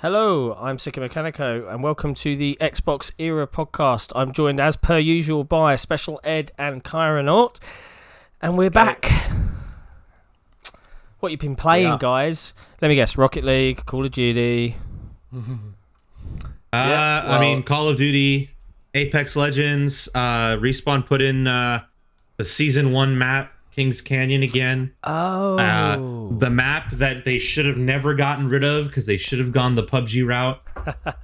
Hello, I'm Sikamikanico, and welcome to the XboxEra Podcast. I'm joined, as per usual, by Shpeshal Ed and Kaironaut, and we're back. What you been playing, guys? Let me guess: Rocket League, Call of Duty. I mean, Call of Duty, Apex Legends. Respawn put in the Season 1 map, Kings Canyon again. The map that they should have never gotten rid of because they should have gone the PUBG route.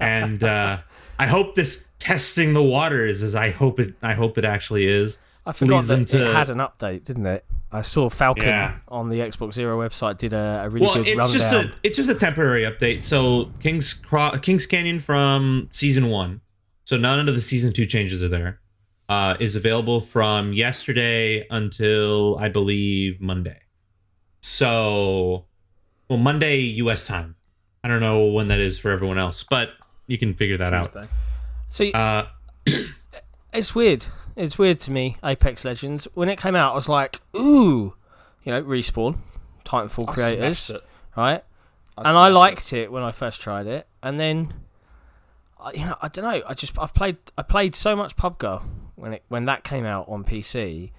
And I hope this testing the waters as I hope it actually is. I forgot that it had an update, didn't it? I saw Falcon on the XboxEra website did a really good rundown. It's just a temporary update. So Kings Canyon from Season 1, so none of the Season 2 changes are there, is available from yesterday until, I believe, Monday. So, Monday U.S. time. I don't know when that is for everyone else, but you can figure that out. So, it's weird. It's weird to me, Apex Legends. When it came out, I was like, ooh, Respawn, Titanfall creators, right? I liked it when I first tried it, and then, I don't know. I played so much PUBG when that came out on PC,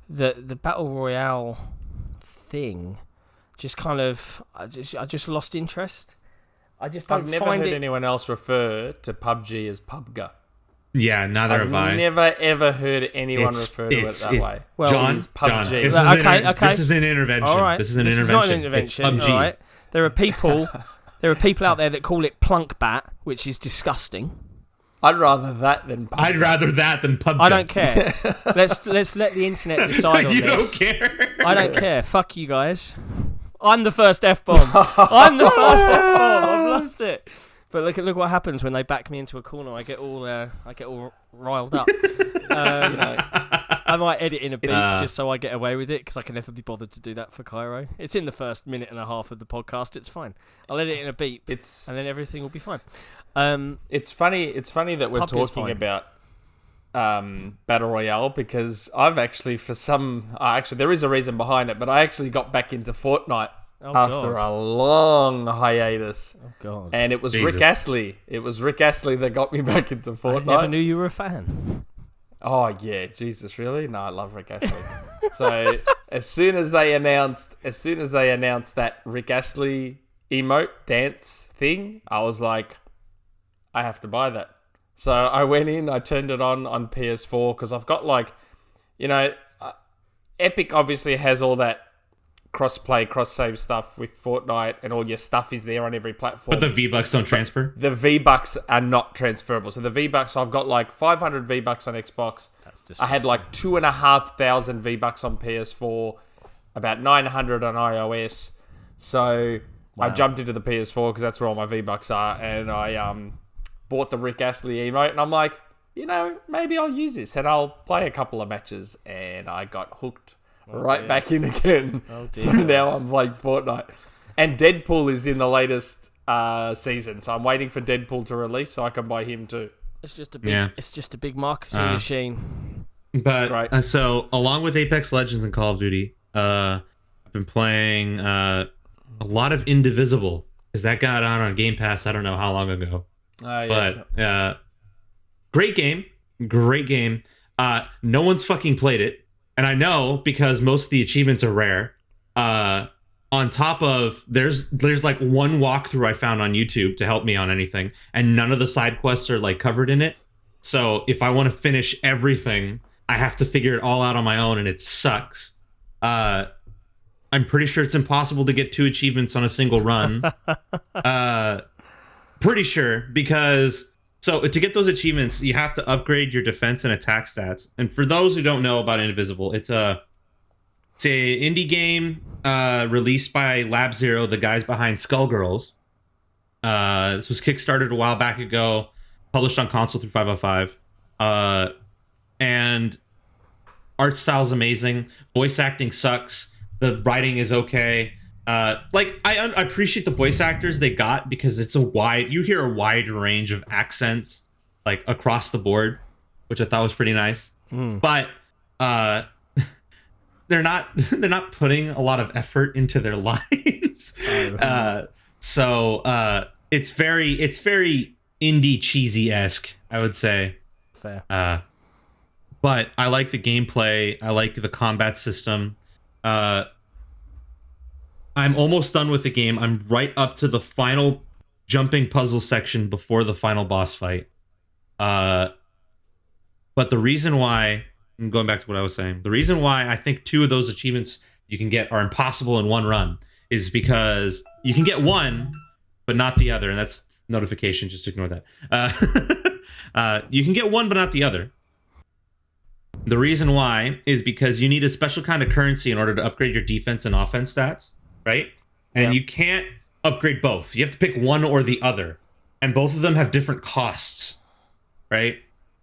that the Battle Royale thing just kind of, I just lost interest. I've never heard anyone else refer to PUBG as PUBG. Yeah, neither have I. I've never ever heard anyone refer to it that way. Well, John, PUBG. This is an intervention. All right. This is an intervention. Not an intervention. It's PUBG. All right. There are people out there that call it Plunkbat, which is disgusting. I'd rather that than PUBG. I don't care. Let's let the internet decide on you this. You don't care? I don't care. Fuck you guys. I'm the first F-bomb. I've lost it. But look what happens when they back me into a corner. I get all riled up. I might edit in a beat just so I get away with it, because I can never be bothered to do that for Kairo. It's in the first minute and a half of the podcast. It's fine. I'll edit in a beat, and then everything will be fine. It's funny that we're talking about Battle Royale, because I've actually, there is a reason behind it, but I actually got back into Fortnite after a long hiatus. Oh God! And it was Jesus. Rick Astley. It was Rick Astley that got me back into Fortnite. I never knew you were a fan. Oh yeah, Jesus, really? No, I love Rick Astley. So as soon as they announced that Rick Astley emote dance thing, I was like, I have to buy that. So I went in, I turned it on PS4, because I've got Epic obviously has all that cross-play, cross-save stuff with Fortnite, and all your stuff is there on every platform. But the V-Bucks don't transfer? The V-Bucks are not transferable. So the V-Bucks, I've got 500 V-Bucks on Xbox. That's disgusting. I had 2,500 V-Bucks on PS4, about 900 on iOS. So I jumped into the PS4 because that's where all my V-Bucks are, and I bought the Rick Astley emote, and I'm like, maybe I'll use this, and I'll play a couple of matches, and I got hooked. Back in again. So now I'm playing Fortnite. And Deadpool is in the latest season, so I'm waiting for Deadpool to release so I can buy him too. It's just a big marketing machine. But great. So along with Apex Legends and Call of Duty, I've been playing a lot of Indivisible, because that got on Game Pass I don't know how long ago. But great game. No one's fucking played it. And I know, because most of the achievements are rare. On top of, there's one walkthrough I found on YouTube to help me on anything, and none of the side quests are covered in it. So if I want to finish everything, I have to figure it all out on my own, and it sucks. I'm pretty sure it's impossible to get 2 achievements on a single run. Pretty sure, because... So to get those achievements, you have to upgrade your defense and attack stats. And for those who don't know about Indivisible, it's an indie game released by Lab Zero, the guys behind Skullgirls. This was kickstarted a while back ago, published on console through 505. And art style's amazing. Voice acting sucks. The writing is okay. I appreciate the voice actors they got, because you hear a wide range of accents across the board, which I thought was pretty nice. But they're not putting a lot of effort into their lines. So it's very indie cheesy-esque, I would say. Fair. But I like the gameplay. I like the combat system. I'm almost done with the game. I'm right up to the final jumping puzzle section before the final boss fight. But the reason why, I'm going back to what I was saying, the reason why I think 2 of those achievements you can get are impossible in one run is because you can get one, but not the other. And that's notification, just ignore that. You can get one, but not the other. The reason why is because you need a special kind of currency in order to upgrade your defense and offense stats, right? And you can't upgrade both. You have to pick one or the other. And both of them have different costs, right?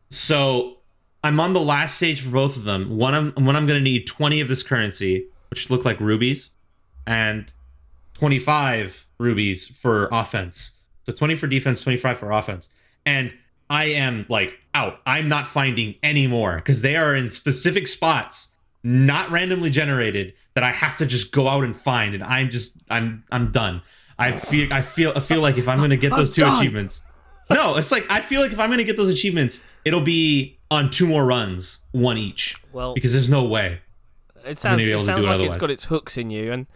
So I'm on the last stage for both of them. One I'm going to need 20 of this currency, which look like rubies, and 25 rubies for offense. So 20 for defense, 25 for offense. And I am like out. I'm not finding any more because they are in specific spots, not randomly generated, that I have to just go out and find. And I'm done. I feel like if I'm going to get those 2 achievements, no, it's like I feel like if I'm going to get those achievements, it'll be on 2 more runs, 1 each. Well, because there's no way. It sounds like it's got its hooks in you, and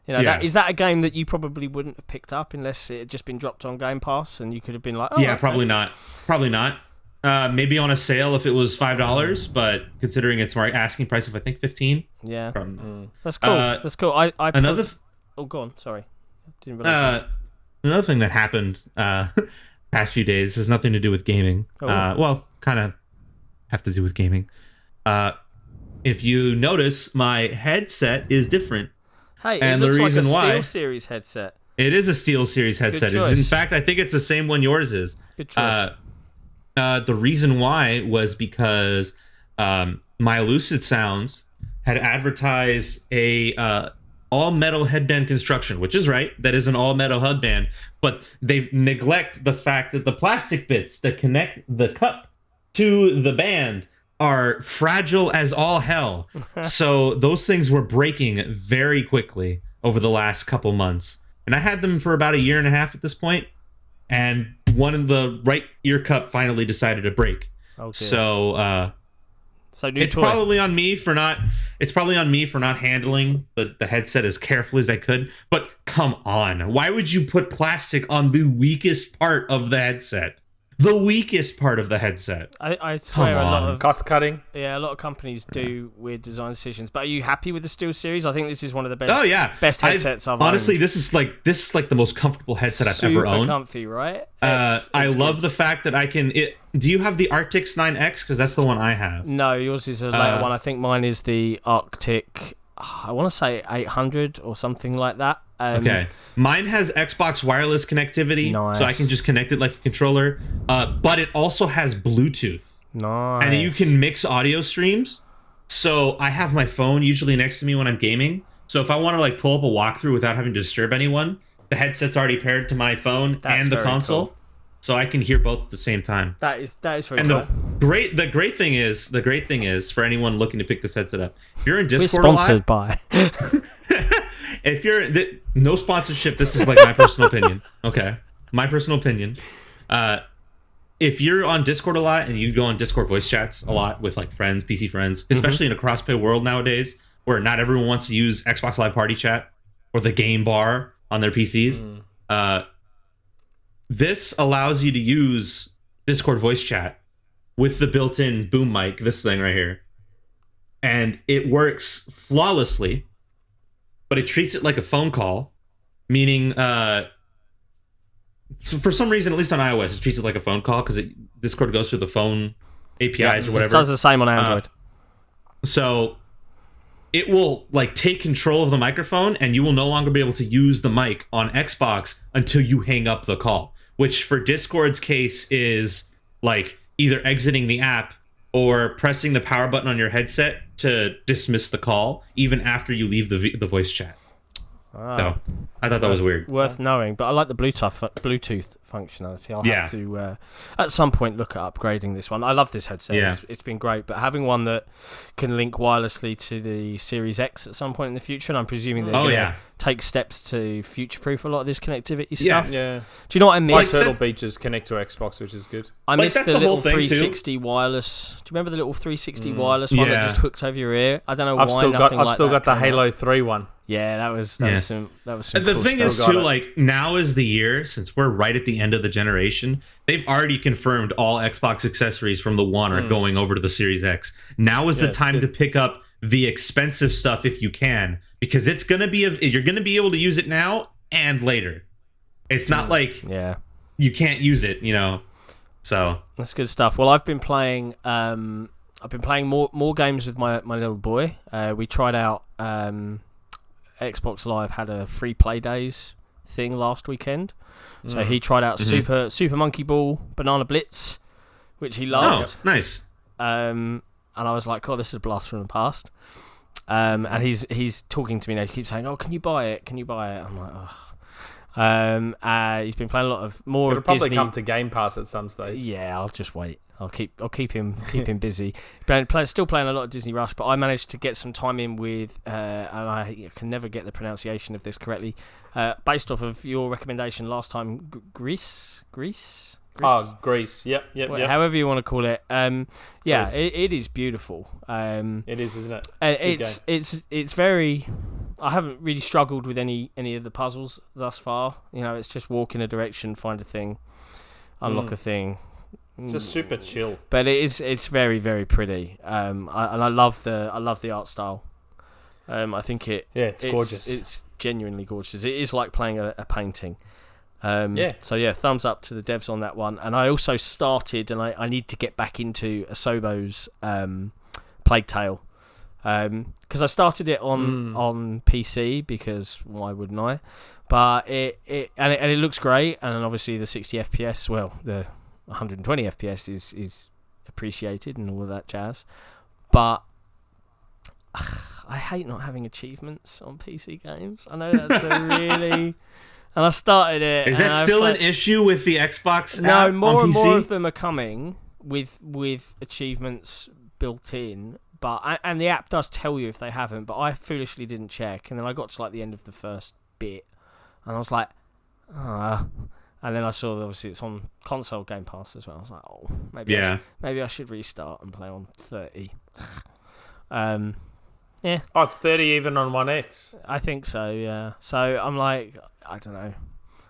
is that a game that you probably wouldn't have picked up unless it had just been dropped on Game Pass, and you could have been like, okay. Probably not. Maybe on a sale if it was $5, but considering its asking price of I think $15. Yeah, that's cool. That's cool. Oh, go on. Sorry, didn't realize another thing that happened past few days has nothing to do with gaming. Well, kind of have to do with gaming. If you notice, my headset is different. Hey, and it looks like a SteelSeries headset. It is a SteelSeries headset. In fact, I think it's the same one yours is. Good choice. The reason why was because my Lucid Sounds had advertised a all-metal headband construction, which is right. That is an all-metal headband. But they neglect the fact that the plastic bits that connect the cup to the band are fragile as all hell. So those things were breaking very quickly over the last couple months. And I had them for about 1.5 years at this point, and one of the right ear cup finally decided to break. Oh, so it's probably on me for not handling the headset as carefully as I could. But come on, why would you put plastic on the weakest part of the headset? The weakest part of the headset. I swear a lot of cost cutting. Yeah, a lot of companies do weird design decisions. But are you happy with the SteelSeries? I think this is one of the best. Best headsets I've honestly owned. This is like the most comfortable headset I've ever owned. Super comfy, right? I love the fact that I can. Do you have the Arctix 9X? Because that's the one I have. No, yours is a later one. I think mine is the Arctic. I want to say 800 or something like that. Okay. Mine has Xbox wireless connectivity, so I can just connect it like a controller. But it also has Bluetooth. Nice. And you can mix audio streams. So I have my phone usually next to me when I'm gaming. So if I want to like pull up a walkthrough without having to disturb anyone, the headset's already paired to my phone and the console. Cool. So I can hear both at the same time. That is very and cool. The great thing is for anyone looking to pick this headset up, if you're in Discord We're sponsored by. If you're no sponsorship, this is like my personal opinion. Okay, my personal opinion. If you're on Discord a lot and you go on Discord voice chats a lot with like friends, PC friends, especially in a crossplay world nowadays, where not everyone wants to use Xbox Live Party Chat or the Game Bar on their PCs, this allows you to use Discord voice chat with the built-in boom mic, this thing right here, and it works flawlessly. But it treats it like a phone call, meaning, so for some reason, at least on iOS, it treats it like a phone call because Discord goes through the phone APIs or whatever. It does the same on Android. So it will like take control of the microphone, and you will no longer be able to use the mic on Xbox until you hang up the call, which for Discord's case is like either exiting the app or pressing the power button on your headset to dismiss the call, even after you leave the voice chat. So I thought that was weird. Worth knowing, but I like the Bluetooth functionality. I'll have to at some point look at upgrading this one. I love this headset. Yeah. It's been great, but having one that can link wirelessly to the Series X at some point in the future, and I'm presuming they're going to take steps to future-proof a lot of this connectivity stuff. Yeah. Do you know what I miss? Like Turtle Beaches connect to Xbox, which is good. I miss the little 360 wireless. Do you remember the little 360 wireless one that just hooked over your ear? I don't know why. I've still got the Halo 3 one. Yeah, that was some. The cool thing is too, like, now is the year, since we're right at the end of the generation. They've already confirmed all Xbox accessories from the One are going over to the Series X. Now is the time to pick up the expensive stuff if you can, because it's gonna be you're gonna be able to use it now and later. It's not like you can't use it, you know. So that's good stuff. Well, I've been playing more games with my little boy. We tried out. Xbox Live had a free play days thing last weekend, so he tried out Super Monkey Ball, Banana Blitz, which he loved. Oh, nice. And I was like, "Oh, this is a blast from the past." And he's talking to me now. He keeps saying, "Oh, can you buy it? Can you buy it?" I'm like, "Oh." He's been playing a lot of more. It'll probably Disney. come to Game Pass at some stage. Yeah, I'll just wait. I'll keep him busy. Still playing a lot of Disney Rush, but I managed to get some time in with, and I can never get the pronunciation of this correctly, based off of your recommendation last time, Greece. Oh, Greece. Yep. However you want to call it. It is beautiful. It is, isn't it? It's very. I haven't really struggled with any of the puzzles thus far. You know, it's just walk in a direction, find a thing, unlock a thing. It's just super chill, but it's very, very pretty. I love the art style. I think it's gorgeous. It's genuinely gorgeous. It is like playing a painting. So thumbs up to the devs on that one. And I also started, and I need to get back into Asobo's Plague Tale, because I started it on PC, because why wouldn't I? But it looks great, and obviously the 60 FPS. Well, the 120 FPS is appreciated and all of that jazz, but I hate not having achievements on PC games. I know that's and I started it. Is that still an issue with the Xbox? No, more on and PC? more of them are coming with achievements built in, and the app does tell you if they haven't. But I foolishly didn't check, and then I got to like the end of the first bit, and I was like, And then I saw that obviously it's on console Game Pass as well. I was like, oh, maybe I should restart and play on 30. Yeah. Oh, it's 30 even on One X. I think so. Yeah. So I'm like, I don't know.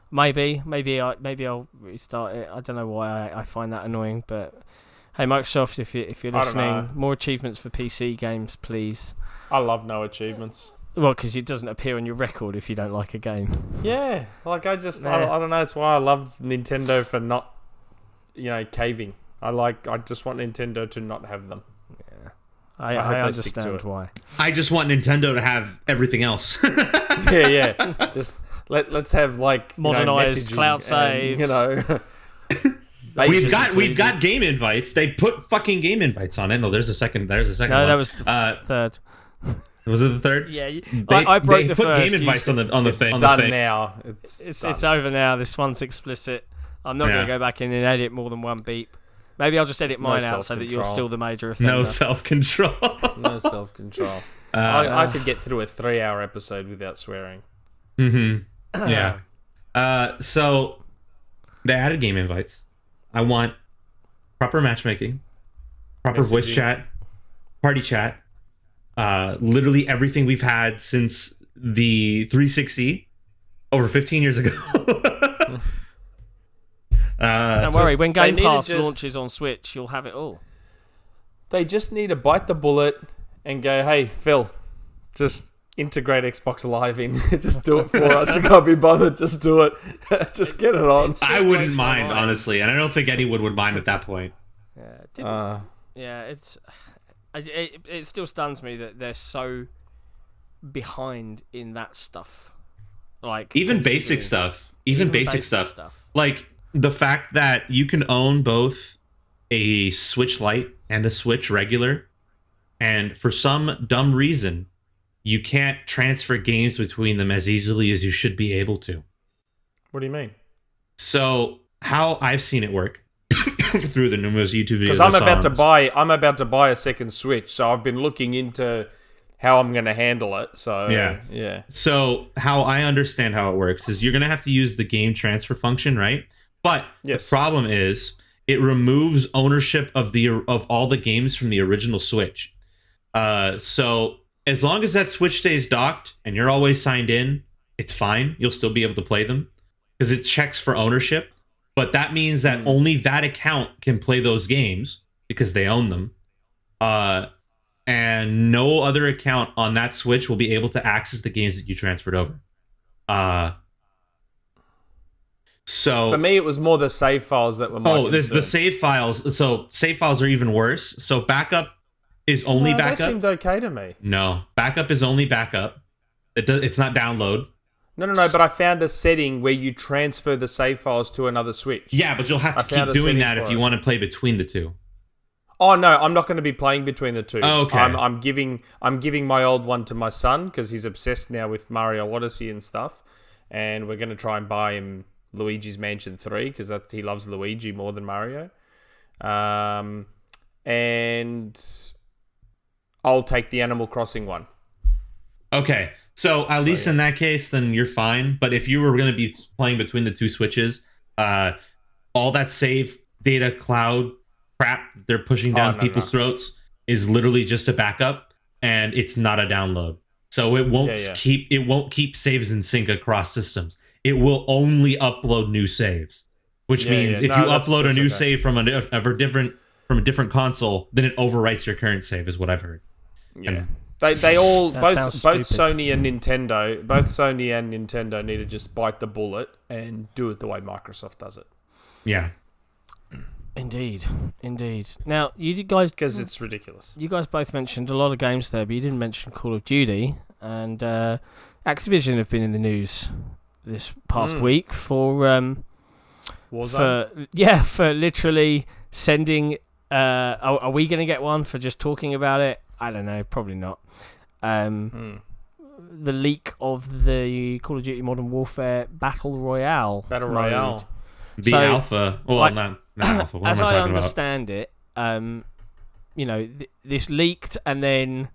Maybe I'll restart it. I don't know why I find that annoying, but hey, Microsoft, if you're listening, more achievements for PC games, please. I love no achievements. Well, because it doesn't appear on your record if you don't like a game. Yeah, like I don't know. It's why I love Nintendo for not, caving. I just want Nintendo to not have them. Yeah, I understand why. I just want Nintendo to have everything else. yeah. Just let's have like modernized cloud saves. We've got game invites. They put fucking game invites on it. No, there's a second. No, one. That was the third. Was it the third? Yeah, I broke the first. They put game advice on the thing. It's done now. It's over now. This one's explicit. I'm not going to go back in and edit more than one beep. Maybe I'll just edit mine out so that you're still the major offender. No self-control. No self-control. I could get through a 3-hour episode without swearing. Mm-hmm. Yeah. So they added game invites. I want proper matchmaking, proper voice chat, party chat. Literally everything we've had since the 360 over 15 years ago. Don't worry, when Game Pass launches on Switch, you'll have it all. They just need to bite the bullet and go, hey, Phil, just integrate Xbox Live in. Just do it for us. You can't be bothered. Just do it. Just get it on. I wouldn't mind, honestly, and I don't think anyone would mind at that point. It still stuns me that they're so behind in that stuff. Like even basic stuff. Even basic stuff. Like the fact that you can own both a Switch Lite and a Switch regular, and for some dumb reason, you can't transfer games between them as easily as you should be able to. What do you mean? So how I've seen it work through the numerous YouTube videos. Because I'm about to buy a second Switch, so I've been looking into how I'm going to handle it. So yeah. So how I understand how it works is you're going to have to use the game transfer function, right? But the problem is it removes ownership of all the games from the original Switch. So as long as that Switch stays docked and you're always signed in, it's fine. You'll still be able to play them because it checks for ownership. But that means that only that account can play those games because they own them. And no other account on that Switch will be able to access the games that you transferred over. So for me, it was more the save files that were my concern. The save files. So save files are even worse. So backup is only backup. That seemed okay to me. No, backup is only backup. It's not download. No, but I found a setting where you transfer the save files to another Switch. Yeah, but you'll have to keep doing that if you want to play between the two. Oh no, I'm not going to be playing between the two. Oh, okay. I'm giving my old one to my son because he's obsessed now with Mario Odyssey and stuff, and we're going to try and buy him Luigi's Mansion 3 because he loves Luigi more than Mario. And I'll take the Animal Crossing one. Okay. So at least in that case, then you're fine. But if you were going to be playing between the two Switches, all that save data cloud crap they're pushing down people's throats is literally just a backup, and it's not a download. So it won't keep saves in sync across systems. It will only upload new saves, which means if you upload a new save from a different console, then it overwrites your current save, is what I've heard. Yeah. And they all both Sony and Nintendo need to just bite the bullet and do it the way Microsoft does it. Yeah. Indeed. Now, you guys, because it's ridiculous. You guys both mentioned a lot of games there, but you didn't mention Call of Duty, and Activision have been in the news this past week for Warzone. For literally sending. Are we going to get one for just talking about it? I don't know, probably not. The leak of the Call of Duty Modern Warfare Battle Royale. The alpha. Well, not alpha. What as am I I talking understand it, this leaked, and then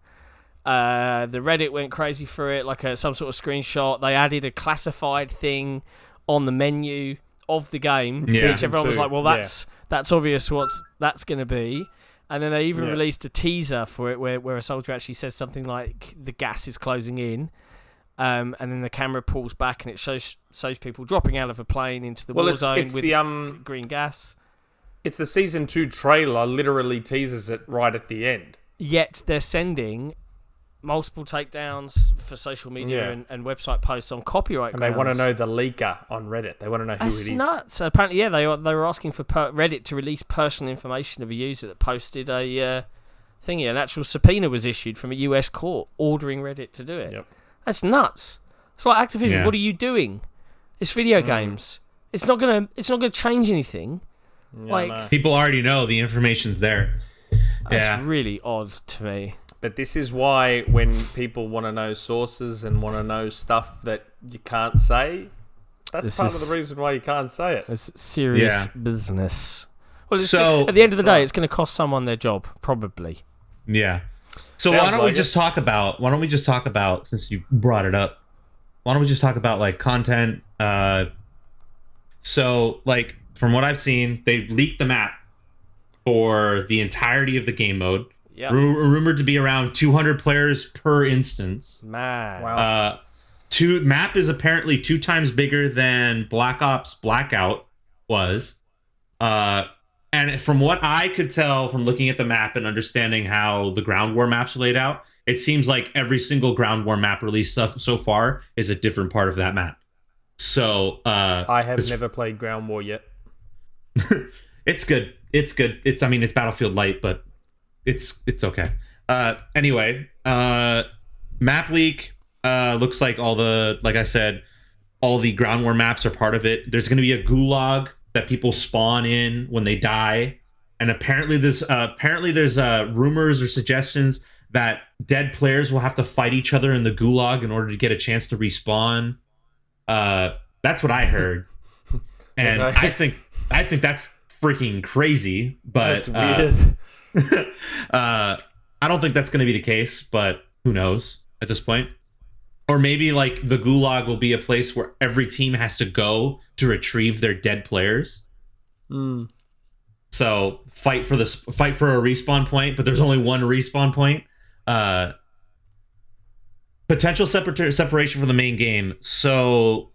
the Reddit went crazy for it, like some sort of screenshot. They added a classified thing on the menu of the game, which everyone was like, "Well, that's obvious. What's that's going to be?" And then they even released a teaser for it where a soldier actually says something like, "The gas is closing in." And then the camera pulls back and it shows people dropping out of a plane into the war zone with the green gas. It's the Season 2 trailer literally teases it right at the end. Yet they're sending multiple takedowns for social media and website posts on copyright grounds. And they want to know the leaker on Reddit. They want to know who it is. That's nuts. So apparently, they were asking for Reddit to release personal information of a user that posted a thingy. An actual subpoena was issued from a US court ordering Reddit to do it. Yep. That's nuts. It's like Activision. What are you doing? It's video games. It's not gonna change anything. No. People already know the information's there. That's really odd to me. But this is why when people want to know sources and want to know stuff that you can't say, that's part of the reason why you can't say it. It's serious business. Well, so at the end of the day, it's going to cost someone their job, probably. Yeah. So why don't we just talk about, since you brought it up, why don't we just talk about like content? So like from what I've seen, they've leaked the map for the entirety of the game mode. Yep. Rumored to be around 200 players per instance. Man. Wow. Map is apparently 2 times bigger than Black Ops Blackout was. And from what I could tell from looking at the map and understanding how the Ground War maps are laid out, it seems like every single Ground War map released so far is a different part of that map. So I have never played Ground War yet. It's good. It's Battlefield Light, but it's okay. Anyway, map leak looks like all the Ground War maps are part of it. There's going to be a gulag that people spawn in when they die, and apparently there's rumors or suggestions that dead players will have to fight each other in the gulag in order to get a chance to respawn. That's what I heard, and I think I think that's freaking crazy, but that's weird. I don't think that's going to be the case, but who knows at this point? Or maybe like the Gulag will be a place where every team has to go to retrieve their dead players. So fight for a respawn point, but there's only one respawn point. Potential separation from the main game. So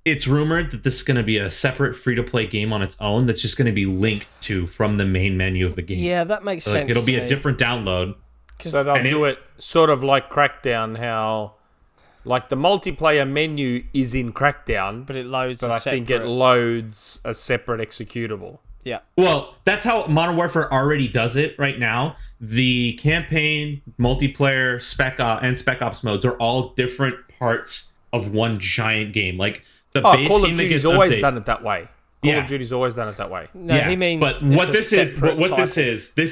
it's rumored that this is going to be a separate free-to-play game on its own that's just going to be linked to from the main menu of the game. Yeah, that makes sense. It'll be a different download. So they'll do it sort of like Crackdown, how like the multiplayer menu is in Crackdown, but it loads. But I think it loads a separate executable. Yeah. Well, that's how Modern Warfare already does it right now. The campaign, multiplayer, Spec Ops modes are all different parts of one giant game. Like the base Call game of that Duty's gets always updated. done it that way. Call of Duty's always done it that way. No, he means. But this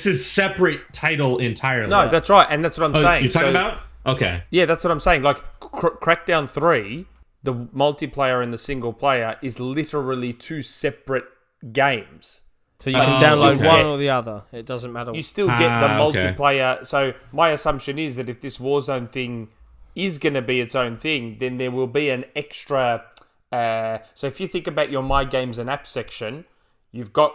is separate title entirely. No, that's right, and that's what I'm saying. You're talking about? Okay. Yeah, that's what I'm saying. Like Crackdown 3, the multiplayer and the single player is literally two separate games. So you can download one or the other. It doesn't matter. You still get the multiplayer. So my assumption is that if this Warzone thing is going to be its own thing, then there will be an extra. So if you think about your My Games and Apps section, you've got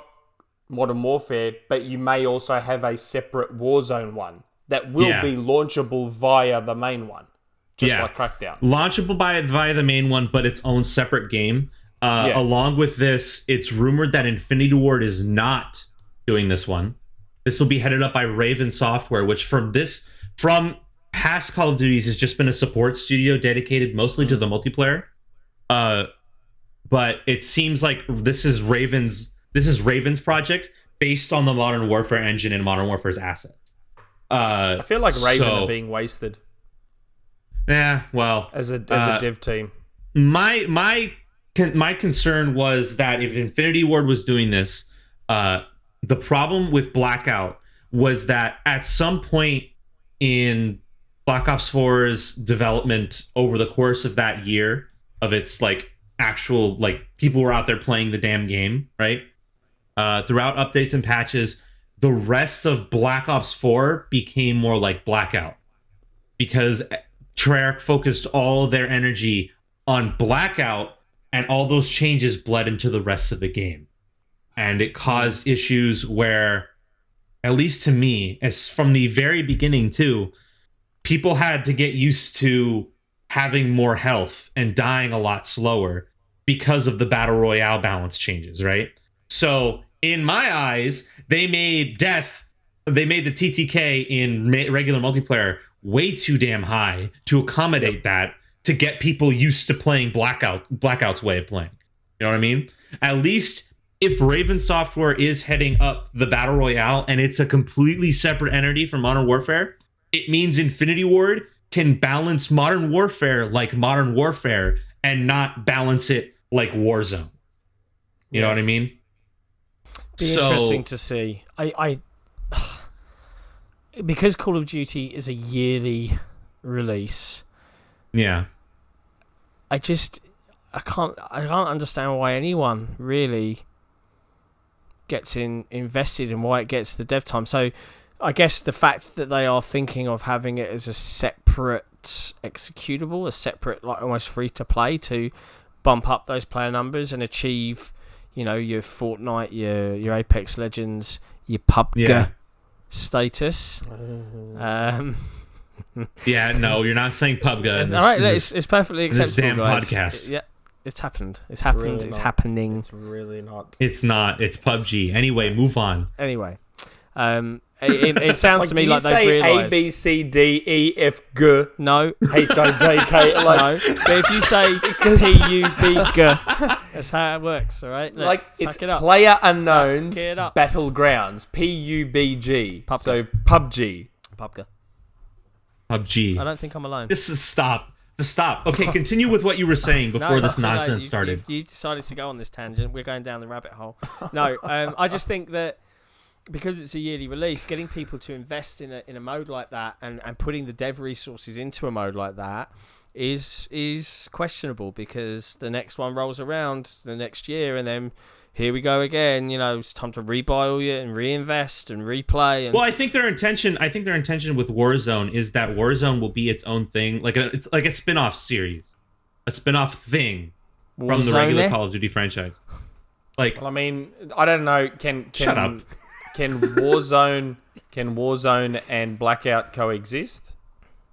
Modern Warfare, but you may also have a separate Warzone one that will be launchable via the main one, just like Crackdown. Launchable via the main one, but its own separate game. Along with this, it's rumored that Infinity Ward is not doing this one. This will be headed up by Raven Software, which from past Call of Duties has just been a support studio dedicated mostly to the multiplayer. But it seems like this is Raven's project based on the Modern Warfare engine and Modern Warfare's assets. I feel like Raven are being wasted. Yeah, well, as a dev team. My concern was that if Infinity Ward was doing this, the problem with Blackout was that at some point in Black Ops 4's development over the course of that year of its like actual like people were out there playing the damn game, right? Throughout updates and patches, the rest of Black Ops 4 became more like Blackout because Treyarch focused all their energy on Blackout, and all those changes bled into the rest of the game. And it caused issues where, at least to me, as from the very beginning too, people had to get used to having more health and dying a lot slower because of the Battle Royale balance changes, right? So, in my eyes, they made the TTK in regular multiplayer way too damn high to accommodate that, to get people used to playing Blackout's way of playing. You know what I mean? At least if Raven Software is heading up the Battle Royale and it's a completely separate entity from Modern Warfare, it means Infinity Ward can balance Modern Warfare like Modern Warfare and not balance it like Warzone. You know what I mean? Be interesting to see. I because Call of Duty is a yearly release. Yeah. I can't understand why anyone really gets invested in why it gets the dev time. So I guess the fact that they are thinking of having it as a separate executable, a separate like almost free to play to bump up those player numbers and achieve, your Fortnite, your Apex Legends, your PUBG status. Yeah, no, you're not saying PUBG. All right, it's perfectly acceptable. This damn guys. podcast. Yeah, it's happened. It's happened. It's happening. It's really not. It's not. It's PUBG. Anyway, move on. Anyway, it sounds to me like they've realised. A B C D E F G. No. H I J K. No. But if you say P U B G, that's how it works. All right. Like it's Player Unknowns Battlegrounds. PUBG. So PUBG. PUBG. PUBG. I don't think I'm alone. Just stop. Okay, continue with what you were saying before this nonsense started. You decided to go on this tangent. We're going down the rabbit hole. No, I just think that because it's a yearly release, getting people to invest in a mode like that and putting the dev resources into a mode like that is questionable, because the next one rolls around the next year and then here we go again. It's time to rebuy all it and reinvest and replay. And well, I think their intention with Warzone is that Warzone will be its own thing, it's like a spin-off series, a spin-off thing from the regular Call of Duty franchise. Like, well, I mean, I don't know. Shut up. Can Warzone and Blackout coexist?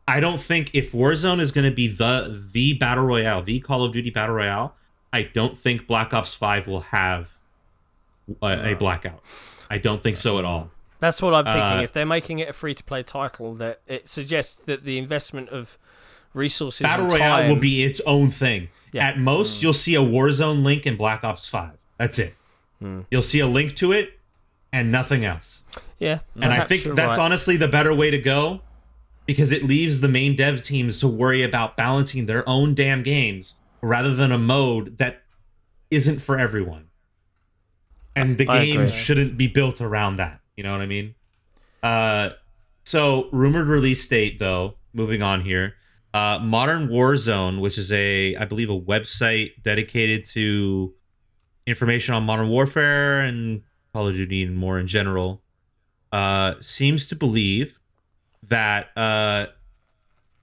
I don't think if Warzone is going to be the Battle Royale, the Call of Duty Battle Royale, I don't think Black Ops 5 will have a Blackout. I don't think so at all. That's what I'm thinking. If they're making it a free-to-play title, that it suggests that the investment of resources Battle Royale will be its own thing. Yeah. At most, you'll see a Warzone link in Black Ops 5. That's it. You'll see a link to it and nothing else. Yeah. And I think that's honestly the better way to go, because it leaves the main dev teams to worry about balancing their own damn games rather than a mode that isn't for everyone. And the game shouldn't be built around that. You know what I mean? So, rumored release date, though, moving on here. Modern Warzone, which is I believe a website dedicated to information on Modern Warfare and Call of Duty and more in general, seems to believe that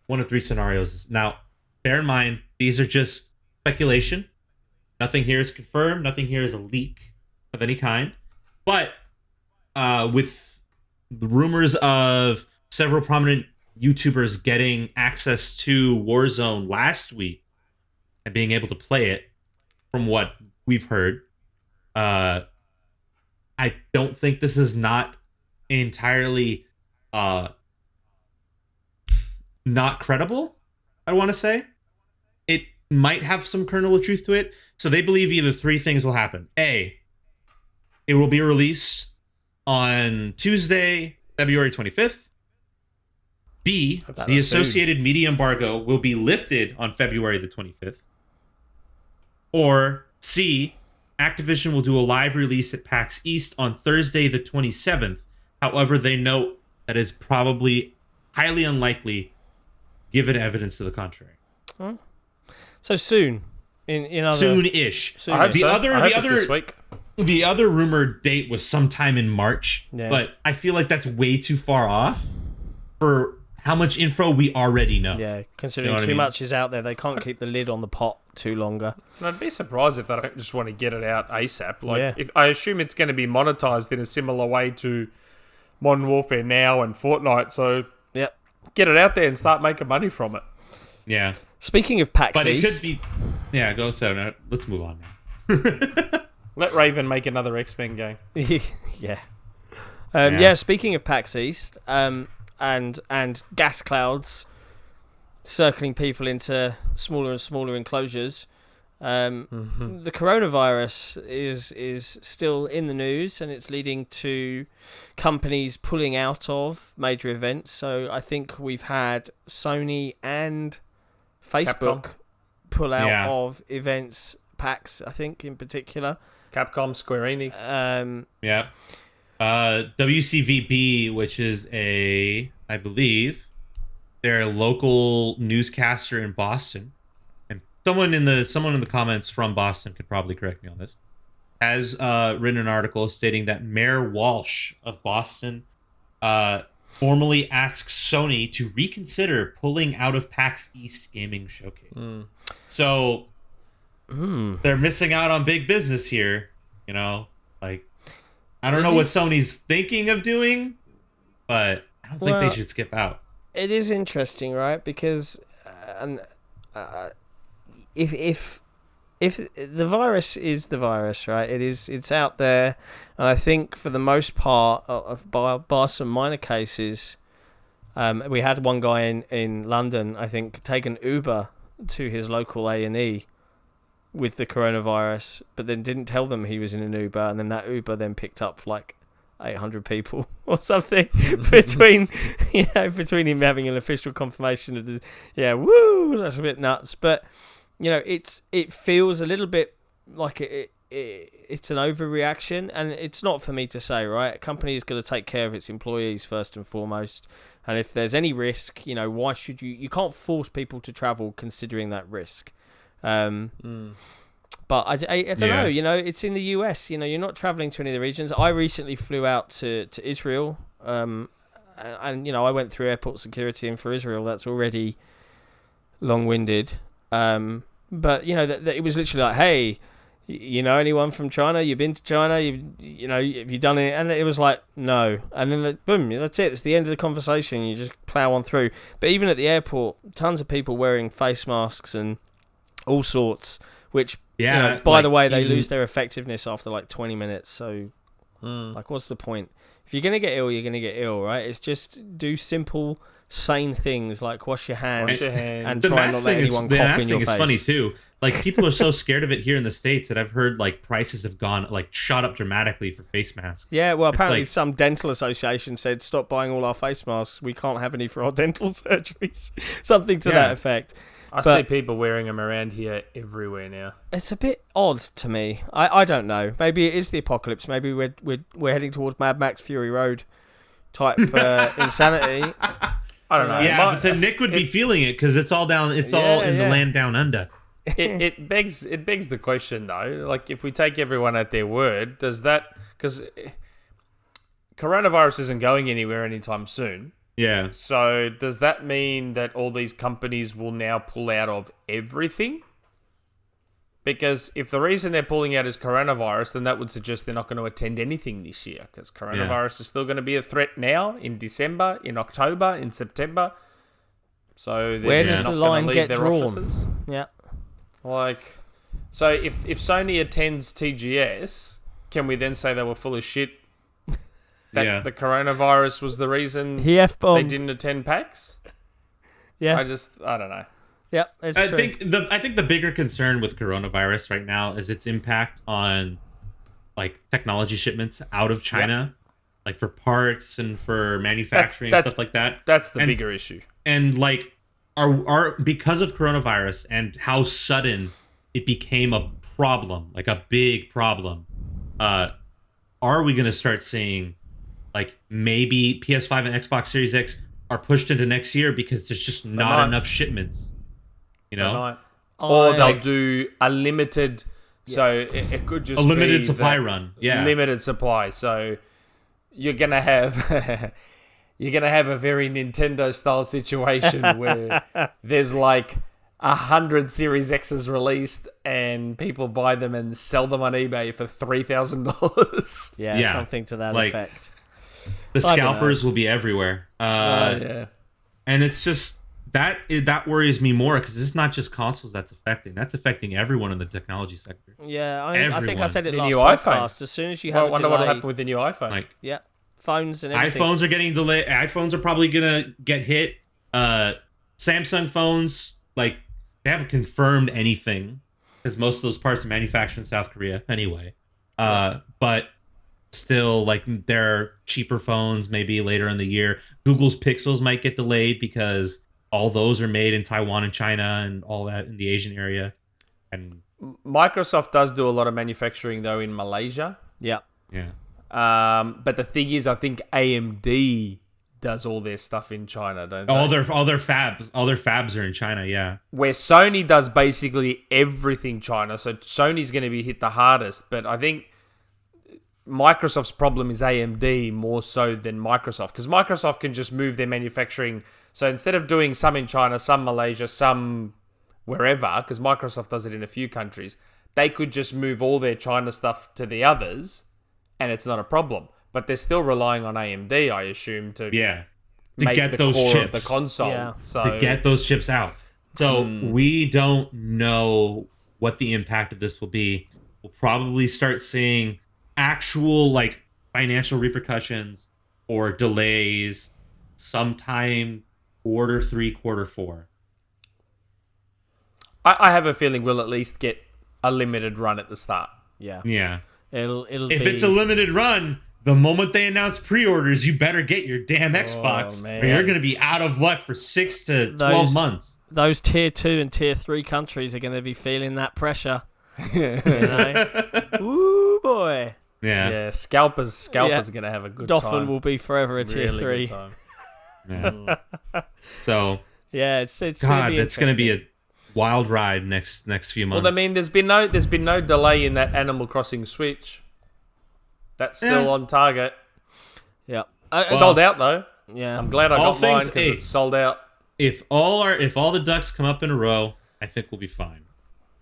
one of three scenarios. Now, bear in mind, these are just speculation. Nothing here is confirmed. Nothing here is a leak of any kind. But with the rumors of several prominent YouTubers getting access to Warzone last week and being able to play it, from what we've heard, I don't think this is not entirely not credible. I want to say it might have some kernel of truth to it. So they believe either three things will happen. A, it will be released on Tuesday, February 25th. B, the associated media embargo will be lifted on February the 25th. Or C, Activision will do a live release at PAX East on Thursday the 27th. However, they note that is probably highly unlikely given evidence to the contrary. So soon. Soon-ish. The other rumored date was sometime in March, but I feel like that's way too far off for how much info we already know. Yeah, considering too much is out there, they can't keep the lid on the pot too longer. I'd be surprised if they don't just want to get it out ASAP. If I assume it's going to be monetized in a similar way to Modern Warfare now and Fortnite, so get it out there and start making money from it. Yeah. Speaking of PAX East, it could be. Yeah, go so. No, let's move on now. Let Raven make another X-Men game. Yeah. Speaking of PAX East, and gas clouds circling people into smaller and smaller enclosures, the coronavirus is still in the news, and it's leading to companies pulling out of major events. So I think we've had Sony and Facebook pull out of events, PAX, I think, in particular. Capcom, Square Enix. WCVB, which is I believe, they're a local newscaster in Boston, and someone in the comments from Boston could probably correct me on this, has written an article stating that Mayor Walsh of Boston formally asks Sony to reconsider pulling out of PAX East Gaming Showcase. So they're missing out on big business here, I don't know what Sony's thinking of doing, but I don't think they should skip out. It is interesting, right? Because if the virus is the virus, right? It's out there, and I think for the most part, bar some minor cases, we had one guy in London, I think, take an Uber to his local A&E with the coronavirus, but then didn't tell them he was in an Uber, and then that Uber then picked up like 800 people or something between him having an official confirmation of this. That's a bit nuts, but it feels a little bit like it's an overreaction, and it's not for me to say, right? A company is going to take care of its employees first and foremost, and if there's any risk, why should you can't force people to travel considering that risk. But I don't know. You know, it's in the US. You know, you're not traveling to any of the regions. I recently flew out to Israel. And you know, I went through airport security, and for Israel, that's already long-winded. But you know, that it was literally like, hey, you know anyone from China? You've been to China? You know, have you done it? And it was like, no. And then boom, that's it. It's the end of the conversation. You just plow on through. But even at the airport, tons of people wearing face masks and all sorts. Which, you know, by the way, they lose their effectiveness after like 20 minutes. So, like, what's the point? If you're going to get ill, you're going to get ill, right? It's just do simple, sane things like wash your hands and try not to let anyone cough in your face. The funny, too. Like, people are so scared of it here in the States that I've heard, like, prices have shot up dramatically for face masks. Yeah, well, apparently some dental association said, stop buying all our face masks. We can't have any for our dental surgeries. Something to that effect. I see people wearing them around here everywhere now. It's a bit odd to me. I don't know. Maybe it is the apocalypse. Maybe we're heading towards Mad Max Fury Road type insanity. I don't know. Yeah, but then Nick would be feeling it because it's all down. It's all in the land down under. It begs the question though. Like, if we take everyone at their word, does that, because coronavirus isn't going anywhere anytime soon. Yeah. So does that mean that all these companies will now pull out of everything? Because if the reason they're pulling out is coronavirus, then that would suggest they're not going to attend anything this year, because coronavirus is still going to be a threat now, in December, in October, in September. So where does the line get drawn? Offices. Yeah. Like, so if Sony attends TGS, can we then say they were full of shit? That the coronavirus was the reason they didn't attend PAX? Yeah. I don't know. Yeah, it's true. I think the bigger concern with coronavirus right now is its impact on like technology shipments out of China, like for parts and for manufacturing and stuff like that. That's the bigger issue. And like are because of coronavirus and how sudden it became a problem, like a big problem, are we going to start seeing like maybe PS5 and Xbox Series X are pushed into next year because there's just not enough shipments, you know? Or they'll do a limited, so it could just a limited be supply run. Yeah, limited supply. So you're gonna have a very Nintendo style situation where there's like 100 Series X's released and people buy them and sell them on eBay for $3,000. Yeah, something to that effect. The scalpers will be everywhere. And it's just that worries me more because it's not just consoles that's affecting everyone in the technology sector. Yeah, I think I said it last podcast. As soon as you have I wonder what will happen with the new iPhone. Like, phones and everything. iPhones are getting delayed. iPhones are probably gonna get hit. Samsung phones, like, they haven't confirmed anything because most of those parts are manufactured in South Korea anyway. But still, like, they're cheaper phones maybe later in the year. Google's Pixels might get delayed because all those are made in Taiwan and China and all that in the Asian area. And Microsoft does do a lot of manufacturing though in Malaysia. Yeah. But the thing is, I think AMD does all their stuff in China, don't they? All their fabs are in China, yeah. Where Sony does basically everything China, so Sony's going to be hit the hardest. But I think Microsoft's problem is AMD more so than Microsoft, because Microsoft can just move their manufacturing. So instead of doing some in China, some Malaysia, some wherever, because Microsoft does it in a few countries, they could just move all their China stuff to the others, and it's not a problem. But they're still relying on AMD, I assume, to make get the those core chips of the console. Yeah. So to get those chips out. So we don't know what the impact of this will be. We'll probably start seeing actual like financial repercussions or delays sometime quarter 3, quarter 4. I have a feeling we'll at least get a limited run at the start. Yeah. It'll if it's a limited run, the moment they announce pre-orders, you better get your damn Xbox, or you're going to be out of luck for 6 to 12 months. Those tier 2 and tier 3 countries are going to be feeling that pressure. You know? Ooh, boy. Yeah. Scalpers are going to have a good time. Dolphin will be forever a tier 3. Yeah. So yeah, it's God, that's going to be wild ride next few months. Well, I mean, there's been no delay in that Animal Crossing Switch. That's still on target. Yeah. Sold out though. Yeah. I'm glad I got mine because it's sold out. If all the ducks come up in a row, I think we'll be fine.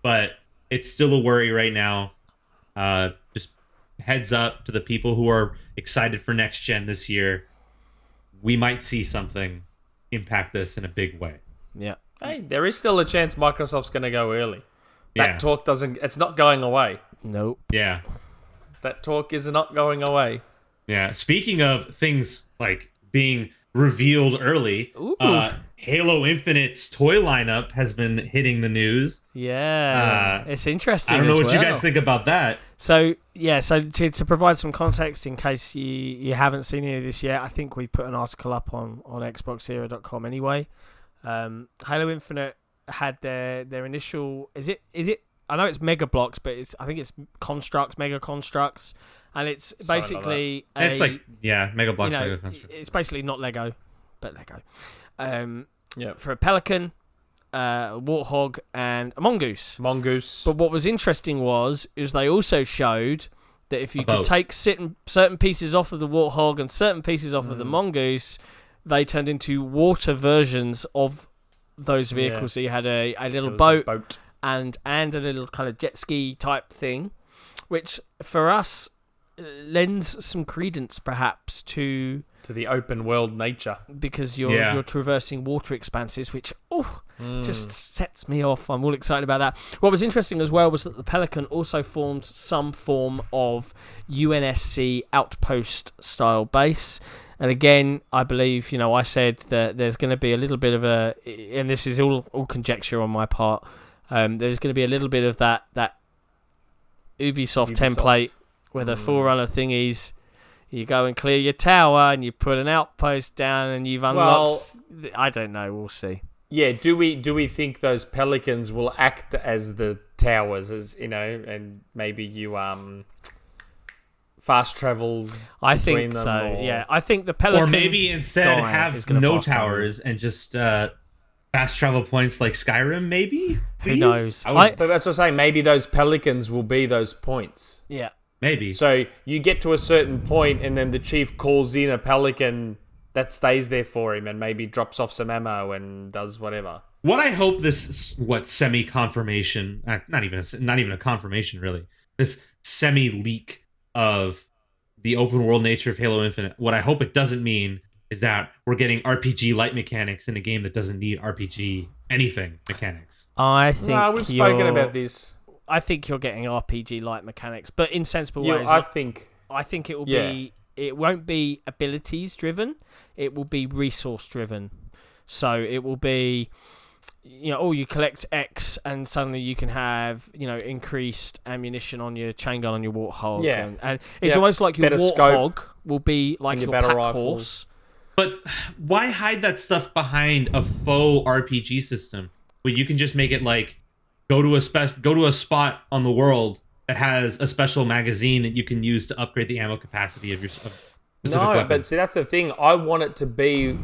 But it's still a worry right now. Just heads up to the people who are excited for next gen this year. We might see something impact this in a big way. Yeah. Hey, there is still a chance Microsoft's going to go early. That talk it's not going away. Nope. Yeah. That talk is not going away. Yeah. Speaking of things like being revealed early, Halo Infinite's toy lineup has been hitting the news. Yeah. It's interesting. I don't know what you guys think about that. So to provide some context in case you haven't seen any of this yet, I think we put an article up on XboxEra.com anyway. Halo Infinite had their initial is it I know it's Megabloks, but I think it's Mega Constructs, and it's basically it's like Megabloks, Mega Constructs. It's basically not Lego, but Lego. For a Pelican, a Warthog, and a Mongoose. But what was interesting is they also showed that if you could take certain pieces off of the Warthog and certain pieces off of the Mongoose, they turned into water versions of those vehicles. So you had a little boat and a little kind of jet ski type thing, which for us lends some credence perhaps to the open world nature, because you're traversing water expanses, which just sets me off. I'm all excited about that. What was interesting as well was that the Pelican also formed some form of UNSC outpost style base. And again, I believe, I said that there's going to be a little bit of and this is all conjecture on my part, there's going to be a little bit of that Ubisoft template where the Forerunner thingies, you go and clear your tower and you put an outpost down and you've unlocked... Well, I don't know, we'll see. Yeah, do we think those Pelicans will act as the towers, and maybe you fast travel I think them, so, or... yeah. I think the Pelican... Or maybe instead have no towers and just fast travel points like Skyrim, maybe? Who knows? But that's what I'm saying. Maybe those Pelicans will be those points. Yeah. Maybe. So you get to a certain point and then the chief calls in a Pelican that stays there for him and maybe drops off some ammo and does whatever. What I hope this semi-confirmation, not even a confirmation really, this semi-leak of the open world nature of Halo Infinite, what I hope it doesn't mean is that we're getting RPG light mechanics in a game that doesn't need RPG anything mechanics. I think we've spoken about this. I think you're getting RPG light mechanics, but in sensible ways. I think it will be. It won't be abilities driven. It will be resource driven. So it will be, you collect X and suddenly you can have, increased ammunition on your chain gun on your Warthog. Yeah. And it's almost like your Better Warthog scope will be like your battle pack rifles. horse. But why hide that stuff behind a faux RPG system where you can just make it like go to a spot on the world that has a special magazine that you can use to upgrade the ammo capacity of your specific weapon. But see, that's the thing. I want it to be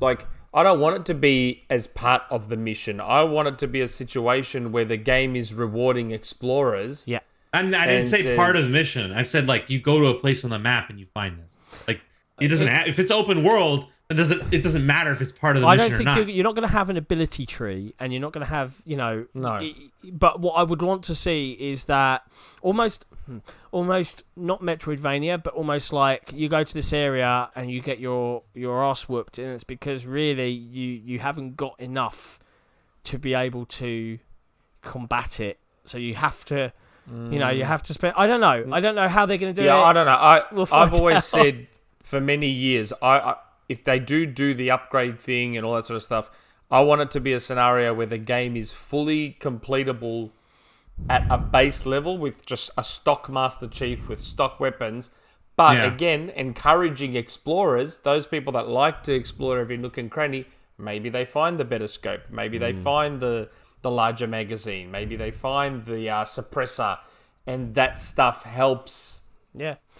like, I don't want it to be as part of the mission. I want it to be a situation where the game is rewarding explorers. Yeah. And I didn't say part of the mission. I said like you go to a place on the map and you find this. Like it doesn't if it's open world, it doesn't matter if it's part of the mission or not. I don't think you're not going to have an ability tree, and you're not going to have, No. But what I would want to see is that almost not Metroidvania, but almost like you go to this area and you get your ass whooped, and it's because really you haven't got enough to be able to combat it. So you have to, you have to spend. I don't know how they're going to do it. Yeah, I don't know. I've always out. said for many years, if they do the upgrade thing and all that sort of stuff, I want it to be a scenario where the game is fully completable at a base level with just a stock Master Chief with stock weapons. But again, encouraging explorers, those people that like to explore every nook and cranny, maybe they find the better scope. Maybe they find the larger magazine. Maybe they find the suppressor. And that stuff helps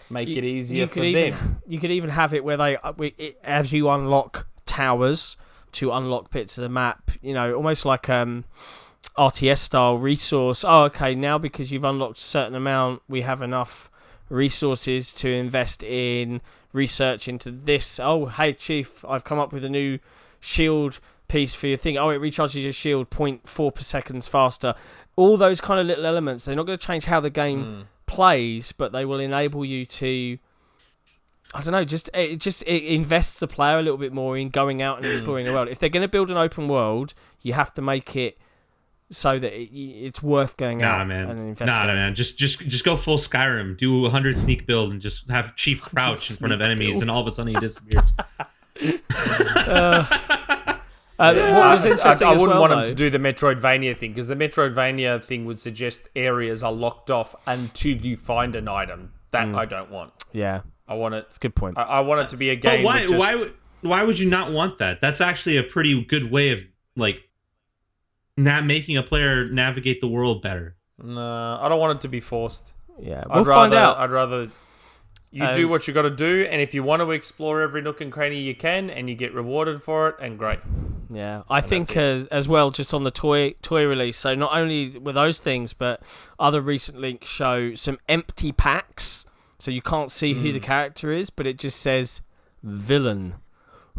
make it easier for them. You could even have it where as you unlock towers, to unlock bits of the map. Almost like RTS style resource. Oh, okay, now because you've unlocked a certain amount, we have enough resources to invest in research into this. Oh, hey chief, I've come up with a new shield piece for your thing. Oh, it recharges your shield 0.4 per seconds faster. All those kind of little elements, they're not going to change how the game plays, but they will enable you to, I don't know, it invests the player a little bit more in going out and exploring the world. If they're going to build an open world, you have to make it so that it's worth going out and investing. Nah, man. Just go full Skyrim. Do 100 sneak build and just have Chief crouch in front of enemies, and all of a sudden he disappears. What was interesting I wouldn't want him to do the Metroidvania thing, because the Metroidvania thing would suggest areas are locked off until you find an item. That I don't want. Yeah. I want it. It's a good point. I want it to be a game. But why would you not want that? That's actually a pretty good way of not making a player navigate the world better. No, I don't want it to be forced. Yeah, we'll find out. I'd rather you do what you got to do, and if you want to explore every nook and cranny, you can, and you get rewarded for it, and great. Yeah, I think as well, just on the toy release. So not only were those things, but other recent links show some empty packs, so you can't see who the character is, but it just says villain.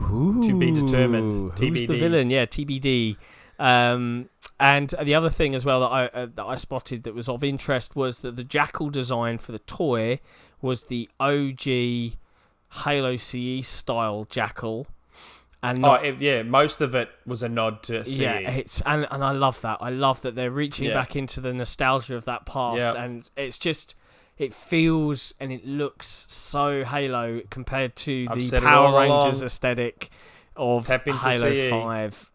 Ooh, to be determined. Who's TBD. the villain? Yeah, TBD. And the other thing as well that I spotted that was of interest was that the jackal design for the toy was the OG Halo CE style jackal, and most of it was a nod to CE. Yeah, and I love that. I love that they're reaching back into the nostalgia of that past, and it's just it feels and it looks so Halo compared to the Power Rangers aesthetic of Halo 5.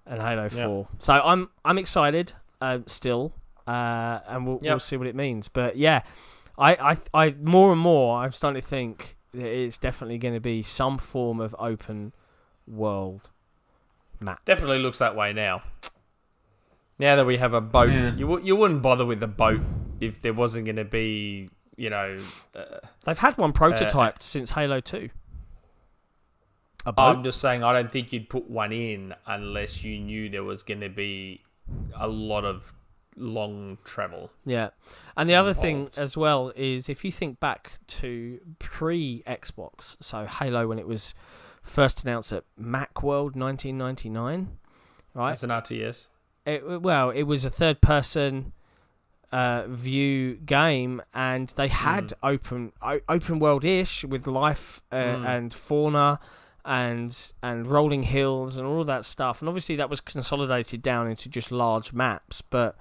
And Halo 4. So I'm excited still, and we'll see what it means. But yeah, I more and more I'm starting to think that it's definitely going to be some form of open world map. Definitely looks that way now. Now that we have a boat, you wouldn't bother with the boat if there wasn't going to be, They've had one prototyped since Halo 2. I'm just saying, I don't think you'd put one in unless you knew there was going to be a lot of long travel. Yeah. And the other thing as well is if you think back to pre-Xbox, so Halo when it was first announced at Macworld 1999, right? It's an RTS. It was a third-person view game, and they had open world-ish with life and fauna and rolling hills and all that stuff, and obviously that was consolidated down into just large maps. But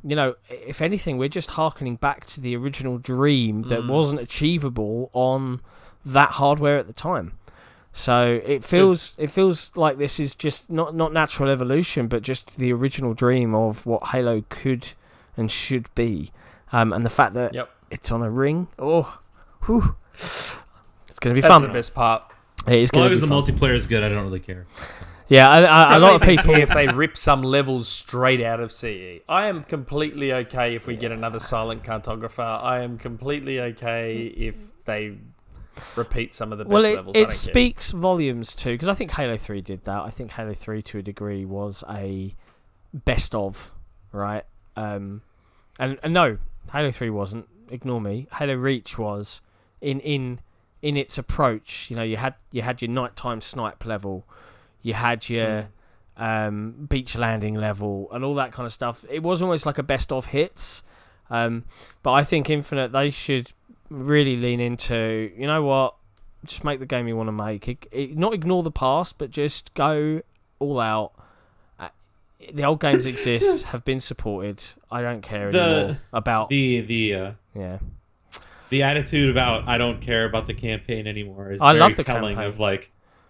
if anything, we're just harkening back to the original dream that wasn't achievable on that hardware at the time. So it feels like this is just not natural evolution, but just the original dream of what Halo could and should be, and the fact that it's on a ring. It's going to be fun. That's the best part. It is as long as the multiplayer is good, I don't really care. Yeah, a lot of people. If they rip some levels straight out of CE, I am completely okay if we get another silent cartographer. I am completely okay if they repeat some of the best levels. It speaks volumes too, because I think Halo 3 did that. I think Halo 3 to a degree was a best of, right? And no, Halo 3 wasn't. Ignore me. Halo Reach was in its approach. You had your nighttime snipe level, you had your beach landing level, and all that kind of stuff. It was almost like a best of hits. But I think Infinite, they should really lean into, just make the game you want to make. Not ignore the past, but just go all out. The old games exist, have been supported. I don't care anymore about the attitude about I don't care about the campaign anymore is very telling of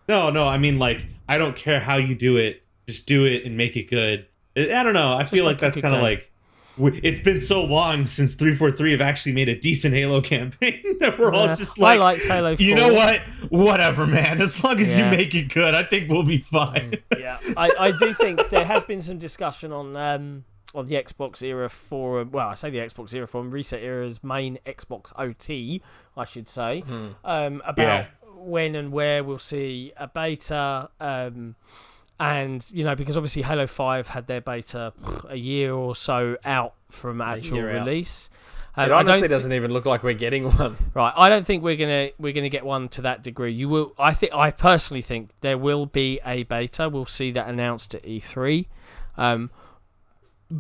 no, I mean I don't care how you do it, just do it and make it good. I don't know. I feel like that's kind of it's been so long since 343 have actually made a decent Halo campaign that we're all just I like Halo 4. You know what? Whatever, man. As long as you make it good, I think we'll be fine. Yeah, I do think there has been some discussion on the XboxEra forum. Well, I say the XboxEra forum, Reset Era's main Xbox OT, I should say, about when and where we'll see a beta. And, because obviously Halo 5 had their beta a year or so out from actual release. It honestly doesn't even look like we're getting one. Right, I don't think we're gonna get one to that degree. You will. I personally think there will be a beta. We'll see that announced at E3,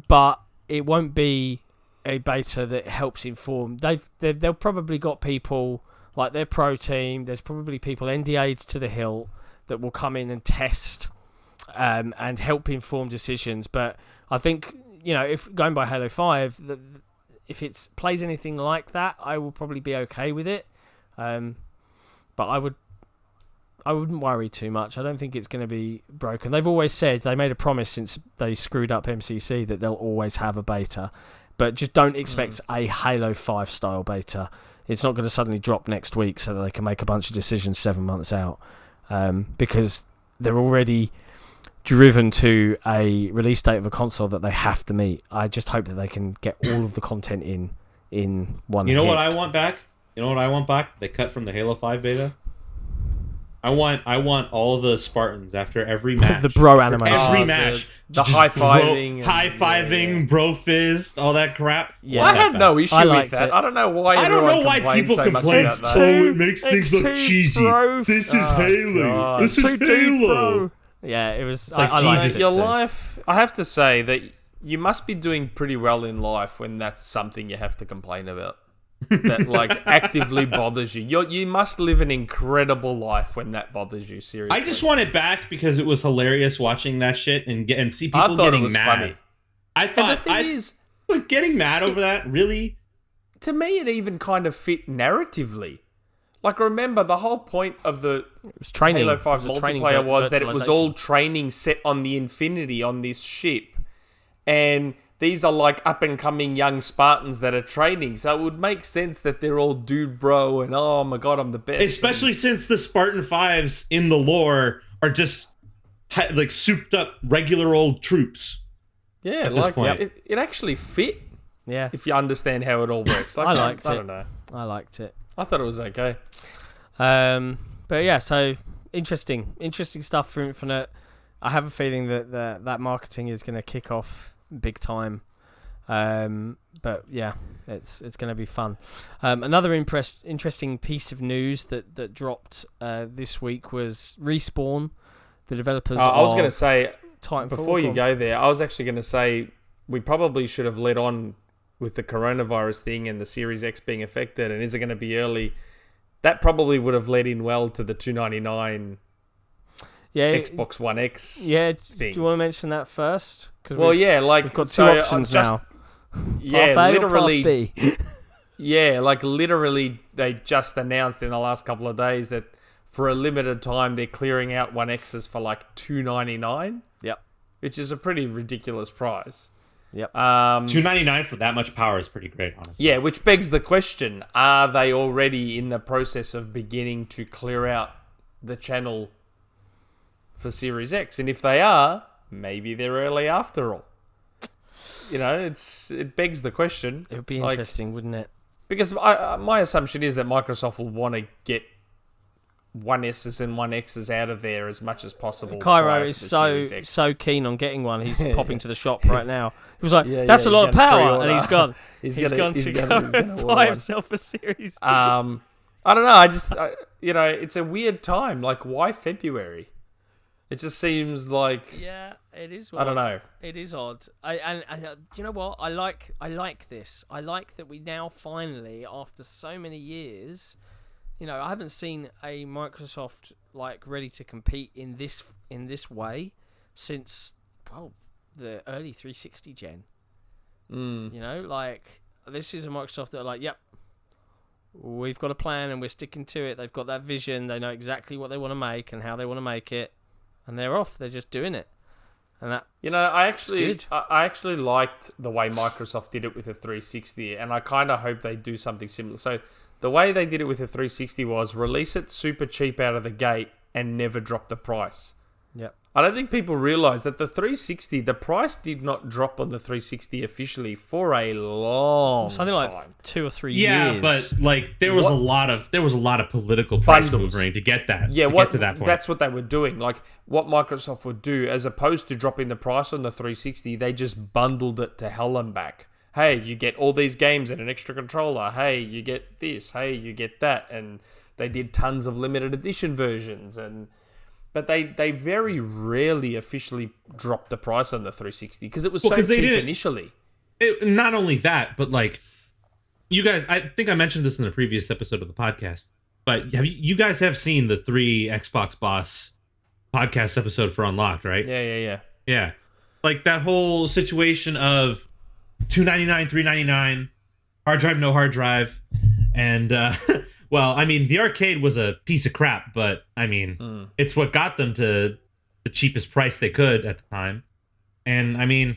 but it won't be a beta that helps inform. They'll probably got people like their pro team. There's probably people NDA'd to the hilt that will come in and test and help inform decisions. But I think if going by Halo 5. If it plays anything like that, I will probably be okay with it. But I wouldn't worry too much. I don't think it's going to be broken. They've always said, they made a promise since they screwed up MCC that they'll always have a beta. But just don't expect a Halo 5 style beta. It's not going to suddenly drop next week so that they can make a bunch of decisions 7 months out. Because they're already driven to a release date of a console that they have to meet. I just hope that they can get all of the content in one hit. What I want back? They cut from the Halo 5 beta. I want all of the Spartans after every match. The bro animation. Every match. The high-fiving. High-fiving, bro fist, all that crap. Yeah, I had no issue with that. I don't know why people complain so much about that. It makes things look cheesy. This is Halo. This is Halo. Yeah, it was. I liked your life. I have to say that you must be doing pretty well in life when that's something you have to complain about. That actively bothers you. You must live an incredible life when that bothers you. Seriously, I just want it back because it was hilarious watching that shit and see people getting mad. Funny. I thought getting mad over that really. To me, it even kind of fit narratively. Remember, the whole point of the Halo 5 multiplayer was that it was all training set on the Infinity on this ship. And these are up-and-coming young Spartans that are training. So it would make sense that they're all dude bro and, oh my god, I'm the best. Especially since the Spartan 5s in the lore are just souped up regular old troops. Yeah, it actually fit. Yeah. If you understand how it all works. I liked it. I don't know. I liked it. I thought it was okay. But yeah, so interesting stuff for Infinite. I have a feeling that marketing is going to kick off big time. But yeah, it's going to be fun. Another interesting piece of news that dropped this week was Respawn, the developers. I was going to say, Titanfall. Before you go there, I was actually going to say we probably should have led on with the coronavirus thing and the Series X being affected, and is it going to be early? That probably would have led in well to the $299 Xbox One X thing. Do you want to mention that first? We've got two options now. Yeah, Path A literally. Or Path B? Yeah, literally they just announced in the last couple of days that for a limited time they're clearing out One X's for $299. Yep. Which is a pretty ridiculous price. Yep. $299 for that much power is pretty great, honestly. Yeah, which begs the question, are they already in the process of beginning to clear out the channel for Series X? And if they are, maybe they're early after all. It begs the question. It would be interesting, wouldn't it? Because my assumption is that Microsoft will want to get One S's and One X's out of there as much as possible. Cairo is so keen on getting one. He's popping to the shop right now. He was like, "That's a lot of power," and he's gone. He's gone to buy himself a Series. I don't know. It's a weird time. Why February? It just seems like it is. Odd. I don't know. It is odd. And you know what? I like this. I like that we now finally, after so many years. I haven't seen a Microsoft ready to compete in this way since the early 360 gen. This is a Microsoft that are yep, we've got a plan and we're sticking to it. They've got that vision. They know exactly what they want to make and how they want to make it, and they're off. They're just doing it. And that I actually liked the way Microsoft did it with the 360, and I kind of hope they do something similar. So. The way they did it with the 360 was release it super cheap out of the gate and never drop the price. Yep. I don't think people realise that the 360, the price did not drop on the 360 officially for a long something time. like 2 or 3 Yeah, years. but like there was a lot of political price Bundles. moving to get that. Yeah, get to that point. That's what they were doing. Like what Microsoft would do, as opposed to dropping the price on the 360, they just bundled it to hell and back. Hey, you get all these games and an extra controller. Hey, you get this. Hey, you get that. And they did tons of limited edition versions. But they very rarely officially dropped the price on the 360 because it was so cheap initially. Not only that, but like you guys, I think I mentioned this in the previous episode of the podcast, but you guys have seen the 3 Xbox Boss podcast episode for Unlocked, right? Yeah. Like that whole situation of $299, $399, hard drive, no hard drive, and well, I mean, the arcade was a piece of crap, but I mean, it's what got them to the cheapest price they could at the time. And I mean,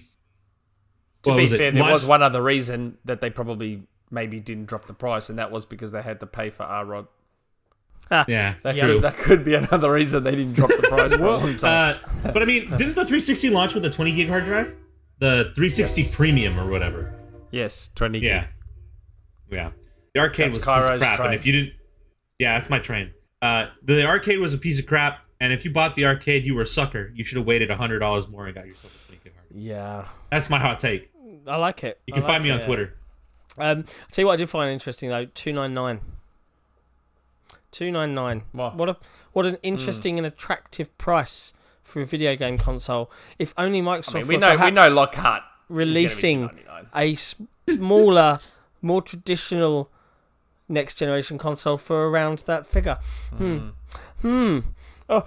to be fair, there was one other reason that they probably maybe didn't drop the price, and that was because they had to pay for R-Rod. Yeah, true. That could be another reason they didn't drop the price. But I mean, didn't the 360 launch with a 20 gig hard drive? The 360 Premium or whatever. Yes, 20 gig. Yeah. The arcade was a piece of crap, and if you didn't... Yeah, that's my train. The arcade was a piece of crap, and if you bought the arcade, you were a sucker. You should have waited $100 more and got yourself a 20 gig hard drive. Yeah. That's my hot take. I like it. You can find me on Twitter. I'll tell you what I did find interesting, though. $299. $299. Wow. What an interesting and attractive price for a video game console. If only Microsoft we know Lockhart releasing a smaller, more traditional next generation console for around that figure. Oh.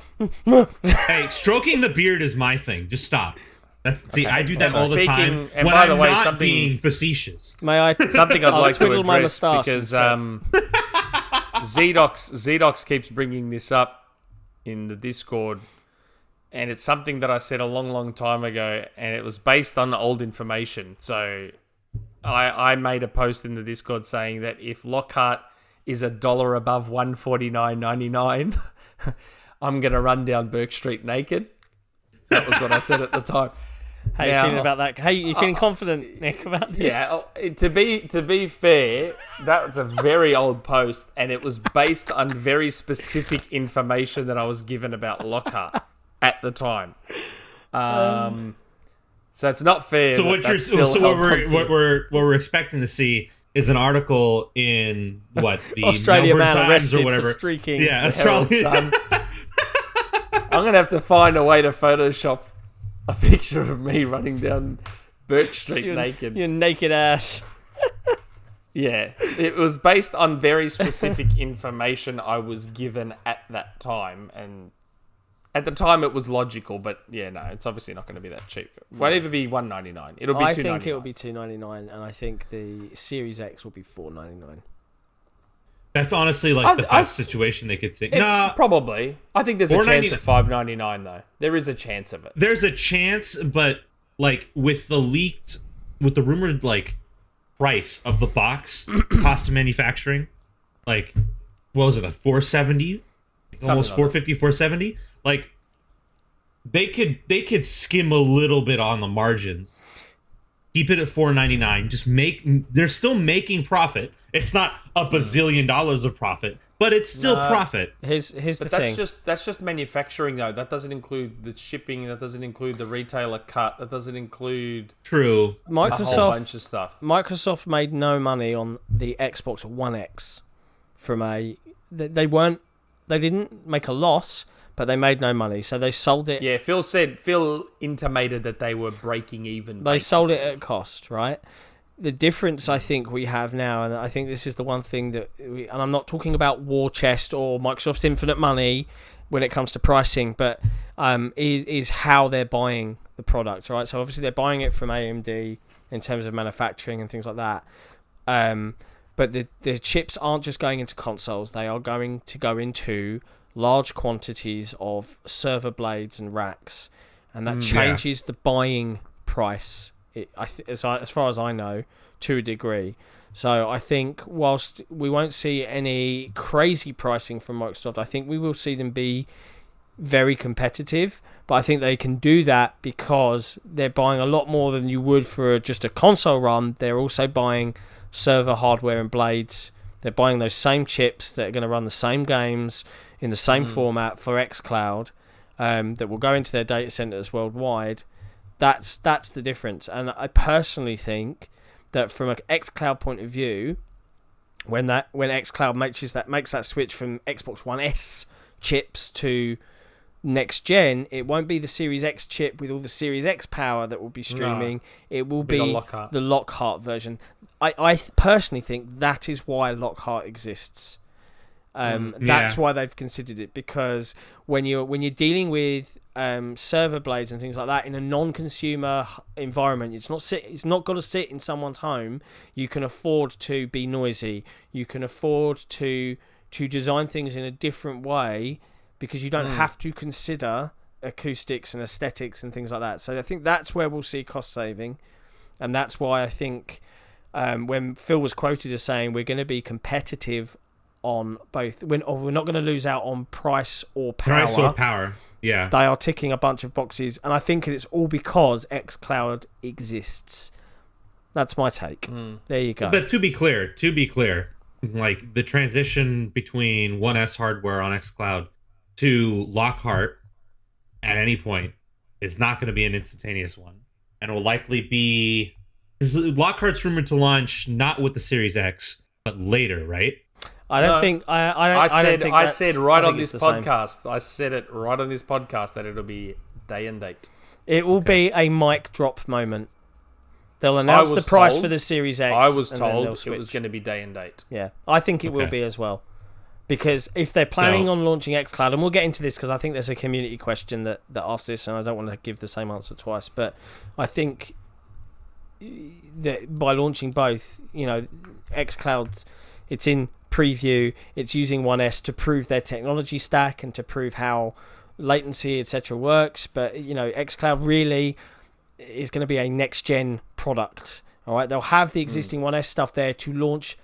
Hey, stroking the beard is my thing. Just stop. I do that all the time. And when by the I'm way, not being facetious. May I? Something I'd like to address because instead. Zedox keeps bringing this up in the Discord, and it's something that I said a long time ago, and it was based on old information. So I made a post in the Discord saying that if Lockhart is $1 above $149.99, I'm gonna run down Burke Street naked. That was what I said at the time. How you feeling about that? How you feeling confident, Nick, about this? Yeah, to be fair, that was a very old post, and it was based on very specific information that I was given about Lockhart at the time. So it's not fair. So what we're expecting to see is an article in the Australia Melbourne man Times arrested or whatever. for streaking. Yeah, Australia. I'm gonna have to find a way to Photoshop a picture of me running down Burke Street naked. Your naked ass. Yeah, it was based on very specific information I was given at that time, and at the time it was logical. But yeah, no, it's obviously not going to be that cheap. It won't even be $199. It'll be $299. I think it will be $299, and I think the Series X will be $499. That's honestly like the best situation they could see. Nah, probably. I think there's a chance of $599 though. There is a chance of it. There's a chance, but like with the rumored like price of the box, cost of manufacturing, like what was it, like $470, almost $450, $470. Like they could skim a little bit on the margins. Keep it at $499. Just they're still making profit. It's not a bazillion dollars of profit, but it's still profit. Here's the thing. That's just manufacturing though. That doesn't include the shipping. That doesn't include the retailer cut. That doesn't include a whole bunch of stuff. Microsoft made no money on the Xbox One X they didn't make a loss, but they made no money, so they sold it. Yeah, Phil intimated that they were breaking even. They sold it at cost, right? The difference I think we have now, and I think this is the one thing that and I'm not talking about War Chest or Microsoft's infinite money when it comes to pricing, but is how they're buying the product, right? So obviously they're buying it from AMD in terms of manufacturing and things like that. But the chips aren't just going into consoles; they are going to go into large quantities of server blades and racks, and that changes the buying price. As far as I know, to a degree. So I think whilst we won't see any crazy pricing from Microsoft, I think we will see them be very competitive, but I think they can do that because they're buying a lot more than you would for just a console run. They're also buying server hardware and blades. They're buying those same chips that are going to run the same games in the same format for xCloud, that will go into their data centers worldwide. That's the difference. And I personally think that from an xCloud point of view, when xCloud makes that switch from Xbox One S chips to next gen, it won't be the Series X chip with all the Series X power that will be streaming. No, it will be the Lockhart version. I personally think that is why Lockhart exists. That's why they've considered it, because when you're dealing with server blades and things like that in a non-consumer environment, it's not got to sit in someone's home. You can afford to be noisy. You can afford to design things in a different way, because you don't have to consider acoustics and aesthetics and things like that. So I think that's where we'll see cost saving, and that's why I think when Phil was quoted as saying we're going to be competitive on both, we're not going to lose out on price or power. Yeah, they are ticking a bunch of boxes, and I think it's all because xCloud exists. That's my take. There you go. But to be clear, like the transition between 1S hardware on xCloud to Lockhart at any point is not going to be an instantaneous one, and will likely be, Lockhart's rumored to launch not with the Series X but later, right? I said right on this podcast that it'll be day and date. It will be a mic drop moment. They'll announce the price for the Series X. I was told it was going to be day and date. Yeah, I think it will be as well. Because if they're planning on launching xCloud, and we'll get into this because I think there's a community question that asks this, and I don't want to give the same answer twice, but I think that by launching both, xCloud, it's in preview, it's using 1S to prove their technology stack and to prove how latency, etc. works, but xCloud really is going to be a next-gen product. All right, they'll have the existing 1S stuff there to launch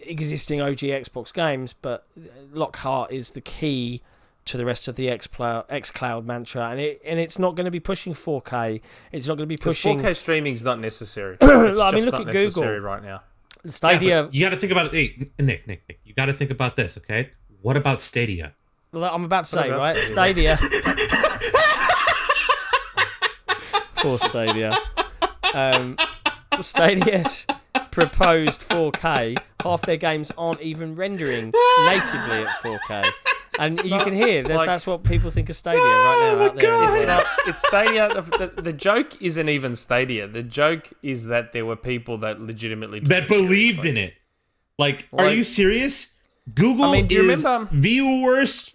existing OG Xbox games, but Lockhart is the key to the rest of the xCloud mantra, and it's not going to be pushing 4K. It's not going to be pushing 4K streaming's not necessary. Look at Google right now. Stadia. You got to think about it. Hey, Nick, you got to think about this, okay? What about Stadia? Well, I'm about to say, right? Stadia. Poor Stadia. Stadia's proposed 4K. Half their games aren't even rendering natively at 4K. And you can hear that's what people think of Stadia right now out there. It's Stadia. The joke isn't even Stadia. The joke is that there were people that legitimately believed in it. Like, are you serious? Google do you remember the worst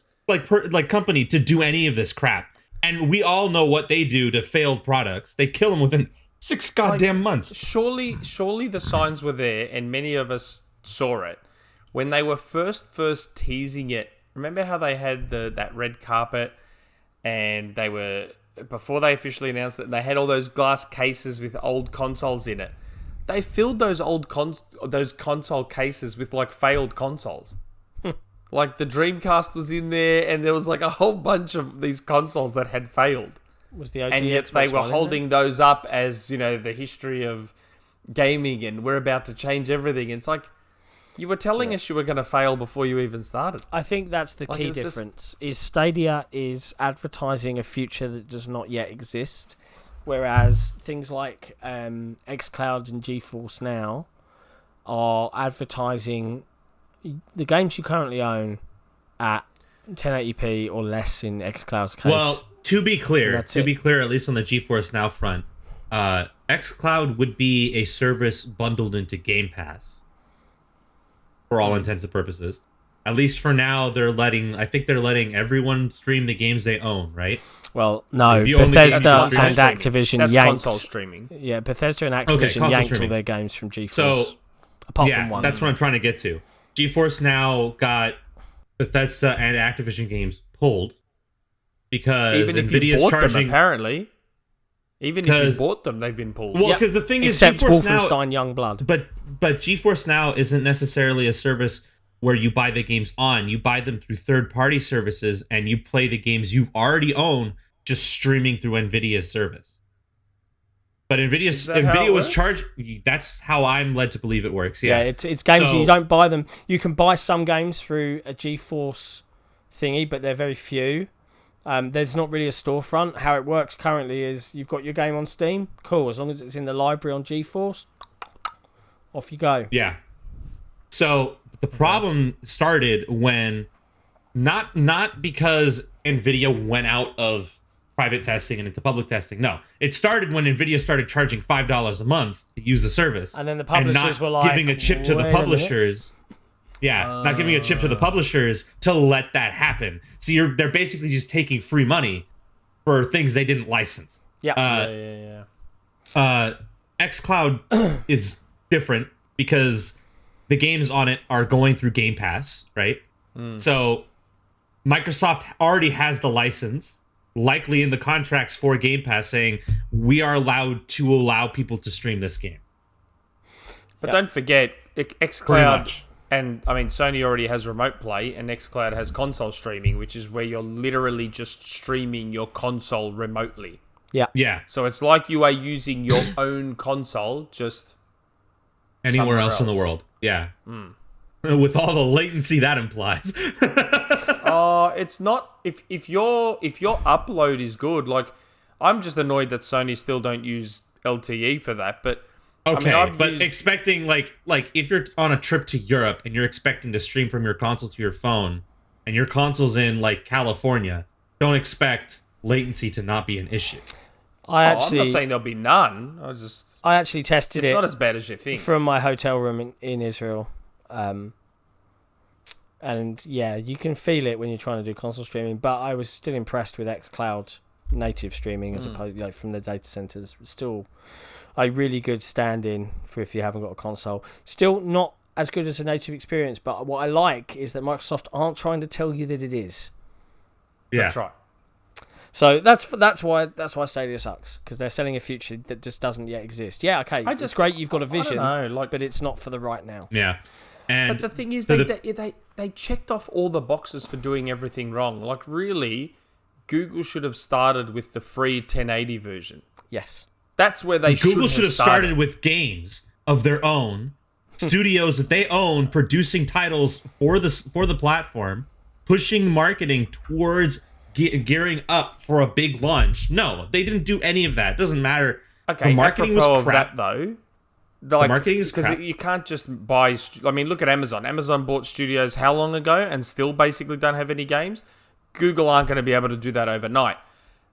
company to do any of this crap, and we all know what they do to failed products. They kill them within 6 goddamn months. Surely the signs were there, and many of us saw it when they were first teasing it. Remember how they had that red carpet, and they were, before they officially announced it, they had all those glass cases with old consoles in it. They filled those those console cases with failed consoles. Like the Dreamcast was in there, and there was a whole bunch of these consoles that had failed. Was the OG and yet Xbox they were holding those up as the history of gaming, and we're about to change everything. It's like, you were telling us you were going to fail before you even started. I think that's the key difference. Is Stadia is advertising a future that does not yet exist, whereas things like xCloud and GeForce Now are advertising the games you currently own at 1080p or less in xCloud's case. Well, to be clear, at least on the GeForce Now front, xCloud would be a service bundled into Game Pass for all intents and purposes. At least for now, I think they're letting everyone stream the games they own, right? Well, no, Bethesda and Activision yanked console streaming. Yeah, Bethesda and Activision yanked all their games from GeForce. So, apart from one. That's what I'm trying to get to. GeForce Now got Bethesda and Activision games pulled because even if nVidia's you bought charging. Them, apparently, even if you bought them, they've been pulled. Well, because the thing except is, GeForce Wolfenstein Now, Youngblood. But GeForce Now isn't necessarily a service where you buy the games on. You buy them through third-party services, and you play the games you've already owned just streaming through NVIDIA's service. But NVIDIA was charged. That's how I'm led to believe it works. Yeah, it's games you don't buy them. You can buy some games through a GeForce thingy, but they're very few. There's not really a storefront. How it works currently is you've got your game on Steam. Cool, as long as it's in the library on GeForce, off you go. Yeah. So the problem started when not because NVIDIA went out of private testing and into public testing. No, it started when NVIDIA started charging $5 a month to use the service, and then the publishers were like, giving a chip to the publishers. Yeah, not giving a chip to the publishers to let that happen. So they're basically just taking free money for things they didn't license. Yeah. xCloud is different because the games on it are going through Game Pass, right? So Microsoft already has the license, likely in the contracts for Game Pass, saying we are allowed to allow people to stream this game. But don't forget, xCloud, and I mean, Sony already has remote play, and xCloud has console streaming, which is where you're literally just streaming your console remotely. Yeah. So it's like you are using your own console, just anywhere else in the world. Yeah. With all the latency that implies. It's not if your upload is good. Like, I'm just annoyed that Sony still don't use LTE for that. But okay, expecting like if you're on a trip to Europe and you're expecting to stream from your console to your phone, and your console's in like California, don't expect latency to not be an issue. I'm not saying there'll be none. I actually tested it. It's not as bad as you think. From my hotel room in Israel. And yeah, you can feel it when you're trying to do console streaming, but I was still impressed with xCloud native streaming as opposed from the data centers. Still a really good stand-in for if you haven't got a console. Still not as good as a native experience, but what I like is that Microsoft aren't trying to tell you that it is. Yeah. That's right. So that's why Stadia sucks, because they're selling a future that just doesn't yet exist. Yeah, okay, it's great you've got a vision, but it's not for the right now. Yeah. But the thing is, they checked off all the boxes for doing everything wrong. Like, really, Google should have started with the free 1080 version. Yes. That's where Google should have started with games of their own, studios that they own, producing titles for the platform, pushing marketing towards gearing up for a big launch. No, they didn't do any of that. It doesn't matter. Okay, the marketing was crap. That, though. Like, the marketing is crap. Because you can't just buy... I mean, look at Amazon. Amazon bought studios how long ago and still basically don't have any games? Google aren't going to be able to do that overnight.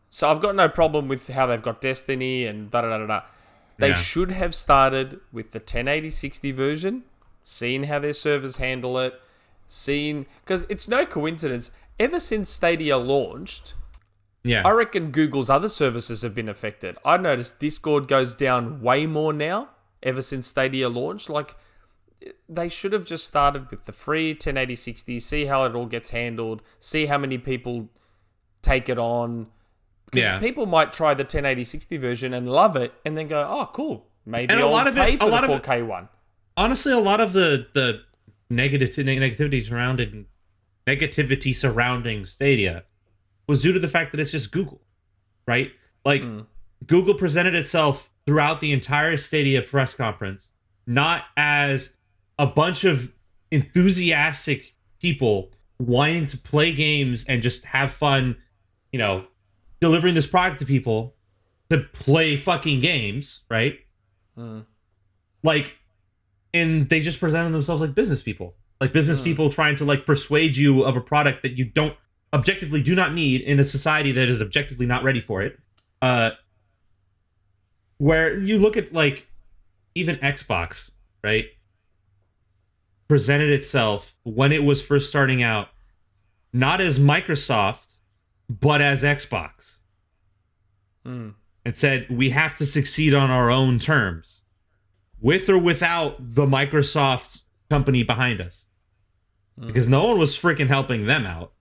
So I've got no problem with how they've got Destiny and da-da-da-da-da. They should have started with the 1080-60 version, seen how their servers handle it, because it's no coincidence. Ever since Stadia launched, I reckon Google's other services have been affected. I noticed Discord goes down way more now ever since Stadia launched. Like, they should have just started with the free 1080-60, see how it all gets handled, see how many people take it on. Because people might try the 1080-60 version and love it, and then go, oh, cool, maybe I'll pay for the 4K one. Honestly, a lot of the negativity surrounding Stadia was due to the fact that it's just Google, right? Like, Google presented itself throughout the entire Stadia press conference not as a bunch of enthusiastic people wanting to play games and just have fun, delivering this product to people to play fucking games, right? Like, and they just presented themselves like business people. Like business people trying to like persuade you of a product that you objectively do not need in a society that is objectively not ready for it. Where you look at like even Xbox, right? Presented itself when it was first starting out, not as Microsoft, but as Xbox. And said, we have to succeed on our own terms, with or without the Microsoft company behind us. Because no one was freaking helping them out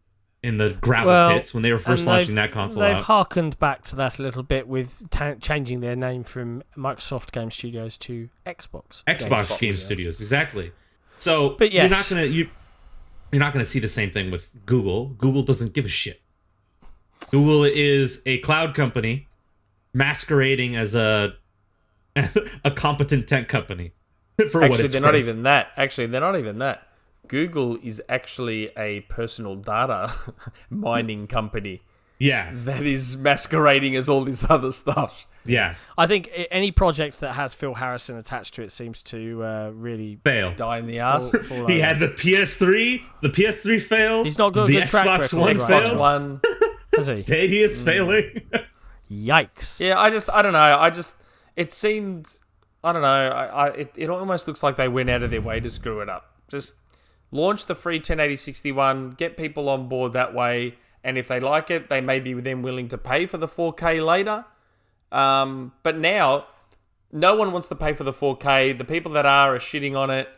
in the gravel pits when they were first launching that console out. They've harkened back to that a little bit with changing their name from Microsoft Game Studios to Xbox Game Studios, exactly. So, but yes. you're not going to... You're not going to see the same thing with Google. Google doesn't give a shit. Google is a cloud company masquerading as a competent tech company. Actually, they're not even that. Google is actually a personal data mining company. Yeah. That is masquerading as all this other stuff. Yeah. I think any project that has Phil Harrison attached to it seems to really fail. Die in the ass. He had the PS3 failed. He's not got a good track record. Xbox One. Has he? Stadia's failing. Yikes. Yeah, I don't know. It seemed, I don't know. It almost looks like they went out of their way to screw it up. Just launch the free 1080-60, get people on board that way, and if they like it, they may be then willing to pay for the 4K later. But now, no one wants to pay for the 4K. The people that are shitting on it.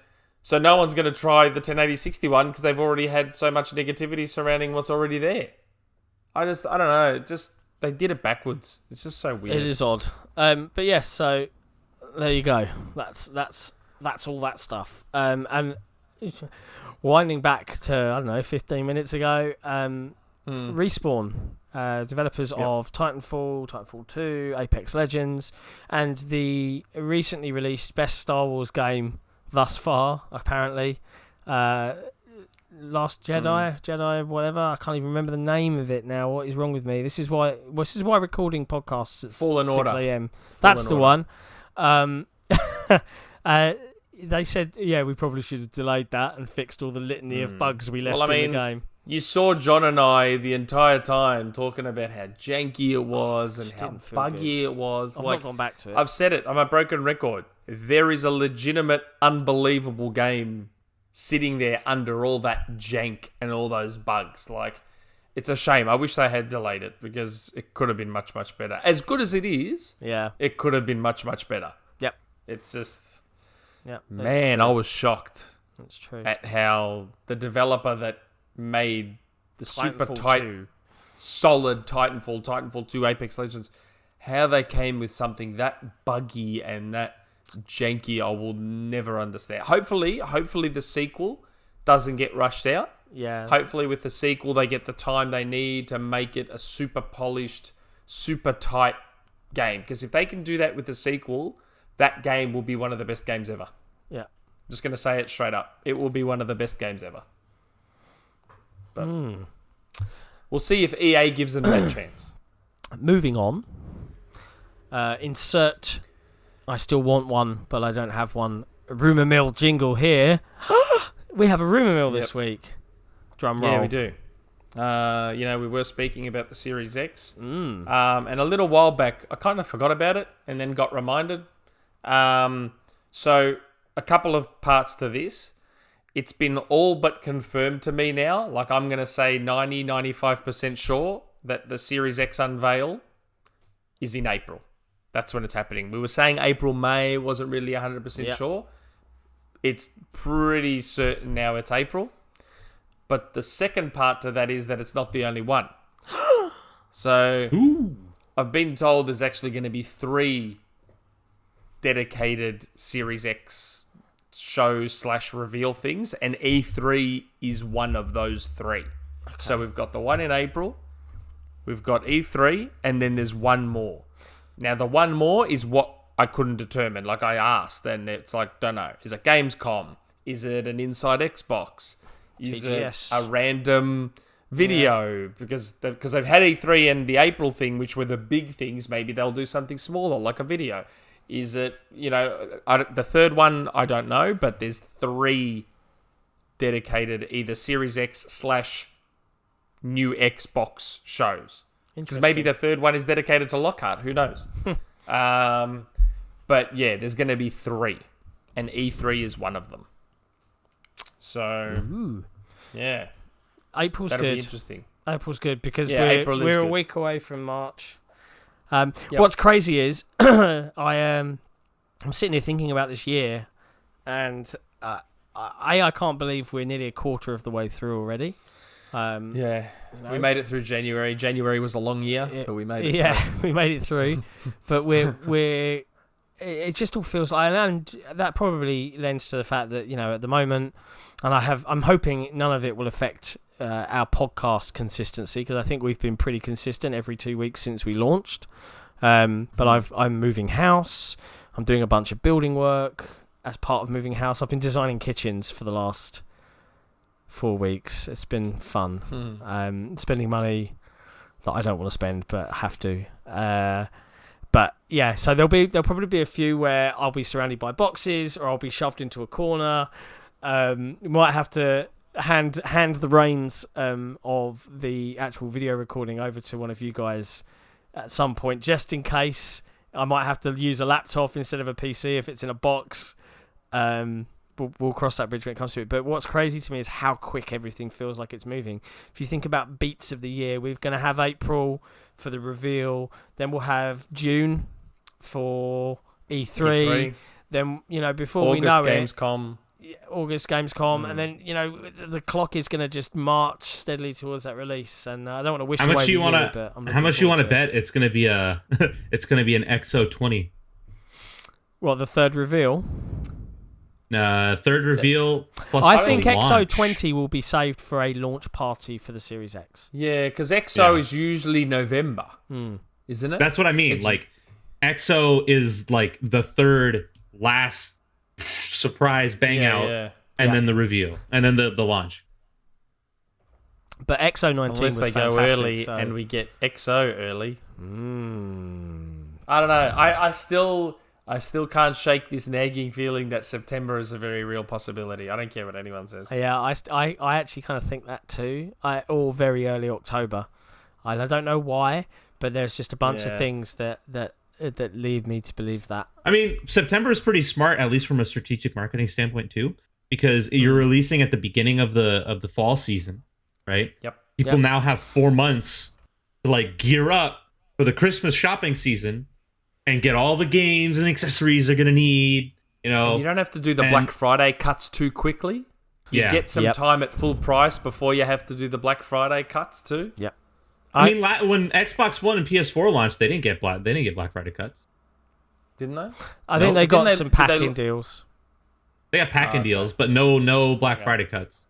So no one's going to try the 1080-60 because they've already had so much negativity surrounding what's already there. I don't know. They did it backwards. It's just so weird. It is odd. But yes, so there you go. That's all that stuff. And winding back to, I don't know, 15 minutes ago, Respawn, developers of Titanfall 2, Apex Legends, and the recently released best Star Wars game thus far, apparently. Last Jedi, whatever. I can't even remember the name of it now. What is wrong with me? This is why recording podcasts at Fallen 6 Order. a.m. That's the one. They said, yeah, we probably should have delayed that and fixed all the litany of bugs we left in the game. You saw John and I the entire time talking about how janky it was and how buggy it was. I've not gone back to it. I've said it. I'm a broken record. There is a legitimate, unbelievable game sitting there under all that jank and all those bugs. Like, it's a shame. I wish they had delayed it because it could have been much, much better. As good as it is, it could have been much, much better. Yep. It's just... Yep. Man, I was shocked. That's true. At how the developer that made the super tight, solid Titanfall 2, Apex Legends, how they came with something that buggy and that janky, I will never understand. Hopefully the sequel doesn't get rushed out. Yeah. Hopefully with the sequel they get the time they need to make it a super polished, super tight game. Because if they can do that with the sequel, that game will be one of the best games ever. Yeah. Just going to say it straight up. It will be one of the best games ever. But we'll see if EA gives them that chance. Moving on. Insert... I still want one, but I don't have one. Rumour Mill jingle here. We have a Rumour Mill this week. Drum roll. Yeah, we do. We were speaking about the Series X. And a little while back, I kind of forgot about it and then got reminded. So, a couple of parts to this. It's been all but confirmed to me now. Like, I'm going to say 95% sure that the Series X unveil is in April. That's when it's happening. We were saying April, May, wasn't really 100% sure. It's pretty certain now it's April. But the second part to that is that it's not the only one. So, I've been told there's actually going to be 3 dedicated Series X show/reveal things, and E3 is one of those 3. Okay. So, we've got the one in April, we've got E3, and then there's one more. Now, the one more is what I couldn't determine. Like, I asked, and it's like, don't know. Is it Gamescom? Is it an Inside Xbox? Is TGS. It a random video? Yeah. Because they've had E3 and the April thing, which were the big things. Maybe they'll do something smaller, like a video. Is it, the third one, I don't know, but there's 3 dedicated either Series X/new Xbox shows. Because maybe the third one is dedicated to Lockhart. Who knows? But yeah, there's going to be 3. And E3 is one of them. So, yeah. April's That'll good. Be interesting. April's good because April we're a week away from March. What's crazy is I'm sitting here thinking about this year, and I can't believe we're nearly a quarter of the way through already. We made it through January. January was a long year, but we made it. Yeah, we made it through. But we're it just all feels like, and that probably lends to the fact that, at the moment, and I'm hoping none of it will affect our podcast consistency, because I think we've been pretty consistent every 2 weeks since we launched. But I'm moving house. I'm doing a bunch of building work as part of moving house. I've been designing kitchens for the last 4 weeks. It's been fun. Spending money that I don't want to spend but have to. But yeah, so there'll probably be a few where I'll be surrounded by boxes, or I'll be shoved into a corner. We might have to hand the reins of the actual video recording over to one of you guys at some point, just in case. I might have to use a laptop instead of a PC if it's in a box. We'll cross that bridge when it comes to it. But what's crazy to me is how quick everything feels like it's moving. If you think about beats of the year, we're going to have April for the reveal. Then we'll have June for E3. Then, before August we know Gamescom. August Gamescom, and then the clock is going to just march steadily towards that release. And I don't want to wish how much away you the want year, to but how much you want to bet it's going to be an XO20? Well, the third reveal. Third reveal. Plus I think launch. XO20 will be saved for a launch party for the Series X. Yeah, because XO is usually November, isn't it? That's what I mean. Like, XO is like the third last surprise bang out, and then the reveal, and then the launch. But XO19 unless was they fantastic, go early so. and we get XO early. I don't know. I still can't shake this nagging feeling that September is a very real possibility. I don't care what anyone says. Yeah, I actually kind of think that too. Or very early October. I don't know why, but there's just a bunch of things that lead me to believe that. I mean, September is pretty smart, at least from a strategic marketing standpoint too, because you're releasing at the beginning of the fall season, right? Yep. People now have 4 months to like gear up for the Christmas shopping season and get all the games and accessories they're gonna need. And you don't have to do the Black Friday cuts too quickly. You get some time at full price before you have to do the Black Friday cuts too. Yep. I mean, when Xbox One and PS4 launched, they didn't get Black Friday cuts, didn't they? I think they got some packing deals. They got packing deals, but no Black Friday cuts.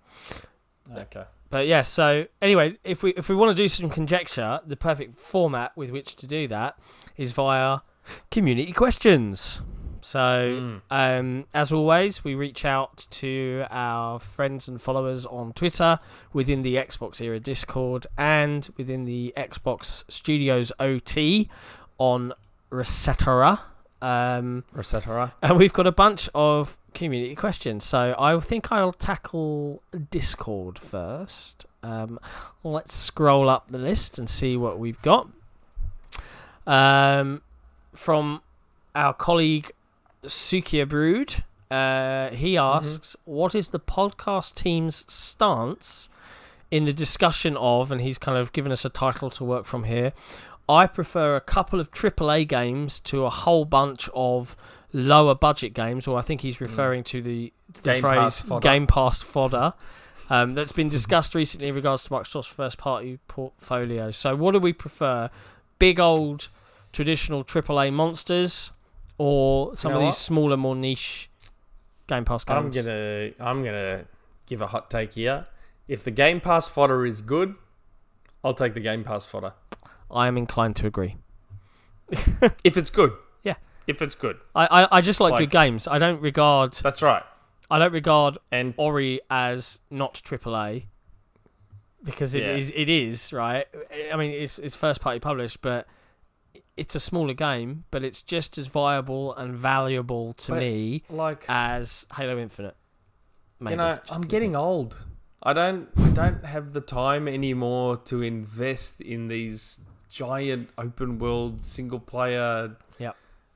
Okay. But yeah, so anyway, if we want to do some conjecture, the perfect format with which to do that is via community questions. So, as always, we reach out to our friends and followers on Twitter, within the XboxEra Discord, and within the Xbox Studios OT on Ristar. Ristar. And we've got a bunch of community questions. So I think I'll tackle Discord first. Let's scroll up the list and see what we've got. From our colleague Sukia Brood, he asks, what is the podcast team's stance in the discussion of, and he's kind of given us a title to work from here, I prefer a couple of AAA games to a whole bunch of lower budget games, or I think he's referring to the phrase Game Pass fodder, that's been discussed recently in regards to Microsoft's first party portfolio. So what do we prefer? Big old traditional AAA monsters, or some of these smaller, more niche Game Pass games? I'm gonna give a hot take here. If the Game Pass fodder is good, I'll take the Game Pass fodder. I am inclined to agree. If it's good. Yeah. If it's good. I just like good games. I don't regard... That's right. I don't regard Ori as not AAA, because it is, right? I mean, it's first party published, but it's a smaller game, but it's just as viable and valuable to me as Halo Infinite. Maybe. I'm getting old. I don't have the time anymore to invest in these giant open world single player. Yeah.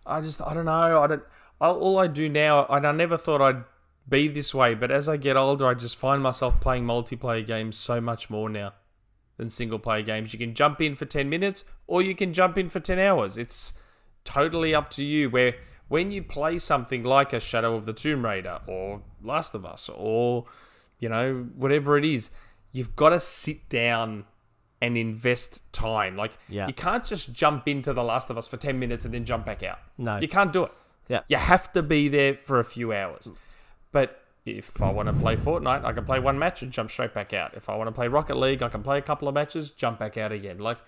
I don't know. All I do now, and I never thought I'd be this way, but as I get older, I just find myself playing multiplayer games so much more now than single player games. You can jump in for 10 minutes or you can jump in for 10 hours. It's totally up to you. Where when you play something like a Shadow of the Tomb Raider or Last of Us or, whatever it is, you've got to sit down and invest time. You can't just jump into The Last of Us for 10 minutes and then jump back out. No. You can't do it. Yeah. You have to be there for a few hours. But if I want to play Fortnite, I can play one match and jump straight back out. If I want to play Rocket League, I can play a couple of matches, jump back out again. Like,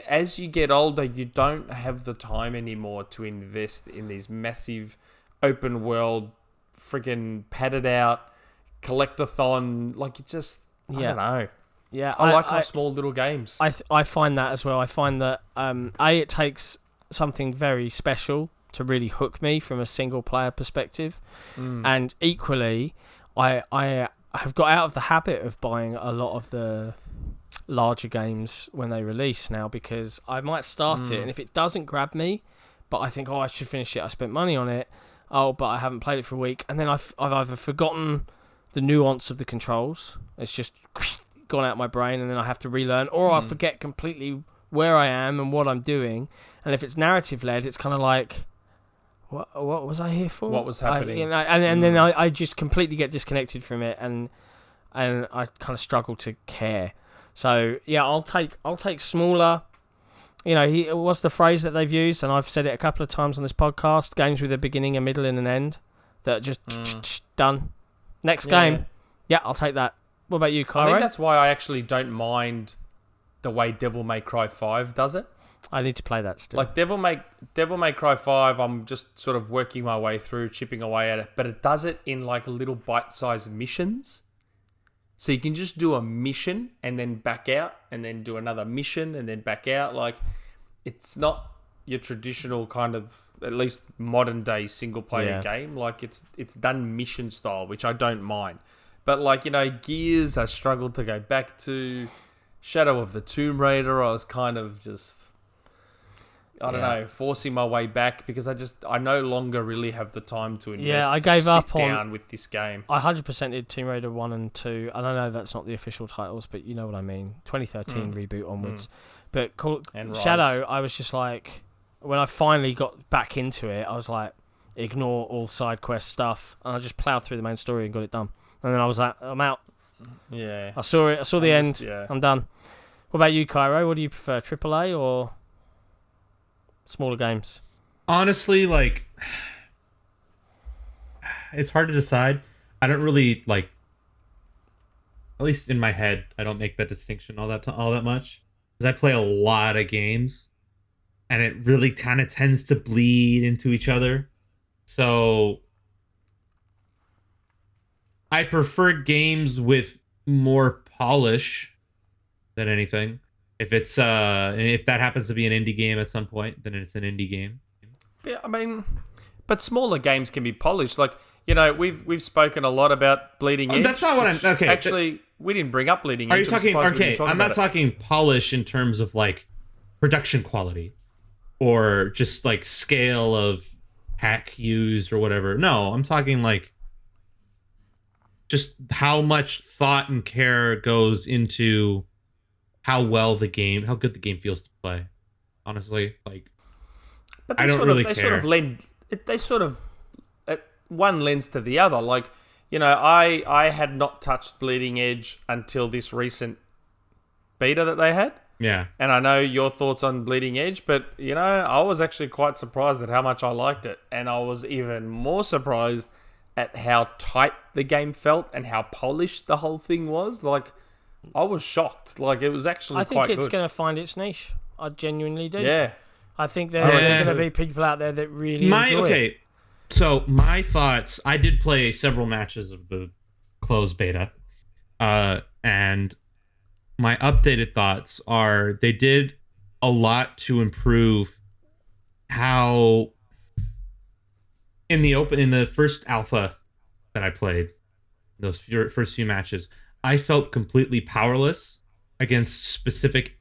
as you get older, you don't have the time anymore to invest in these massive open world, freaking padded out, collectathon. Like, it just, I don't know. Yeah, I like my small little games. I find that as well. I find that, it takes something very special to really hook me from a single player perspective. And equally, I have got out of the habit of buying a lot of the larger games when they release now, because I might start it, and if it doesn't grab me, but I think, I should finish it, I spent money on it, but I haven't played it for a week, and then I've either forgotten the nuance of the controls, it's just gone out of my brain, and then I have to relearn, or I forget completely where I am and what I'm doing. And if it's narrative led, it's kind of like, what was I here for? What was happening? And then I just completely get disconnected from it, and I kind of struggle to care. So yeah, I'll take smaller. What's the phrase that they've used, and I've said it a couple of times on this podcast: games with a beginning, a middle, and an end that are just done. Next game, yeah, I'll take that. What about you, Kairo? I think that's why I actually don't mind the way Devil May Cry 5 does it. I need to play that still. Like Devil May Cry 5, I'm just sort of working my way through, chipping away at it, but it does it in like little bite-sized missions. So you can just do a mission and then back out, and then do another mission and then back out. Like, it's not your traditional kind of, at least modern day single player game. Like, it's done mission style, which I don't mind. But like, Gears, I struggled to go back to. Shadow of the Tomb Raider, I was kind of just, I don't know, forcing my way back, because I no longer really have the time to invest. Yeah, I gave up down with this game. I 100% did Tomb Raider 1 and 2. I don't know, that's not the official titles, but you know what I mean. 2013 reboot onwards. But Shadow, I was just like, when I finally got back into it, I was like, ignore all side quest stuff, and I just ploughed through the main story and got it done. And then I was like, I'm out. Yeah. I saw it. I saw the end. Yeah. I'm done. What about you, Kairo? What do you prefer, AAA or smaller games? Honestly, like, it's hard to decide. I don't really like. At least in my head, I don't make that distinction all that much, because I play a lot of games, and it really kind of tends to bleed into each other. So I prefer games with more polish than anything. If it's if that happens to be an indie game at some point, then it's an indie game. Yeah, I mean, but smaller games can be polished. Like, we've spoken a lot about Bleeding Edge. That's not what I'm. Okay, actually, we didn't bring up Bleeding Edge. Are you talking? Okay, I'm not talking polish in terms of like production quality, or just like scale of hack used or whatever. No, I'm talking like just how much thought and care goes into how good the game feels to play. Honestly, like, but I don't really care. They sort of one lends to the other. Like, I had not touched Bleeding Edge until this recent beta that they had. Yeah. And I know your thoughts on Bleeding Edge, but, I was actually quite surprised at how much I liked it. And I was even more surprised at how tight the game felt and how polished the whole thing was. Like, I was shocked. Like, it was actually quite good. I think it's going to find its niche. I genuinely do. Yeah. I think there are going to be people out there that really enjoy it. So my thoughts, I did play several matches of the closed beta. And my updated thoughts are they did a lot to improve how in the first alpha that I played, those first few matches, I felt completely powerless against specific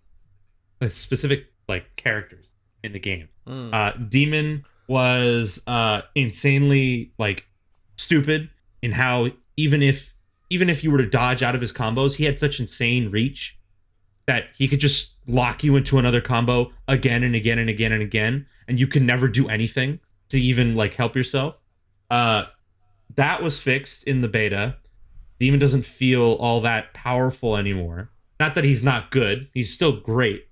like characters in the game. Demon was insanely like stupid in how even if you were to dodge out of his combos, he had such insane reach that he could just lock you into another combo again and again and again and again, and you could never do anything to even like help yourself. That was fixed in the beta. Demon doesn't feel all that powerful anymore. Not that he's not good, he's still great.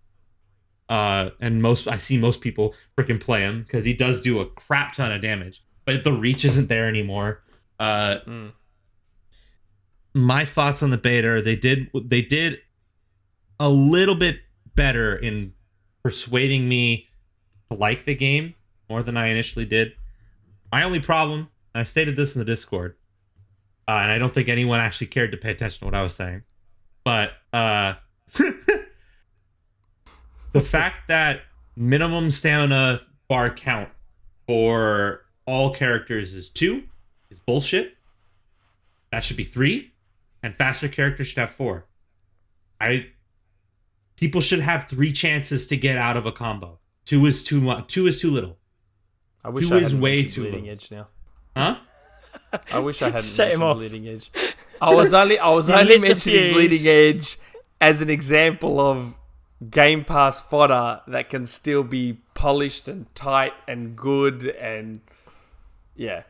and I see most people freaking play him because he does do a crap ton of damage, but the reach isn't there anymore. My thoughts on the beta are they did a little bit better in persuading me to like the game more than I initially did. My only problem, and I stated this in the Discord, and I don't think anyone actually cared to pay attention to what I was saying, but the fact that minimum stamina bar count for all characters is 2 is bullshit. That should be 3, and faster characters should have 4. People should have 3 chances to get out of a combo. 2 is too much. 2 is too little. I wish 2 I is hadn't way mentioned too Bleeding little. Edge now. Huh? I wish I hadn't Set him mentioned off. Bleeding Edge. I was only lit the mentioning fuse. Bleeding Edge as an example of Game Pass fodder that can still be polished and tight and good and yeah.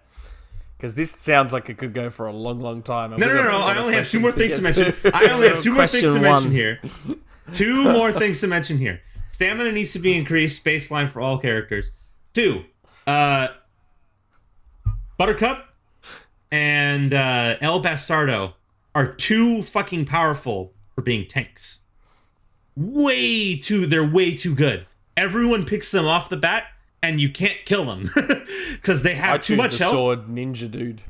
Because this sounds like it could go for a long, long time. No. I only have 2 more things to mention. I only have 2 more things to mention here. 2 more things to mention here. Stamina needs to be increased, baseline for all characters. 2, Buttercup and El Bastardo are too fucking powerful for being tanks. They're way too good. Everyone picks them off the bat, and you can't kill them because they have too much health. Sword ninja dude.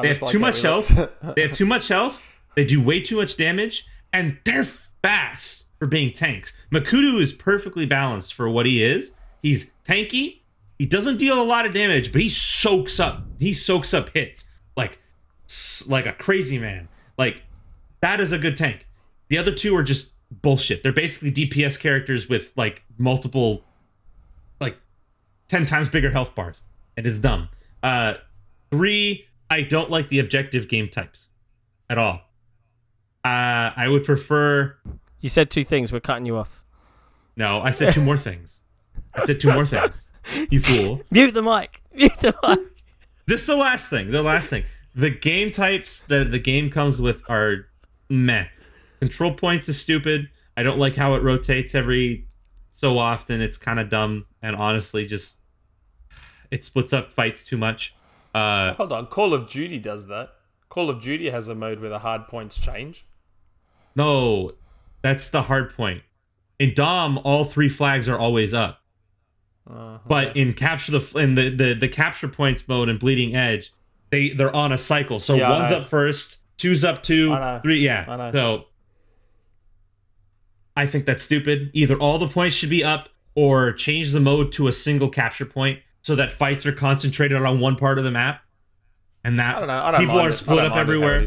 They have too much health. They have too much health. They do way too much damage, and they're fast for being tanks. Makuto is perfectly balanced for what he is. He's tanky. He doesn't deal a lot of damage, but he soaks up hits like a crazy man. Like, that is a good tank. The other 2 are just bullshit. They're basically DPS characters with like multiple, like 10 times bigger health bars. It is dumb. 3, I don't like the objective game types at all. I would prefer. You said 2 things. We're cutting you off. No, I said 2 more things. You fool. Mute the mic. Just the last thing. The game types that the game comes with are meh. Control points is stupid. I don't like how it rotates every so often. It's kind of dumb, and honestly, just it splits up fights too much. Hold on, Call of Duty does that. Call of Duty has a mode where the hard points change. No, that's the hard point. In Dom, all 3 flags are always up. Okay. But in the capture points mode and Bleeding Edge, they're on a cycle. So yeah, one's up first, 2's up 2, 3. Yeah. I know. So I think that's stupid. Either all the points should be up, or change the mode to a single capture point so that fights are concentrated on one part of the map, and that people are split up everywhere.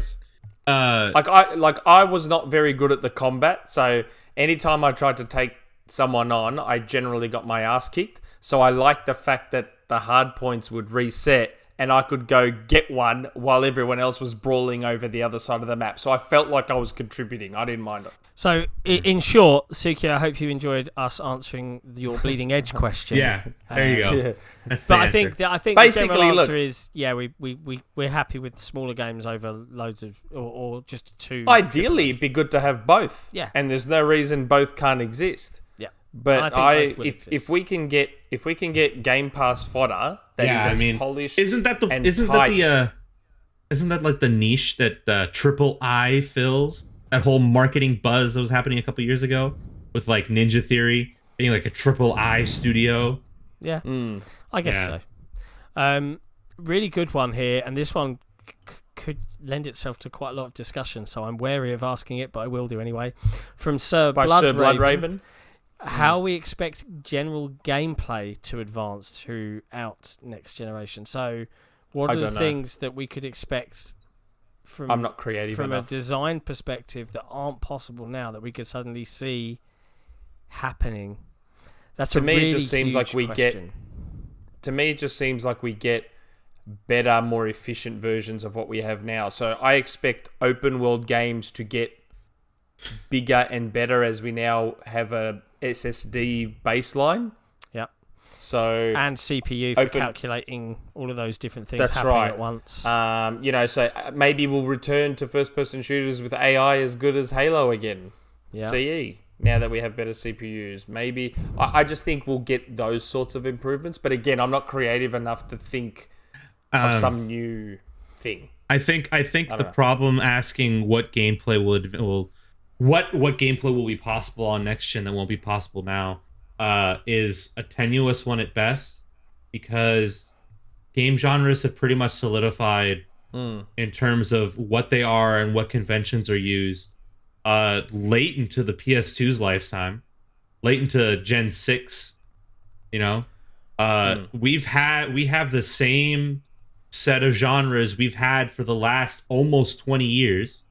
I was not very good at the combat, so anytime I tried to take someone on, I generally got my ass kicked. So I liked the fact that the hard points would reset and I could go get one while everyone else was brawling over the other side of the map. So I felt like I was contributing. I didn't mind it. So, in short, Suki, I hope you enjoyed us answering your Bleeding Edge question. Yeah, there you go. Yeah. That's the But answer. I think Basically, the general answer look, is, yeah, we're happy with smaller games over loads of, or just 2. ideally, it'd be good to have both. Yeah. And there's no reason both can't exist. Yeah. But I think both will exist. if we can get Game Pass fodder that is as polished isn't that like the niche that Triple I fills? That whole marketing buzz that was happening a couple years ago with like Ninja Theory being like a Triple I studio. Yeah, I guess so. Really good one here, and this one could lend itself to quite a lot of discussion, so I'm wary of asking it, but I will do anyway. From Sir Bloodraven. How we expect general gameplay to advance throughout next generation. So, what are the things that we could expect from? I'm not creative from enough. a design perspective that aren't possible now that we could suddenly see happening. That's to a me. really It just seems like we question. To me, it just seems like we get better, more efficient versions of what we have now. So I expect open world games to get bigger and better as we now have a SSD baseline. Yeah. So and CPU for calculating all of those different things happening at once. So maybe we'll return to first-person shooters with AI as good as Halo again. Yeah. CE. now that we have better CPUs. Maybe I just think we'll get those sorts of improvements. But again, I'm not creative enough to think of some new thing. I think the problem asking what gameplay what gameplay will be possible on next gen that won't be possible now is a tenuous one at best, because game genres have pretty much solidified in terms of what they are and what conventions are used late into the PS2's lifetime, late into Gen 6, you know. We have the same set of genres we've had for the last almost 20 years.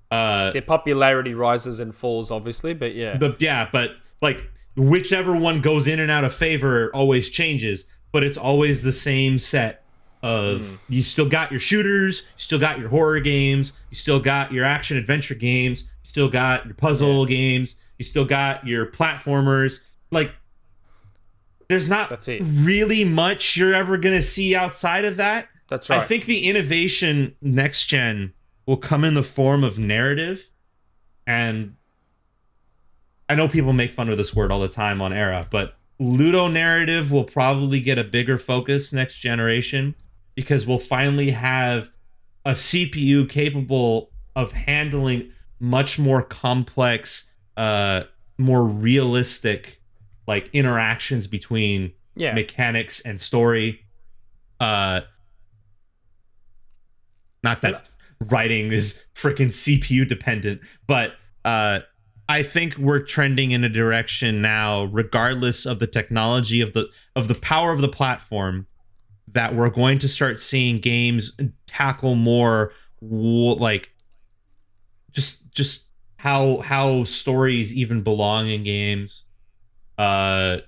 Their popularity rises and falls, obviously, but yeah. But like whichever one goes in and out of favor always changes, but it's always the same set of you still got your shooters, you still got your horror games, you still got your action adventure games, you still got your puzzle games, you still got your platformers. Like, there's not really much you're ever gonna see outside of that. That's right. I think the innovation next gen will come in the form of narrative, and I know people make fun of this word all the time on Era, but ludonarrative will probably get a bigger focus next generation, because we'll finally have a CPU capable of handling much more complex, more realistic, like, interactions between mechanics and story. Not that writing is freaking CPU dependent, but I think we're trending in a direction now, regardless of the technology of the power of the platform, that we're going to start seeing games tackle more like just how stories even belong in games, how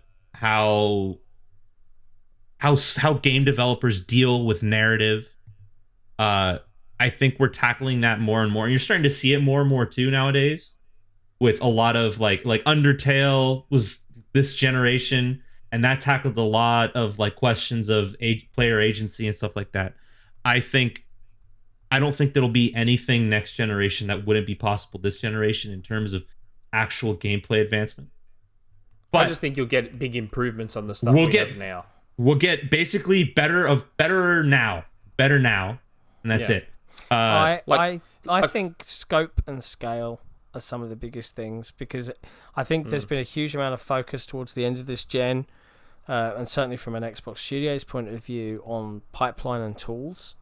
game developers deal with narrative. I think we're tackling that more and more, and you're starting to see it more and more too nowadays, with a lot of like Undertale was this generation, and that tackled a lot of like questions of player agency and stuff like that. I don't think there'll be anything next generation that wouldn't be possible this generation in terms of actual gameplay advancement. But I just think you'll get big improvements on the stuff we have now. We'll get basically better now, and that's it. I think scope and scale are some of the biggest things, because I think there's been a huge amount of focus towards the end of this gen, and certainly from an Xbox Studios point of view, on pipeline and tools,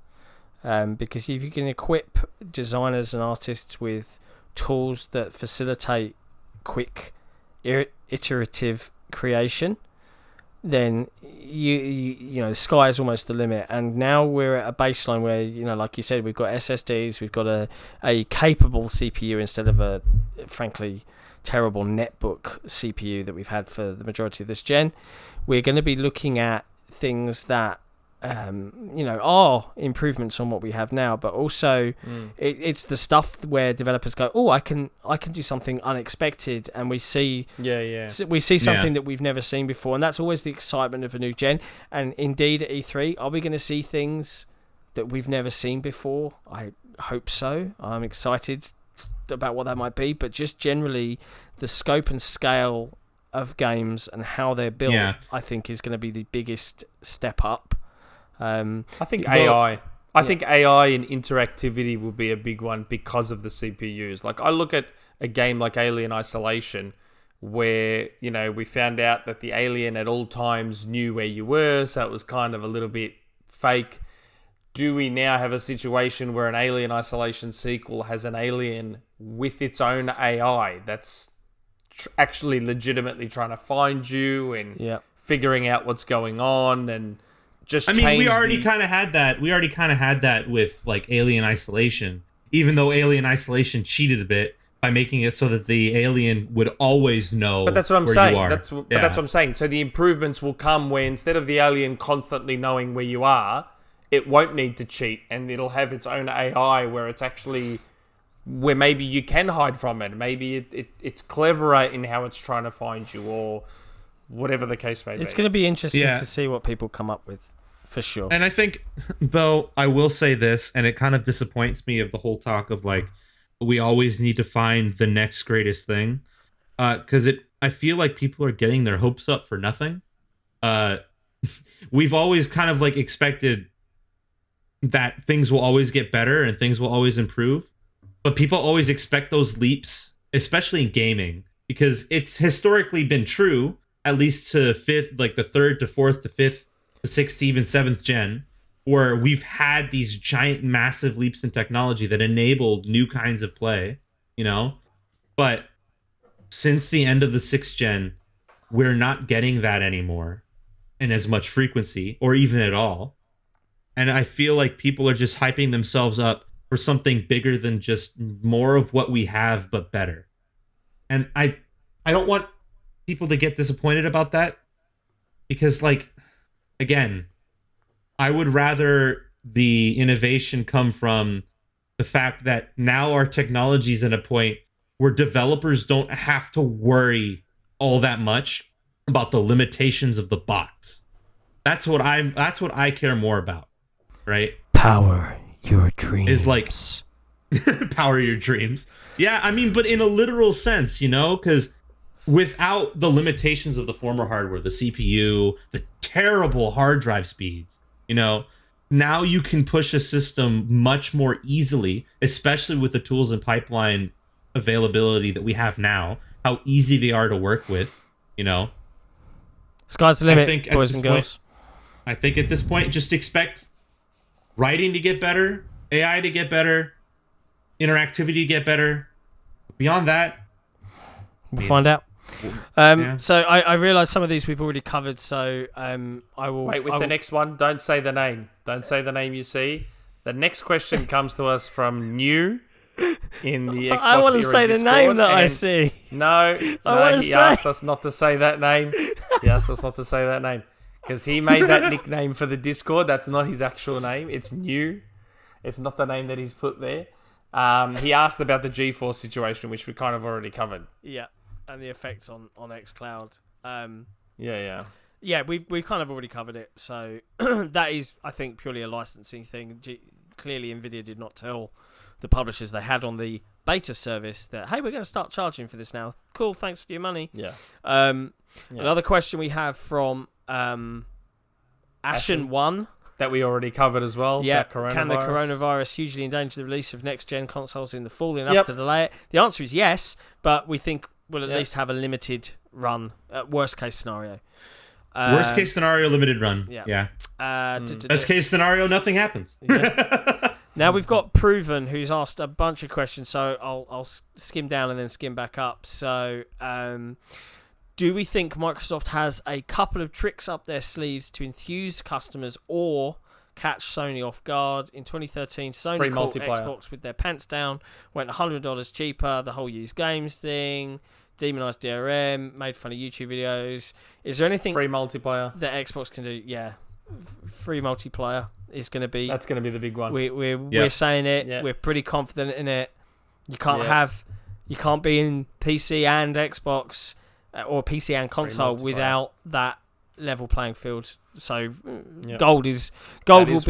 because if you can equip designers and artists with tools that facilitate quick iterative creation, then you know, the sky is almost the limit. And now we're at a baseline where, you know, like you said, we've got SSDs, we've got a capable CPU instead of a frankly terrible netbook CPU that we've had for the majority of this gen. We're going to be looking at things that you know, are improvements on what we have now, but also it's the stuff where developers go, oh, I can do something unexpected, and we see something that we've never seen before, and that's always the excitement of a new gen. And indeed, at E3, are we going to see things that we've never seen before? I hope so. I'm excited about what that might be, but just generally the scope and scale of games and how they're built, I think, is going to be the biggest step up. I think AI. I think AI and interactivity will be a big one because of the CPUs. Like, I look at a game like Alien Isolation, where, you know, we found out that the alien at all times knew where you were, so it was kind of a little bit fake. Do we now have a situation where an Alien Isolation sequel has an alien with its own AI that's actually legitimately trying to find you and figuring out what's going on? And we already kind of had that. We already kind of had that with like Alien Isolation, even though Alien Isolation cheated a bit by making it so that the alien would always know. But that's what I'm saying. That's what I'm saying. So the improvements will come where, instead of the alien constantly knowing where you are, it won't need to cheat, and it'll have its own AI where it's actually, where maybe you can hide from it. Maybe it's cleverer in how it's trying to find you, or whatever the case may be. It's going to be interesting to see what people come up with. For sure. And I think, though, I will say this, and it kind of disappoints me of the whole talk of like, we always need to find the next greatest thing. because I feel like people are getting their hopes up for nothing. We've always kind of like expected that things will always get better and things will always improve, but people always expect those leaps, especially in gaming, because it's historically been true, at least to the third to fourth to fifth to sixth to even seventh gen, where we've had these giant, massive leaps in technology that enabled new kinds of play, But since the end of the sixth gen, we're not getting that anymore in as much frequency or even at all. And I feel like people are just hyping themselves up for something bigger than just more of what we have, but better. And I don't want people to get disappointed about that, because, again, I would rather the innovation come from the fact that now our technology is at a point where developers don't have to worry all that much about the limitations of the box. That's what I care more about. Right? Power your dreams. Is like power your dreams. Yeah, I mean, but in a literal sense, because without the limitations of the former hardware, the CPU, the terrible hard drive speeds, now you can push a system much more easily, especially with the tools and pipeline availability that we have now, how easy they are to work with, Sky's the limit, boys and girls. I think at this point, just expect writing to get better, AI to get better, interactivity to get better. Beyond that, we'll find out. So I realise some of these we've already covered, so I will... Wait, the next one, don't say the name. Don't say the name you see. The next question comes to us from New in the XboxEra I want to say Discord, the name that I see. No, he asked us not to say that name. Because he made that nickname for the Discord. That's not his actual name. It's New. It's not the name that he's put there. He asked about the GeForce situation, which we kind of already covered. Yeah, and the effects on xCloud. Yeah, we've kind of already covered it. So that is, I think, purely a licensing thing. Clearly, nVidia did not tell the publishers they had on the beta service that, hey, we're going to start charging for this now. Cool, thanks for your money. Yeah. Another question we have from Ashen1. That we already covered as well. Yeah, can the coronavirus hugely endanger the release of next-gen consoles in the fall enough to delay it? The answer is yes, but we think we'll at least have a limited run, worst-case scenario. Worst-case scenario, limited run. Yeah. Best-case scenario, nothing happens. Yeah. Now we've got Proven, who's asked a bunch of questions, so I'll skim down and then skim back up. So, do we think Microsoft has a couple of tricks up their sleeves to enthuse customers or catch Sony off guard? In 2013, Sony caught Xbox with their pants down, went $100 cheaper, the whole used games thing, demonized DRM, made fun of YouTube videos. Is there anything free multiplayer that Xbox can do? Yeah, free multiplayer is going to be... That's going to be the big one. We're saying it. Yep. We're pretty confident in it. You can't be in PC and Xbox... or PC and console without that level playing field. So gold will be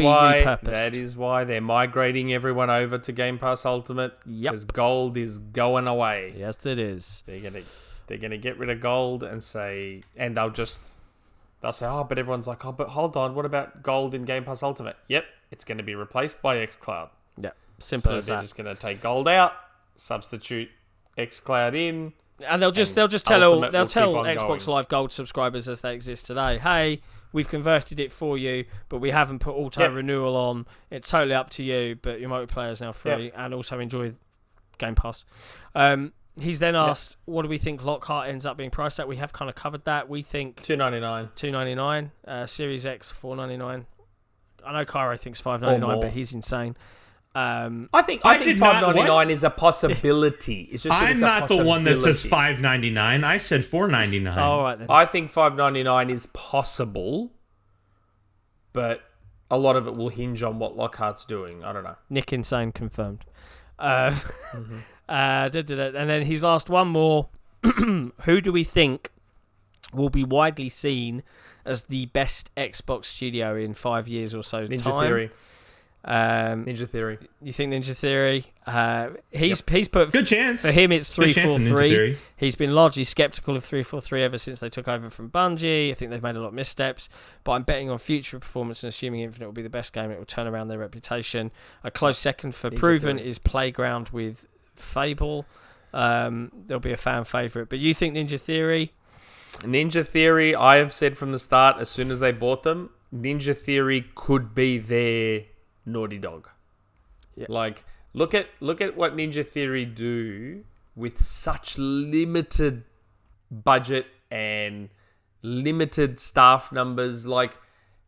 repurposed. That is why they're migrating everyone over to Game Pass Ultimate. Because gold is going away. Yes, it is. They're gonna get rid of gold and they'll say, oh, but everyone's like, oh, but hold on, what about gold in Game Pass Ultimate? Yep, it's gonna be replaced by xCloud. Yeah, simple as that. They're just gonna take gold out, substitute xCloud in. And they'll tell Xbox Live Gold subscribers as they exist today, hey, we've converted it for you, but we haven't put auto renewal on. It's totally up to you, but your multiplayer is now free, and also enjoy Game Pass. He's then asked, what do we think Lockhart ends up being priced at? We have kind of covered that. We think $299. Series X $499. I know Kairo thinks $599, but he's insane. I think $599 is a possibility. It's just I'm not the one that says $599. I said $499. All right then. I think $599 is possible, but a lot of it will hinge on what Lockhart's doing. I don't know. Nick Insane confirmed. And then he's asked one more. Who do we think will be widely seen as the best Xbox studio in 5 years or so? Ninja Theory. Ninja Theory. You think Ninja Theory? He's put good chance for him. It's 3-4-3. Theory. He's been largely skeptical of 3-4-3 ever since they took over from Bungie. I think they've made a lot of missteps, but I'm betting on future performance and assuming Infinite will be the best game. It will turn around their reputation. A close second for Ninja proven Theory. is Playground with Fable. There'll be a fan favourite, but you think Ninja Theory? Ninja Theory, I have said from the start, as soon as they bought them, Ninja Theory could be their Naughty Dog. Yeah. Like, look at what Ninja Theory do with such limited budget and limited staff numbers. Like,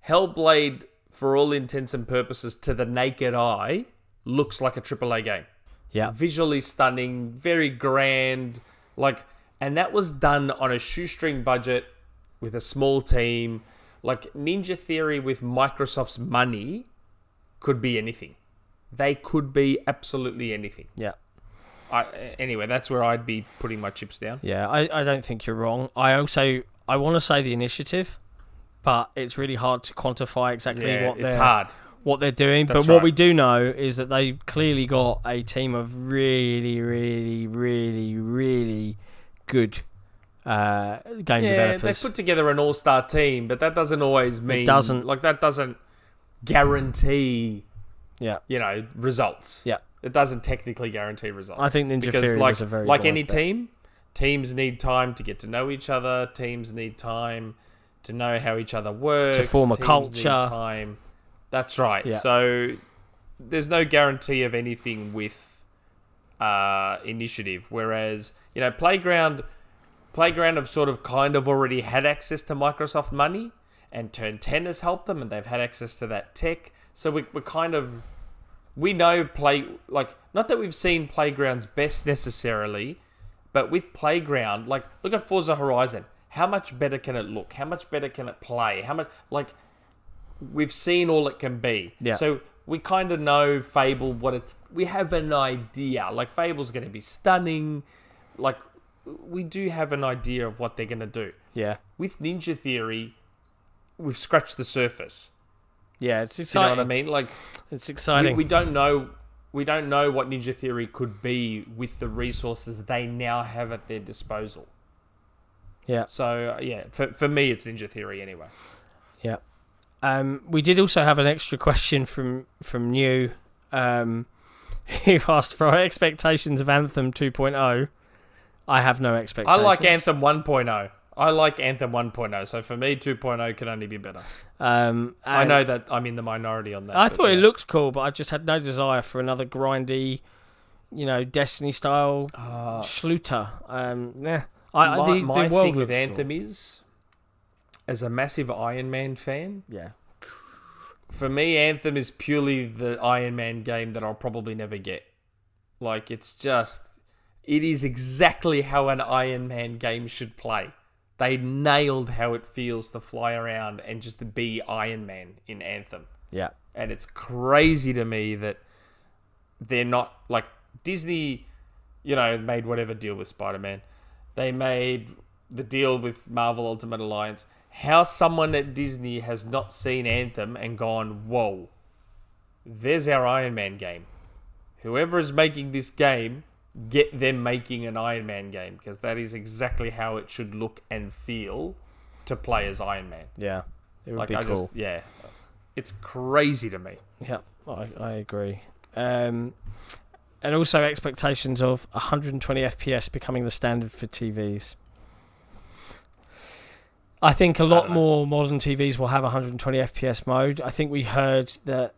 Hellblade, for all intents and purposes, to the naked eye, looks like a AAA game. Yeah. Visually stunning, very grand, like, and that was done on a shoestring budget with a small team. Like, Ninja Theory with Microsoft's money could be anything. They could be absolutely anything. Yeah. Anyway, that's where I'd be putting my chips down. Yeah, I don't think you're wrong. I want to say the initiative, but it's really hard to quantify exactly what they're doing. That's what right. we do know is that they've clearly got a team of really, really, really, really good game developers. They've put together an all-star team, but that doesn't always mean... that doesn't guarantee... results. Yeah. It doesn't technically guarantee results. I think Ninja Theory was a very like wise any bet. team, teams need time to get to know each other. Teams need time to know how each other works. To form a teams culture. Need time. That's right. Yeah. So there's no guarantee of anything with initiative. Whereas, Playground have sort of kind of already had access to Microsoft money, and Turn 10 has helped them, and they've had access to that tech. So we're kind of... We know not that we've seen Playground's best necessarily, but with Playground, look at Forza Horizon. How much better can it look? How much better can it play? How much, we've seen all it can be. Yeah. So we kind of know Fable, we have an idea. Fable's going to be stunning. We do have an idea of what they're going to do. Yeah. With Ninja Theory, we've scratched the surface. Yeah, it's You exciting. know what I mean? It's exciting. We don't know what Ninja Theory could be with the resources they now have at their disposal. Yeah. So for me, it's Ninja Theory anyway. Yeah. We did also have an extra question from New, who asked for our expectations of Anthem 2.0. I have no expectations. I like Anthem 1.0. So for me, 2.0 can only be better. I know that I'm in the minority on that. I thought it looked cool, but I just had no desire for another grindy, Destiny style Schluter. My the world thing with looks Anthem cool. is, as a massive Iron Man fan, Yeah. for me, Anthem is purely the Iron Man game that I'll probably never get. It is exactly how an Iron Man game should play. They nailed how it feels to fly around and just to be Iron Man in Anthem. Yeah. And it's crazy to me that they're not... Disney, made whatever deal with Spider-Man. They made the deal with Marvel Ultimate Alliance. How someone at Disney has not seen Anthem and gone, whoa, there's our Iron Man game. Whoever is making this game, get them making an Iron Man game, because that is exactly how it should look and feel to play as Iron Man. Yeah. It would be cool. It's crazy to me. Yeah, I agree. And also expectations of 120 FPS becoming the standard for TVs. I think a lot more modern TVs will have 120 FPS mode. I think we heard that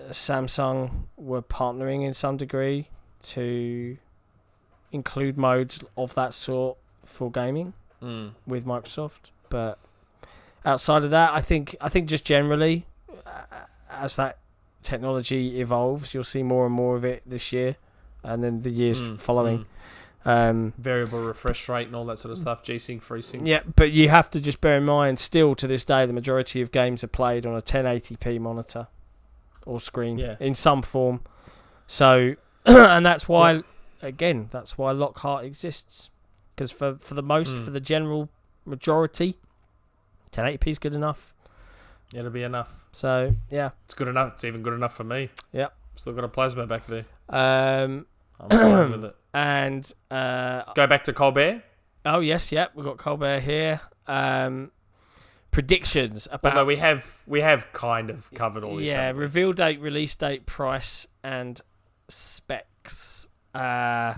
Samsung were partnering in some degree to include modes of that sort for gaming with Microsoft. But outside of that, I think just generally, as that technology evolves, you'll see more and more of it this year, and then the years following. Variable refresh rate and all that sort of stuff, G-Sync, FreeSync. Yeah, but you have to just bear in mind, still to this day, the majority of games are played on a 1080p monitor or screen in some form. So, and that's why, again, that's why Lockhart exists. Because for the general majority, 1080p is good enough. It'll be enough. So, yeah. It's good enough. It's even good enough for me. Yeah. Still got a plasma back there. I'm fine with it. And go back to Colbert. Oh yes, yep. We've got Colbert here. Predictions about. Although we have kind of covered all this. Yeah, reveal date, release date, price, and specs. April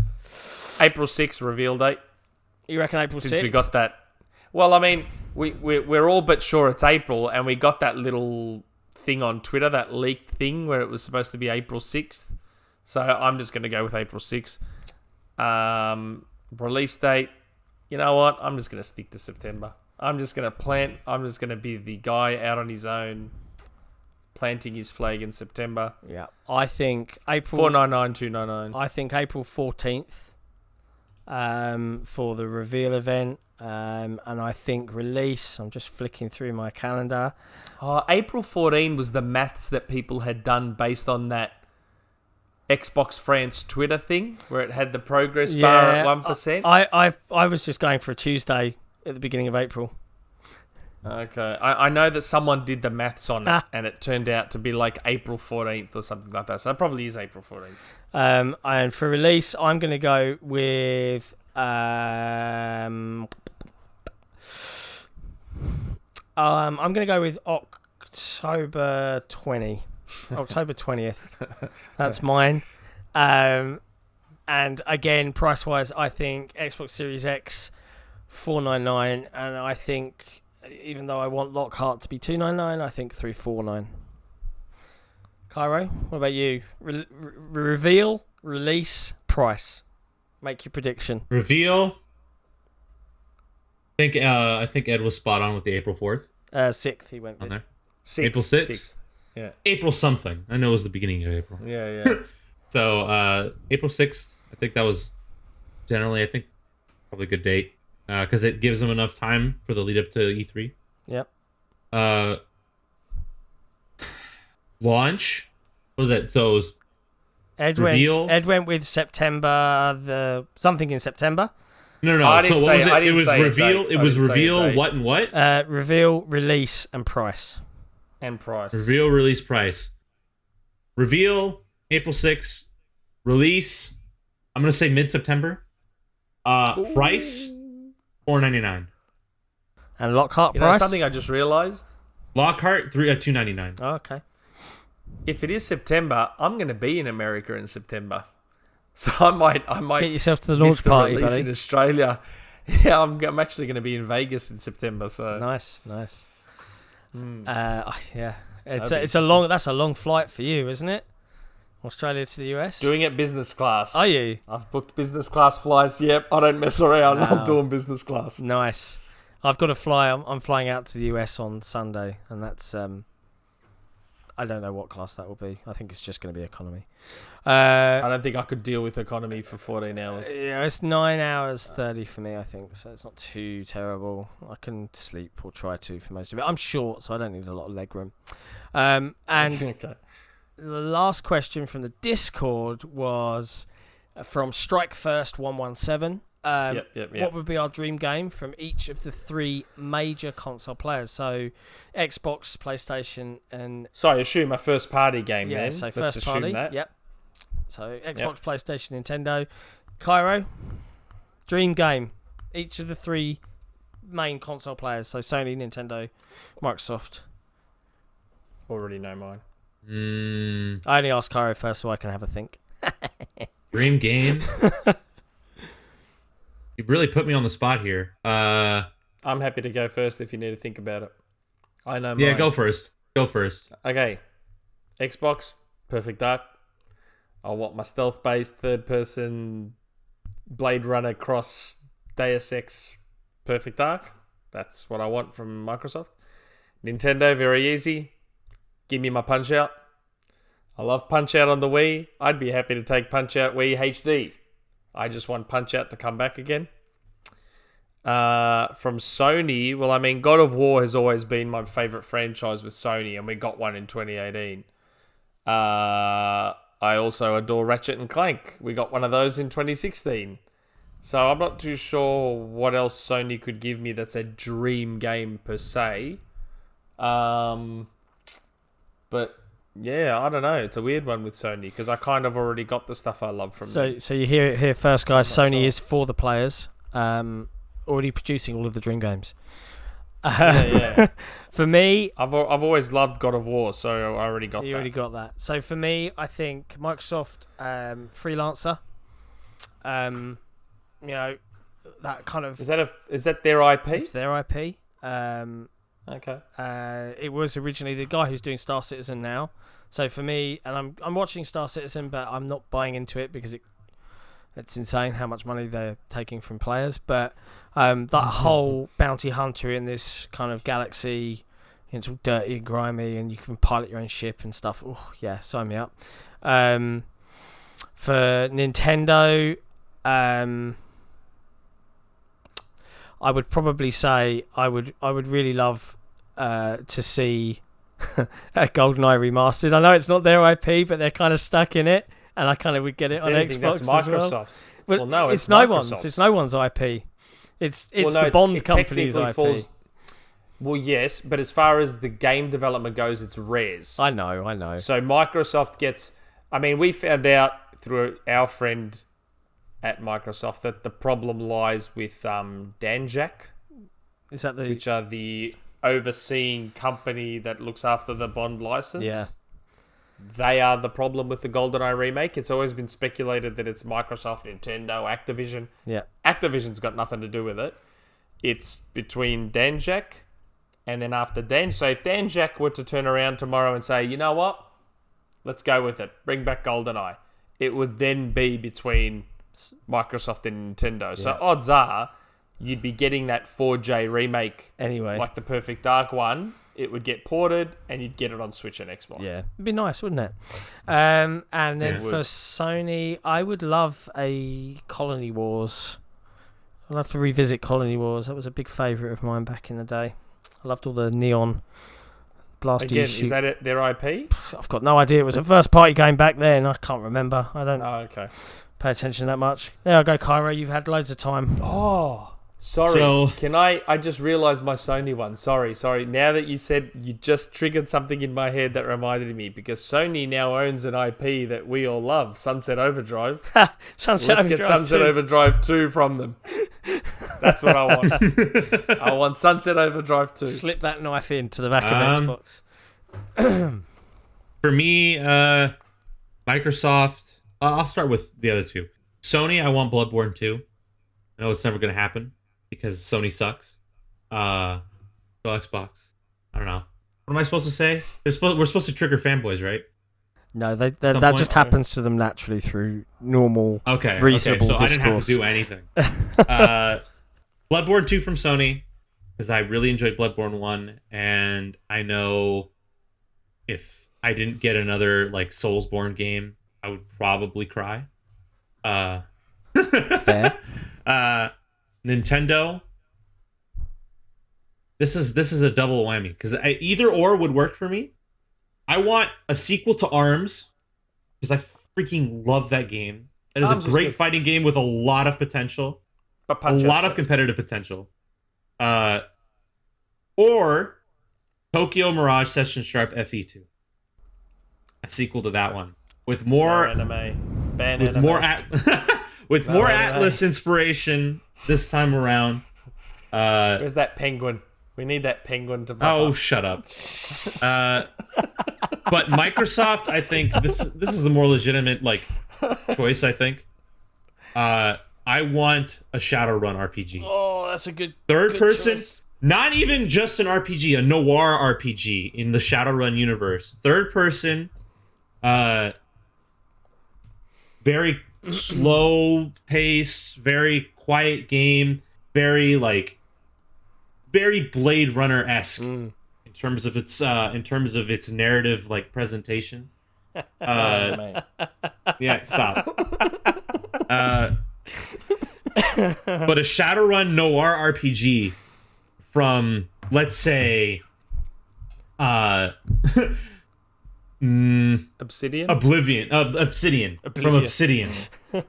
6th reveal date. You reckon April 6th? Since we got that. Well, I mean, we're all but sure it's April, and we got that little thing on Twitter, that leaked thing where it was supposed to be April 6th. So I'm just going to go with April 6th. Release date. You know what? I'm just going to stick to September. I'm just going to plant. I'm just going to be the guy out on his own, planting his flag in September. Yeah, I think April 499-299. I think April 14th, for the reveal event, and I think release. I'm just flicking through my calendar. April 14 was the maths that people had done based on that Xbox France Twitter thing where it had the progress bar at 1%. I was just going for a Tuesday at the beginning of April. Okay. I know that someone did the maths on it and it turned out to be like April 14th or something like that. So it probably is April 14th. And for release, I'm going to go with I'm going to go with October 20. October 20th. That's mine. And again, price-wise, I think Xbox Series X, $499, and I think, even though I want Lockhart to be $299, I think $349. Kairo, what about you? Reveal, release, price. Make your prediction. Reveal. I think Ed was spot on with the April 4th. 6th, he went with. On there. 6th. April 6th? Yeah. April something. I know it was the beginning of April. Yeah. So, April 6th, I think that was generally, probably a good date. Because it gives them enough time for the lead up to E3. Yep. Launch. What was that? So it was reveal. Ed went with September, something in September. No. So what was it? It was reveal. It was reveal. What and what? Reveal, release, and price. Reveal, release, price. Reveal, April 6th. Release, I'm gonna say mid-September. Price, $499. And Lockhart you price. Know something I just realised. Lockhart, $299. Oh, okay. If it is September, I'm going to be in America in September, so I might get yourself to the launch party, buddy. In Australia. Yeah, I'm actually going to be in Vegas in September. So nice. Yeah, that's a long flight for you, isn't it? Australia to the US. Doing it business class. Are you? I've booked business class flights. Yep, I don't mess around. Wow. I'm doing business class. Nice. I've got to fly. I'm flying out to the US on Sunday, and that's I don't know what class that will be. I think it's just going to be economy. I don't think I could deal with economy for 14 hours. Yeah, it's 9 hours 30 for me, I think, so it's not too terrible. I can sleep or try to for most of it. I'm short, so I don't need a lot of leg room. And Okay. The last question from the Discord was from StrikeFirst117. Yep. What would be our dream game from each of the three major console players? So, Xbox, PlayStation, and... So, I assume a first-party game, yeah, then. so Let's first party, that. yep. So, Xbox, PlayStation, Nintendo. Kairo, dream game. Each of the three main console players. So, Sony, Nintendo, Microsoft. Already know mine. I only asked Kairo first so I can have a think. Dream game? You really put me on the spot here. I'm happy to go first if you need to think about it. I know mine. Yeah, go first. Okay. Xbox, Perfect Dark. I want my stealth-based third-person Blade Runner cross Deus Ex Perfect Dark. That's what I want from Microsoft. Nintendo, very easy. Give me my Punch-Out. I love Punch-Out on the Wii. I'd be happy to take Punch-Out Wii HD. I just want Punch-Out to come back again. From Sony, well, I mean, God of War has always been my favourite franchise with Sony, and we got one in 2018. I also adore Ratchet and Clank. We got one of those in 2016. So I'm not too sure what else Sony could give me that's a dream game per se. But yeah, I don't know. It's a weird one with Sony because I kind of already got the stuff I love from them. So you hear it here first, guys. So I'm not Sony sure. is for the players. Already producing all of the Dream games. Yeah. For me, I've always loved God of War, so I already got that. you already got that. So for me, I think Microsoft freelancer. You know, that kind of Is that their IP? it's their IP. Okay. It was originally the guy who's doing Star Citizen now. So for me, and I'm watching Star Citizen, but I'm not buying into it because it's insane how much money they're taking from players. But that whole bounty hunter in this kind of galaxy, it's all dirty and grimy, and you can pilot your own ship and stuff. Oh yeah, sign me up. For Nintendo, I would probably say I would really love to see a GoldenEye remastered. I know it's not their IP, but they're kind of stuck in it, and I kind of would get it on anything, Xbox that's as well. Microsoft's. Well, no, it's no Microsoft's. one's. It's no one's IP. It's Well, no, the Bond it company's technically IP. Well, yes, but as far as the game development goes, it's Rare's. I know. So Microsoft gets... I mean, we found out through our friend at Microsoft that the problem lies with Danjak, Is that the? which are the overseeing company that looks after the Bond license. Yeah. They are the problem with the GoldenEye remake. It's always been speculated that it's Microsoft, Nintendo, Activision. Yeah. Activision's got nothing to do with it. It's between Danjak and then after Dan. So if Danjak were to turn around tomorrow and say, you know what? Let's go with it. Bring back GoldenEye. It would then be between Microsoft and Nintendo. So Yeah. odds are you'd be getting that 4J remake, Anyway. like the Perfect Dark one. It would get ported and you'd get it on Switch and Xbox. Yeah, it'd be nice, wouldn't it? And then Yeah. It for would. Sony, I would love a Colony Wars. I'd love to revisit Colony Wars. That was a big favourite of mine back in the day. I loved all the neon blasty Again, shoot. is that it, their IP? I've got no idea. It was a first party game back then. I can't remember. I don't Oh, okay. pay attention that much. There I go, Kairo. You've had loads of time. Oh, sorry. So- Can I just realised my Sony one. Sorry. Now that you said, you just triggered something in my head that reminded me, because Sony now owns an IP that we all love, Sunset Overdrive. Sunset Let's get Sunset Overdrive 2 from them. That's what I want. I want Sunset Overdrive 2. Slip that knife into the back of Xbox. For me, Microsoft. I'll start with the other two. Sony, I want Bloodborne 2. I know it's never going to happen because Sony sucks. Go Xbox. I don't know. What am I supposed to say? We're supposed to trigger fanboys, right? No, that point. just happens to them naturally through normal, Okay. reasonable So discourse. I didn't have to do anything. Bloodborne 2 from Sony, because I really enjoyed Bloodborne 1, and I know if I didn't get another like Soulsborne game, I would probably cry. Fair. Nintendo. This is a double whammy because either or would work for me. I want a sequel to ARMS because I freaking love that game. That is ARMS a is great good. fighting game with a lot of potential, But a Punch lot Out's of competitive potential. Or Tokyo Mirage Session Sharp FE2, a sequel to that one with more anime. Ban with anime. more with No more anime. Atlas inspiration this time around. Where's that penguin? We need that penguin to pop Oh, up. shut up. But Microsoft, I think this is a more legitimate like choice. I think. I want a Shadowrun RPG. Oh, that's a good Third person, choice. not even just an RPG, a noir RPG in the Shadowrun universe. Third person, very slow paced, very quiet game, very Blade Runner-esque in terms of its narrative like presentation. Mate. Yeah, stop. But a Shadowrun noir RPG from, let's say, Obsidian? Obsidian. From Obsidian.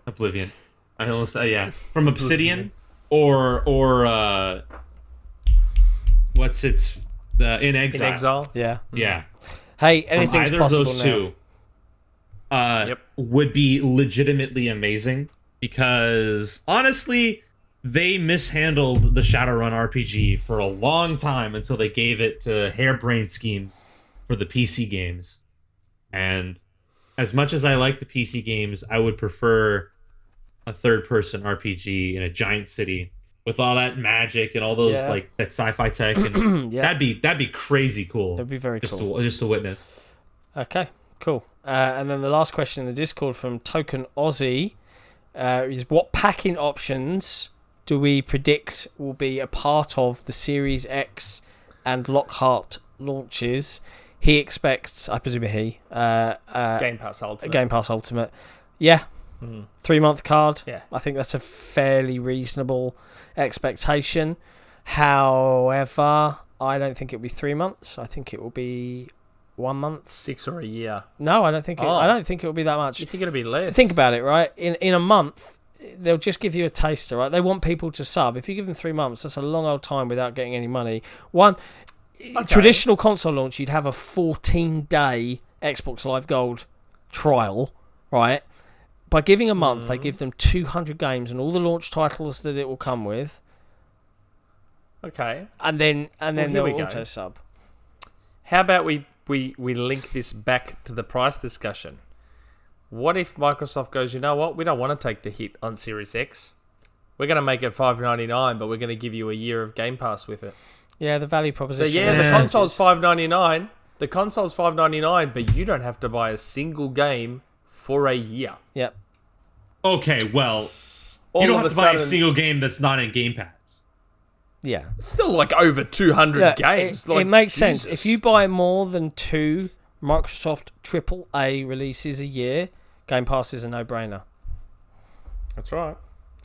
Oblivion. I almost say, yeah. From Obsidian or what's its In Exile. In Exile? Yeah. Yeah. Hey, anything's either possible of those now. two would be legitimately amazing, because honestly, they mishandled the Shadowrun RPG for a long time until they gave it to Harebrained Schemes for the PC games. And as much as I like the PC games, I would prefer a third-person RPG in a giant city with all that magic and all those like that sci-fi tech. And that'd be crazy cool. That'd be very cool. Just to witness. Okay, cool. And then the last question in the Discord from Token Aussie is, what packing options do we predict will be a part of the Series X and Lockhart launches? He expects, I presume Game Pass Ultimate. Game Pass Ultimate. Yeah. 3-month card. Yeah. I think that's a fairly reasonable expectation. However, I don't think it'll be 3 months. I think it will be 1 month. 6 or a year. No, I don't think I don't think it will be that much. You think it'll be less? Think about it, right? In a month, they'll just give you a taster, right? They want people to sub. If you give them 3 months, that's a long old time without getting any money. Traditional console launch, you'd have a 14-day Xbox Live Gold trial, right? By giving a month, they give them 200 games and all the launch titles that it will come with. Okay. And then they'll we go. auto sub. How about we link this back to the price discussion? What if Microsoft goes, you know what? We don't want to take the hit on Series X. We're going to make it $5.99, but we're going to give you a year of Game Pass with it. Yeah, the value proposition. So the console's $5.99. The console's $5.99, but you don't have to buy a single game for a year. Yep. Okay, well, you don't have to buy a single game that's not in Game Pass. Yeah. It's still like over 200 games. It makes sense. If you buy more than 2 Microsoft AAA releases a year, Game Pass is a no-brainer. That's right.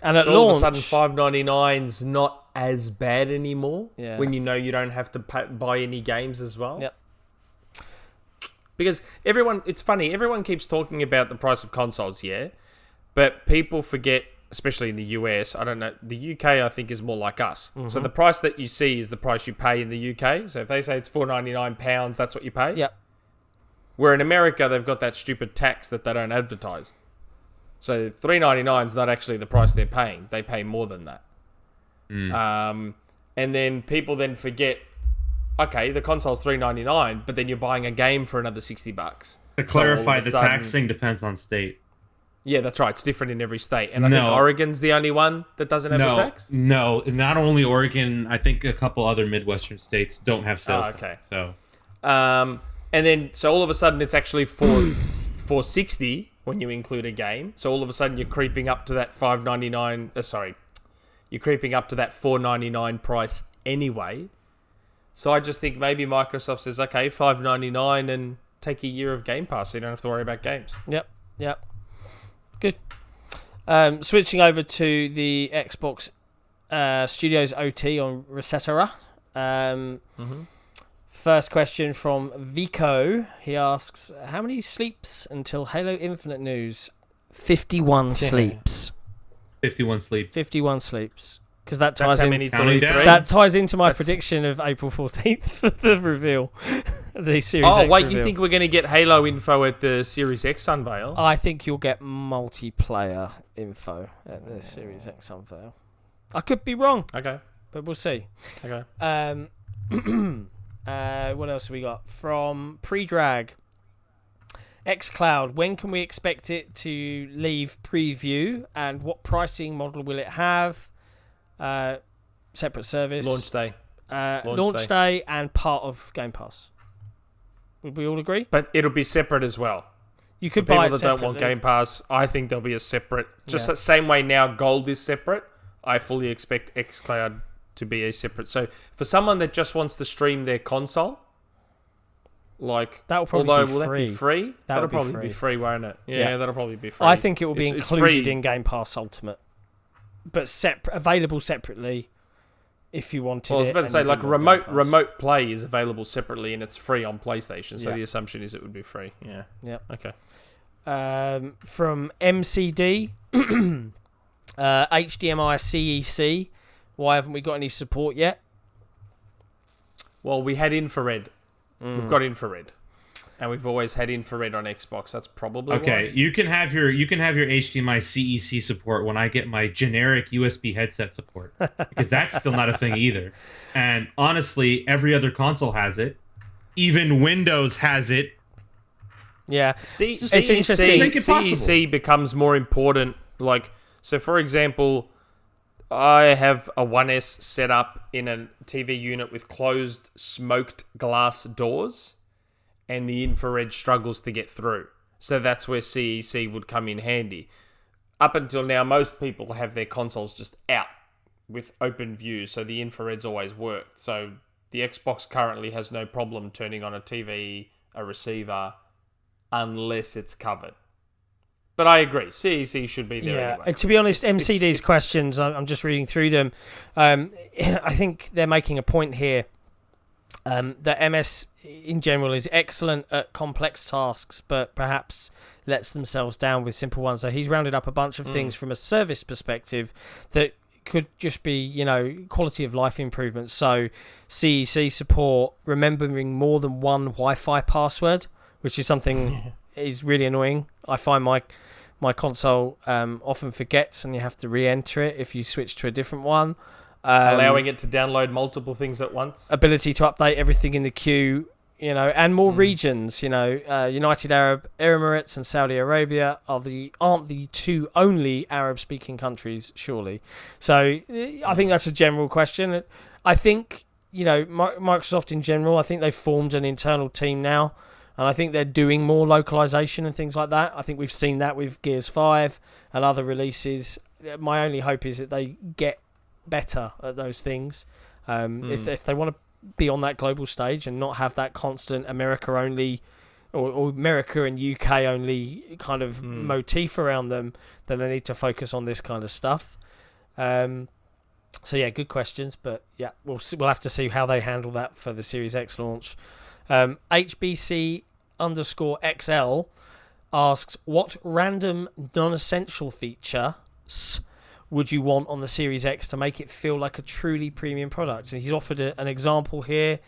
And at so launch, all of a sudden, $5.99's not as bad anymore. Yeah. When you know you don't have to buy any games as well. Yep. Because it's funny. Everyone keeps talking about the price of consoles, but people forget, especially in the US. I don't know. The UK, I think, is more like us. Mm-hmm. So the price that you see is the price you pay in the UK. So if they say it's £4.99, that's what you pay. Yep. Where in America, they've got that stupid tax that they don't advertise. So $3.99 is not actually the price they're paying. They pay more than that. And then people then forget, okay, the console's $3.99, but then you're buying a game for another $60. To clarify, the tax thing depends on state. Yeah, that's right. It's different in every state. And I think Oregon's the only one that doesn't have the tax? No, not only Oregon, I think a couple other Midwestern states don't have sales tax. So, and then, so all of a sudden, it's actually $4.60 when you include a game. So all of a sudden, you're creeping up to that $5.99. You're creeping up to that $4.99 price anyway. So I just think maybe Microsoft says, okay, $5.99 and take a year of Game Pass so you don't have to worry about games. Yep. Good. Switching over to the Xbox Studios OT on Ristar. First question from Vico. He asks, how many sleeps until Halo Infinite news? 51 sleeps. 51 sleeps. 51 sleeps. Because that ties that ties into my prediction of April 14th for the reveal. The Series X wait, reveal. You think we're going to get Halo info at the Series X unveil? I think you'll get multiplayer info at the Series X unveil. I could be wrong. Okay. But we'll see. Okay. What else have we got? From Pre-Drag. xCloud, when can we expect it to leave preview, and what pricing model will it have? Separate service. Launch day. Launch day and part of Game Pass. Would we all agree? But it'll be separate as well. You could For buy people it that don't want Game Pass, I think there'll be a separate. Just the same way now Gold is separate, I fully expect xCloud to be a separate. So for someone that just wants to stream their console, like, that'll probably will that be free? That'll probably be free, won't it? Yeah, that'll probably be free. I think it will be included in Game Pass Ultimate, but available separately if you wanted it. I was about to say, like, remote play is available separately and it's free on PlayStation, so the assumption is it would be free. Yeah. Yep. Okay. From MCD, HDMI CEC. Why haven't we got any support yet? Well, we had infrared. We've got infrared. And we've always had infrared on Xbox. That's probably okay. why. You can have your HDMI CEC support when I get my generic USB headset support, because that's still not a thing either. And honestly, every other console has it. Even Windows has it. Yeah, It's interesting. Make it possible. CEC becomes more important. Like, so for example, I have a 1S set up in a TV unit with closed smoked glass doors, and the infrared struggles to get through. So that's where CEC would come in handy. Up until now, most people have their consoles just out with open views, so the infrared's always worked. So the Xbox currently has no problem turning on a TV, a receiver, unless it's covered. But I agree, CEC should be there anyway. And to be honest, MCD's questions, I'm just reading through them. I think they're making a point here that MS in general is excellent at complex tasks, but perhaps lets themselves down with simple ones. So he's rounded up a bunch of things from a service perspective that could just be, quality of life improvements. So CEC support, remembering more than one Wi-Fi password, which is something is really annoying. I find my console often forgets, and you have to re-enter it if you switch to a different one. Allowing it to download multiple things at once. Ability to update everything in the queue, and more regions. United Arab Emirates and Saudi Arabia aren't the two only Arab-speaking countries, surely. So I think that's a general question. I think Microsoft in general, I think they've formed an internal team now, and I think they're doing more localization and things like that. I think we've seen that with Gears 5 and other releases. My only hope is that they get better at those things. If they want to be on that global stage and not have that constant America only or America and UK only kind of motif around them, then they need to focus on this kind of stuff. So yeah, good questions, but yeah, we'll have to see how they handle that for the Series X launch. HBC_XL asks, what random non-essential feature would you want on the Series X to make it feel like a truly premium product? And he's offered an example here.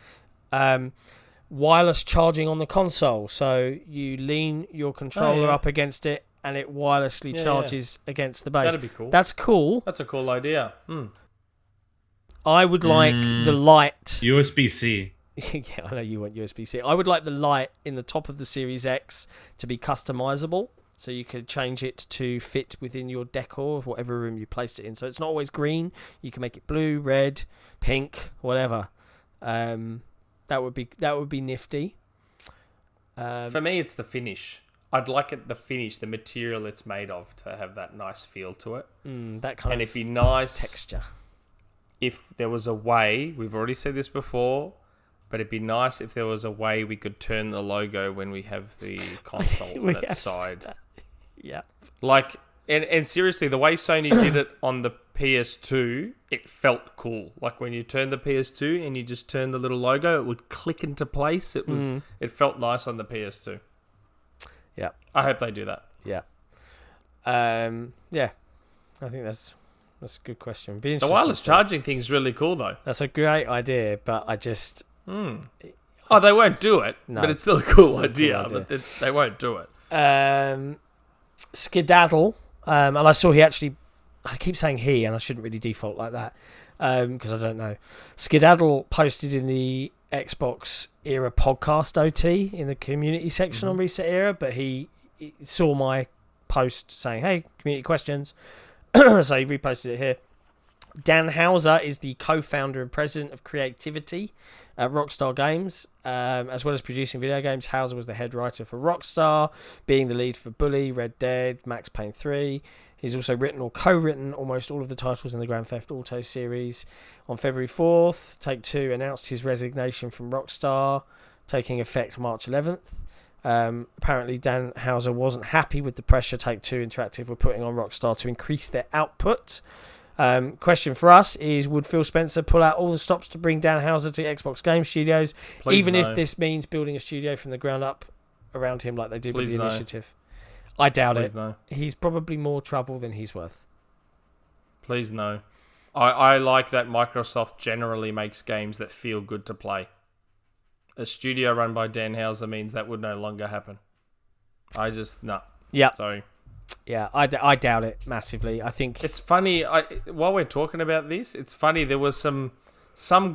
Wireless charging on the console. So you lean your controller up against it and it wirelessly charges against the base. That'd be cool. That's cool. That's a cool idea. I would like the light. USB-C. Yeah, I know you want USB-C. I would like the light in the top of the Series X to be customizable. So you could change it to fit within your decor of whatever room you place it in. So it's not always green. You can make it blue, red, pink, whatever. That would be nifty. For me, it's the finish. I'd like the finish, the material it's made of, to have that nice feel to it. That kind of it'd be nice texture. If there was a way, we've already said this before, but it'd be nice if there was a way we could turn the logo when we have the console on its side. Yeah. Like, and seriously, the way Sony did it on the PS2, it felt cool. Like when you turn the PS2 and you just turn the little logo, it would click into place. It felt nice on the PS2. Yeah. I hope they do that. Yeah. Yeah. I think that's a good question. The wireless charging thing's really cool, though. That's a great idea, but I just... Oh, they won't do it, but it's still a cool idea. But they won't do it. Skedaddle, and I saw I keep saying he, and I shouldn't really default like that, because I don't know. Skedaddle posted in the XboxEra Podcast OT in the community section on Reset Era, but he saw my post saying, hey, community questions, so he reposted it here. Dan Houser is the co-founder and president of creativity at Rockstar Games. As well as producing video games, Houser was the head writer for Rockstar, being the lead for Bully, Red Dead, Max Payne 3. He's also written or co-written almost all of the titles in the Grand Theft Auto series. On February 4th, Take-Two announced his resignation from Rockstar, taking effect March 11th. Apparently, Dan Houser wasn't happy with the pressure Take-Two Interactive were putting on Rockstar to increase their output. Question for us is, would Phil Spencer pull out all the stops to bring Dan Houser to Xbox Game Studios, if this means building a studio from the ground up around him like they did with the initiative? I doubt it. No. He's probably more trouble than he's worth. Please no. I like that Microsoft generally makes games that feel good to play. a studio run by Dan Houser means that would no longer happen. I just no. Yeah. Sorry. Yeah, I doubt it massively. I think it's funny. While we're talking about this, it's funny. There was some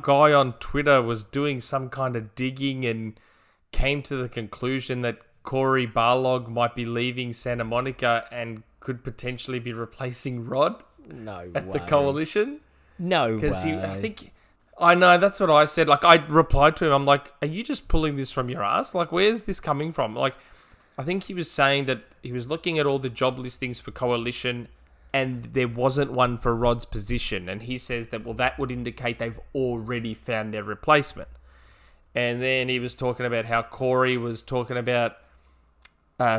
guy on Twitter was doing some kind of digging and came to the conclusion that Corey Barlog might be leaving Santa Monica and could potentially be replacing Rod at the Coalition. No, because I know that's what I said. Like, I replied to him. I'm like, "Are you just pulling this from your ass? Like, where's this coming from?" Like, I think he was saying that he was looking at all the job listings for Coalition, and there wasn't one for Rod's position. And he says that that would indicate they've already found their replacement. And then he was talking about how Corey was talking about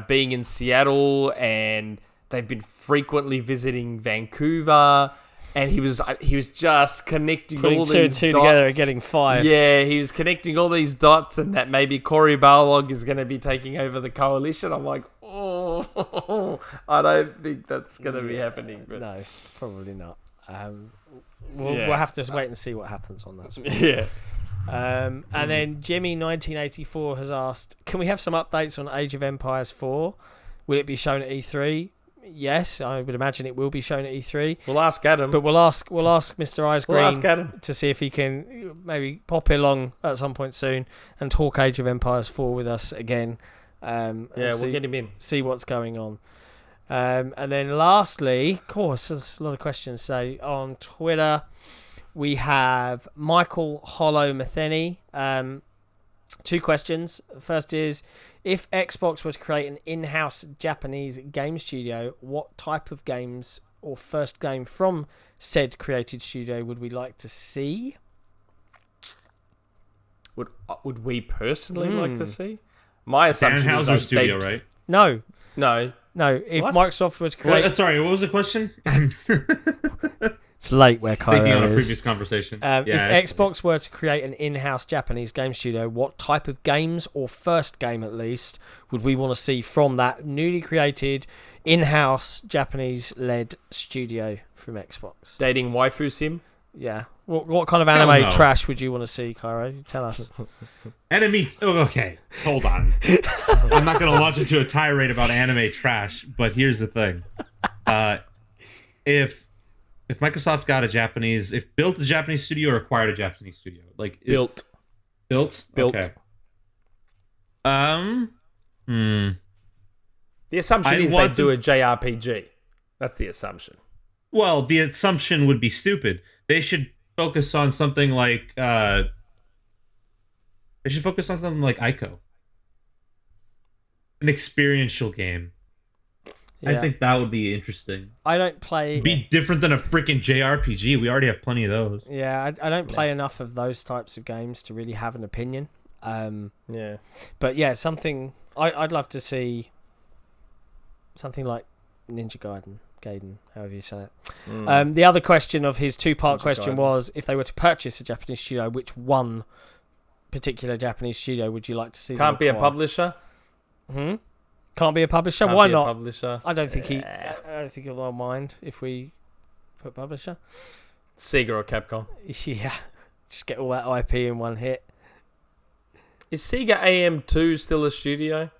being in Seattle, and they've been frequently visiting Vancouver, and he was just connecting putting all two these and two dots. together and getting 5. Yeah, he was connecting all these dots, and that maybe Corey Barlog is going to be taking over the Coalition. I'm like, oh, I don't think that's going to be happening. But no, probably not. We'll have to wait and see what happens on that. Yeah. And then Jimmy1984 has asked, can we have some updates on Age of Empires 4? Will it be shown at E3? Yes, I would imagine it will be shown at E3. We'll ask Adam. But we'll ask Mr. Eyes Green ask Adam to see if he can maybe pop along at some point soon and talk Age of Empires 4 with us again. We'll get him in. See what's going on. And then lastly, of course, there's a lot of questions. So on Twitter, we have Michael Hollow Matheny. 2 questions. First is, if Xbox were to create an in-house Japanese game studio, what type of games or first game from said created studio would we like to see? Would we personally like to see? My assumption is Danhauser Studio, right? No. If What? Microsoft were to create... Sorry, what was the question? It's late where Kairo Thinking on a is. previous conversation. If Xbox were to create an in-house Japanese game studio, what type of games, or first game at least, would we want to see from that newly created in-house Japanese-led studio from Xbox? Dating waifu sim? Yeah. What kind of anime trash would you want to see, Kairo? Tell us. Okay, hold on. I'm not going to launch into a tirade about anime trash, but here's the thing. If Microsoft built a Japanese studio or acquired a Japanese studio, built. Okay. The assumption is they do a JRPG. That's the assumption. Well, the assumption would be stupid. They should focus on something like Ico, an experiential game. Yeah. I think that would be interesting. I don't play... Be different than a freaking JRPG. We already have plenty of those. Yeah, I don't play enough of those types of games to really have an opinion. Yeah. But yeah, something... I'd love to see something like Ninja Gaiden, however you say it. The other question of his 2-part question was, if they were to purchase a Japanese studio, which one particular Japanese studio would you like to see? Can't be a publisher? Can't be a publisher? Can't Why be not? A publisher. I don't think he'll mind if we put publisher. Sega or Capcom. Yeah. Just get all that IP in one hit. Is Sega AM2 still a studio?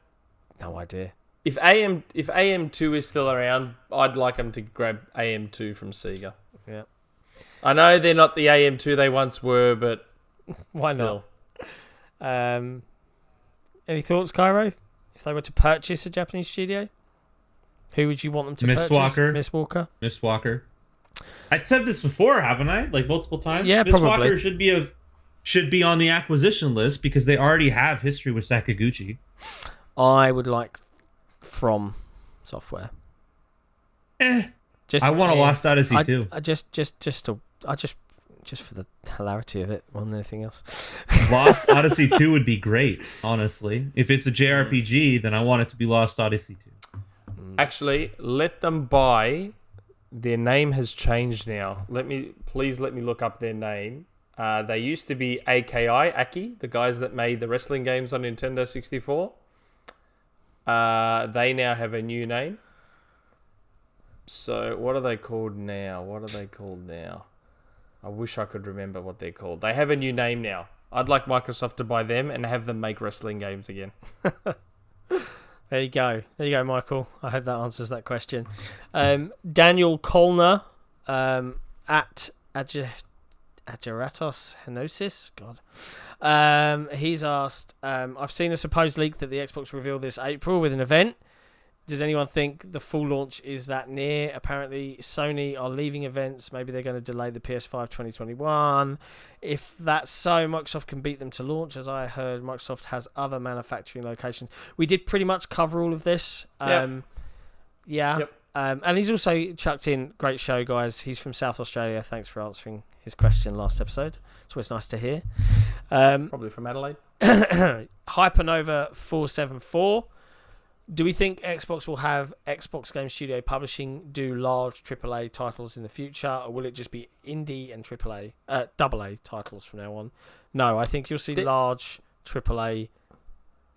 No idea. If AM2 is still around, I'd like them to grab AM2 from Sega. Yeah. I know they're not the AM2 they once were, but why still. Not? Any thoughts, Kairo? If they were to purchase a Japanese studio, who would you want them to purchase? Miss Walker. I've said this before, haven't I? Multiple times? Yeah, Miss probably. Walker should be on the acquisition list because they already have history with Sakaguchi. I would like From Software. I want a Lost Odyssey too. Just for the hilarity of it, more than anything else. Lost Odyssey 2 would be great, honestly. If it's a JRPG, then I want it to be Lost Odyssey 2. Actually, let them buy. Their name has changed now. Please let me look up their name. They used to be Aki, the guys that made the wrestling games on Nintendo 64. They now have a new name. So, what are they called now? I wish I could remember what they're called. They have a new name now. I'd like Microsoft to buy them and have them make wrestling games again. There you go, Michael. I hope that answers that question. Daniel Kolner at Ageratos Henosis. God. He's asked, I've seen a supposed leak that the Xbox reveal this April with an event. Does anyone think the full launch is that near? Apparently, Sony are leaving events. Maybe they're going to delay the PS5 2021. If that's so, Microsoft can beat them to launch. As I heard, Microsoft has other manufacturing locations. We did pretty much cover all of this. Yeah. Yep. And he's also chucked in, great show, guys. He's from South Australia. Thanks for answering his question last episode. It's always nice to hear. Probably from Adelaide. Hypernova 474. Do we think Xbox will have Xbox Game Studio Publishing do large AAA titles in the future, or will it just be indie and AA titles from now on? No, I think you'll see large AAA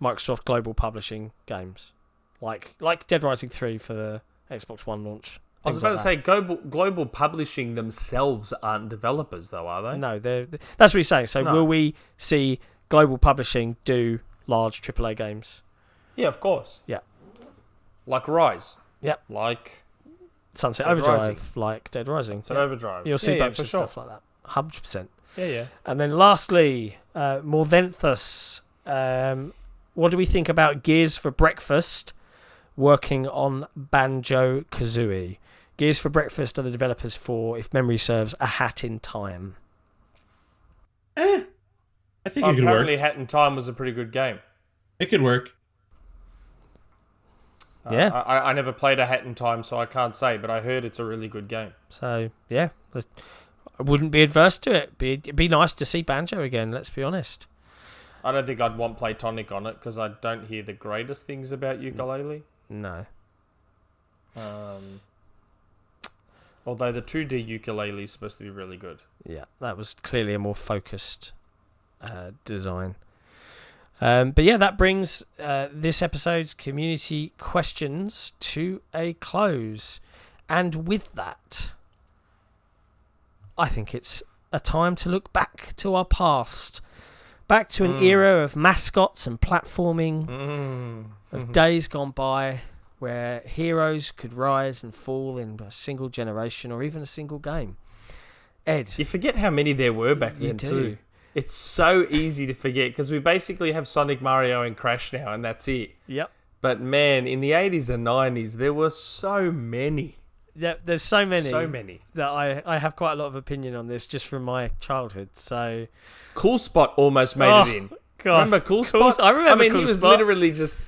Microsoft Global Publishing games, like Dead Rising 3 for the Xbox One launch. I was about to say, Global Publishing themselves aren't developers, though, are they? No, that's what he's saying. So will we see Global Publishing do large AAA games? Yeah, of course. Yeah. Like Rise. Yeah. Like Sunset Dead Overdrive. Rising. Like Dead Rising. Sunset Overdrive. You'll see bunches of sure. stuff like that. 100%. Yeah. And then lastly, Morventhus. What do we think about Gears for Breakfast working on Banjo-Kazooie? Gears for Breakfast are the developers for, if memory serves, A Hat in Time. I think it could work. Apparently Hat in Time was a pretty good game. It could work. Yeah. I never played A Hat in Time, so I can't say, but I heard it's a really good game. So, yeah. I wouldn't be adverse to it. It'd be nice to see Banjo again, let's be honest. I don't think I'd want Playtonic on it, because I don't hear the greatest things about Yooka-Laylee. No. Although the 2D Yooka-Laylee is supposed to be really good. Yeah, that was clearly a more focused design. But yeah, that brings this episode's community questions to a close. And with that, I think it's a time to look back to our past. Back to an era of mascots and platforming, of days gone by where heroes could rise and fall in a single generation or even a single game. Ed. You forget how many there were back then too. It's so easy to forget because we basically have Sonic, Mario, and Crash now, and that's it. Yep. But man, in the 80s and 90s, there were so many. Yeah, there's so many. So many. That I have quite a lot of opinion on this just from my childhood. So, Cool Spot almost made it in. God. Remember Cool Spot? I remember Cool Spot. He was literally just...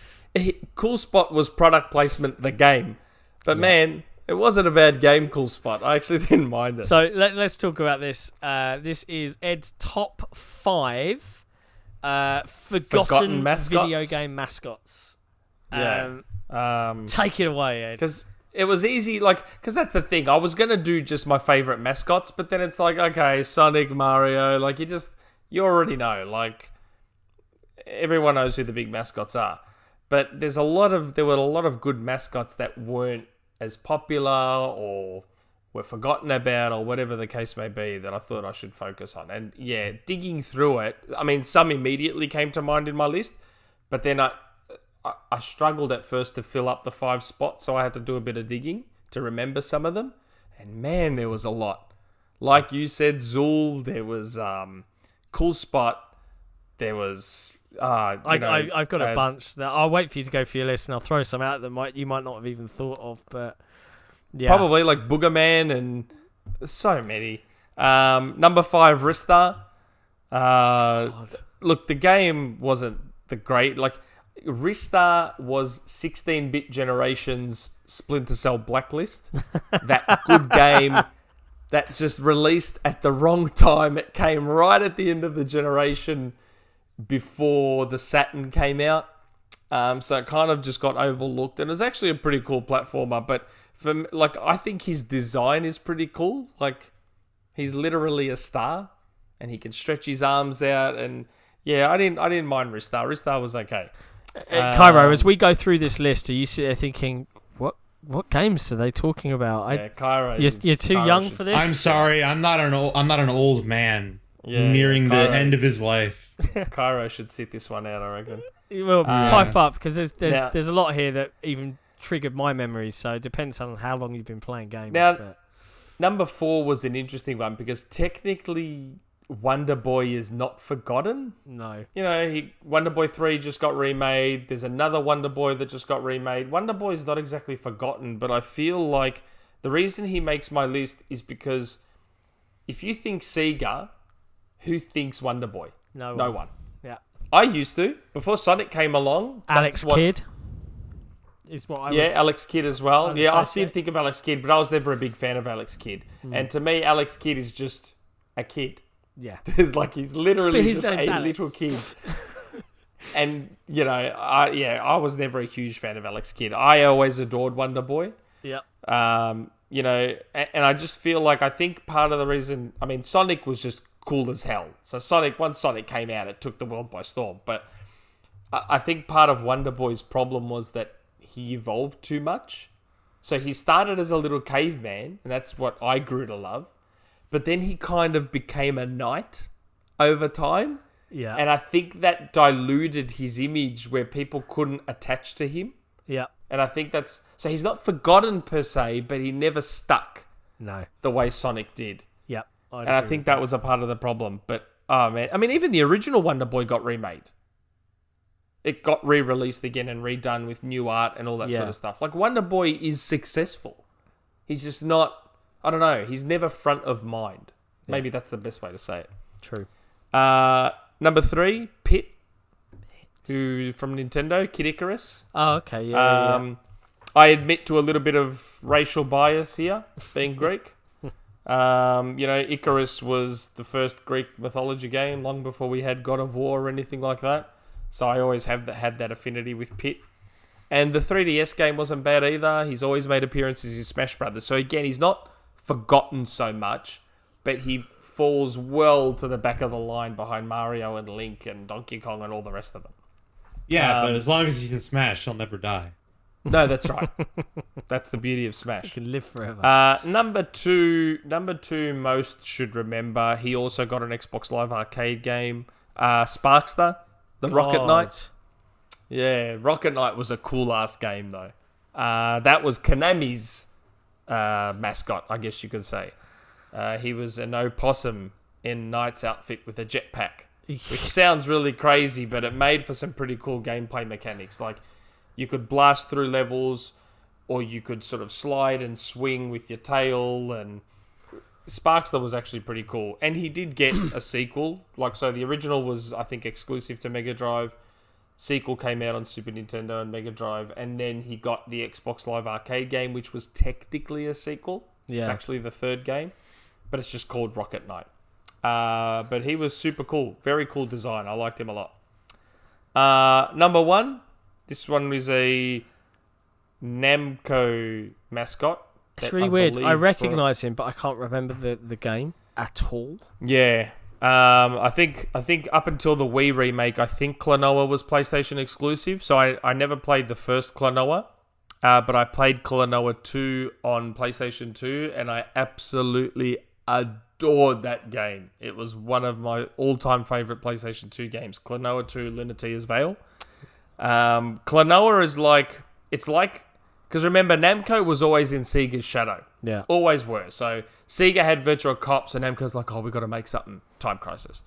Cool Spot was product placement, the game. But man... It wasn't a bad game, Cool Spot. I actually didn't mind it. So let's talk about this. This is Ed's top 5 forgotten mascots? video game mascots. Yeah. Take it away, Ed. Because it was easy, because that's the thing. I was going to do just my favorite mascots, but then it's like, okay, Sonic, Mario, you already know. Everyone knows who the big mascots are. But there were a lot of good mascots that weren't as popular or were forgotten about or whatever the case may be that I thought I should focus on. And yeah, digging through it, some immediately came to mind in my list, but then I struggled at first to fill up the 5 spots, so I had to do a bit of digging to remember some of them. And man, there was a lot. Like you said, Zool, there was Cool Spot, there was... I've got a bunch. I'll wait for you to go for your list, and I'll throw some out that you might not have even thought of. But yeah, probably like Boogerman and so many. Number 5, Ristar. Look, the game wasn't the great. Ristar was 16-bit generation's Splinter Cell Blacklist. That good game that just released at the wrong time. It came right at the end of the generation, before the Saturn came out. So it kind of just got overlooked. And it was actually a pretty cool platformer. But I think his design is pretty cool. He's literally a star and he can stretch his arms out. And yeah, I didn't mind Ristar. Ristar was okay. Kairo, as we go through this list, are you sitting there thinking, what games are they talking about? Kairo. You're too young for this? I'm sorry, I'm not an old man. nearing the end of his life. Kairo should sit this one out, I reckon. Well, pipe up, because there's a lot here that even triggered my memories, so it depends on how long you've been playing games. Now, number 4 was an interesting one, because technically Wonder Boy is not forgotten. No. You know, Wonder Boy 3 just got remade. There's another Wonder Boy that just got remade. Wonder Boy is not exactly forgotten, but I feel like the reason he makes my list is because if you think Sega, who thinks Wonder Boy? No one. Yeah. I used to. Before Sonic came along. Alex Kidd is what I would... Alex Kidd as well. I did think of Alex Kidd, but I was never a big fan of Alex Kidd. And to me, Alex Kidd is just a kid. Yeah. He's literally just a little kid. And, you know, I was never a huge fan of Alex Kidd. I always adored Wonder Boy. Yeah. You know, and I just feel like I think part of the reason... I mean, Sonic was just cool as hell. So once Sonic came out, it took the world by storm. But I think part of Wonder Boy's problem was that he evolved too much. So he started as a little caveman, and that's what I grew to love. But then he kind of became a knight over time. Yeah. And I think that diluted his image where people couldn't attach to him. Yeah. And I think that's... So he's not forgotten per se, but he never stuck. No. The way Sonic did. Yeah. And I think that was a part of the problem. But, oh man, I mean, even the original Wonder Boy got remade. It got re-released again and redone with new art and all that sort of stuff. Like, Wonder Boy is successful. He's just not, I don't know, he's never front of mind. Yeah. Maybe that's the best way to say it. True. Number 3, Pit, who from Nintendo, Kid Icarus. Oh, okay, yeah. I admit to a little bit of racial bias here, being Greek. You know, Icarus was the first Greek mythology game long before we had God of War or anything like that. So I always had that affinity with Pit. And the 3DS game wasn't bad either. He's always made appearances in Smash Brothers. So again, he's not forgotten so much, but he falls well to the back of the line behind Mario and Link and Donkey Kong and all the rest of them. Yeah, but as long as he's in Smash, he'll never die. No, that's right. That's the beauty of Smash. He can live forever. Number two, most should remember, he also got an Xbox Live Arcade game, Sparkster, the Rocket Knight. Yeah, Rocket Knight was a cool-ass game, though. That was Konami's mascot, I guess you could say. He was an opossum in Knight's outfit with a jetpack, which sounds really crazy, but it made for some pretty cool gameplay mechanics. Like, you could blast through levels, or you could sort of slide and swing with your tail, and Sparkster was actually pretty cool. And he did get a sequel. Like, so the original was, I think, exclusive to Mega Drive. Sequel came out on Super Nintendo and Mega Drive, and then he got the Xbox Live Arcade game, which was technically a sequel. Yeah. It's actually the third game, but it's just called Rocket Knight. But he was super cool. Very cool design. I liked him a lot. Number 1, this one is a Namco mascot. It's really weird. I recognise him, but I can't remember the game at all. Yeah. I think up until the Wii remake, I think Klonoa was PlayStation exclusive. So I never played the first Klonoa, but I played Klonoa 2 on PlayStation 2, and I absolutely adored that game. It was one of my all-time favourite PlayStation 2 games. Klonoa 2, Lunatia's Veil. Klonoa is like... It's like... Because remember, Namco was always in Sega's shadow. Yeah. Always were. So Sega had Virtua Cops, and Namco's like, oh, we've got to make something. Time Crisis.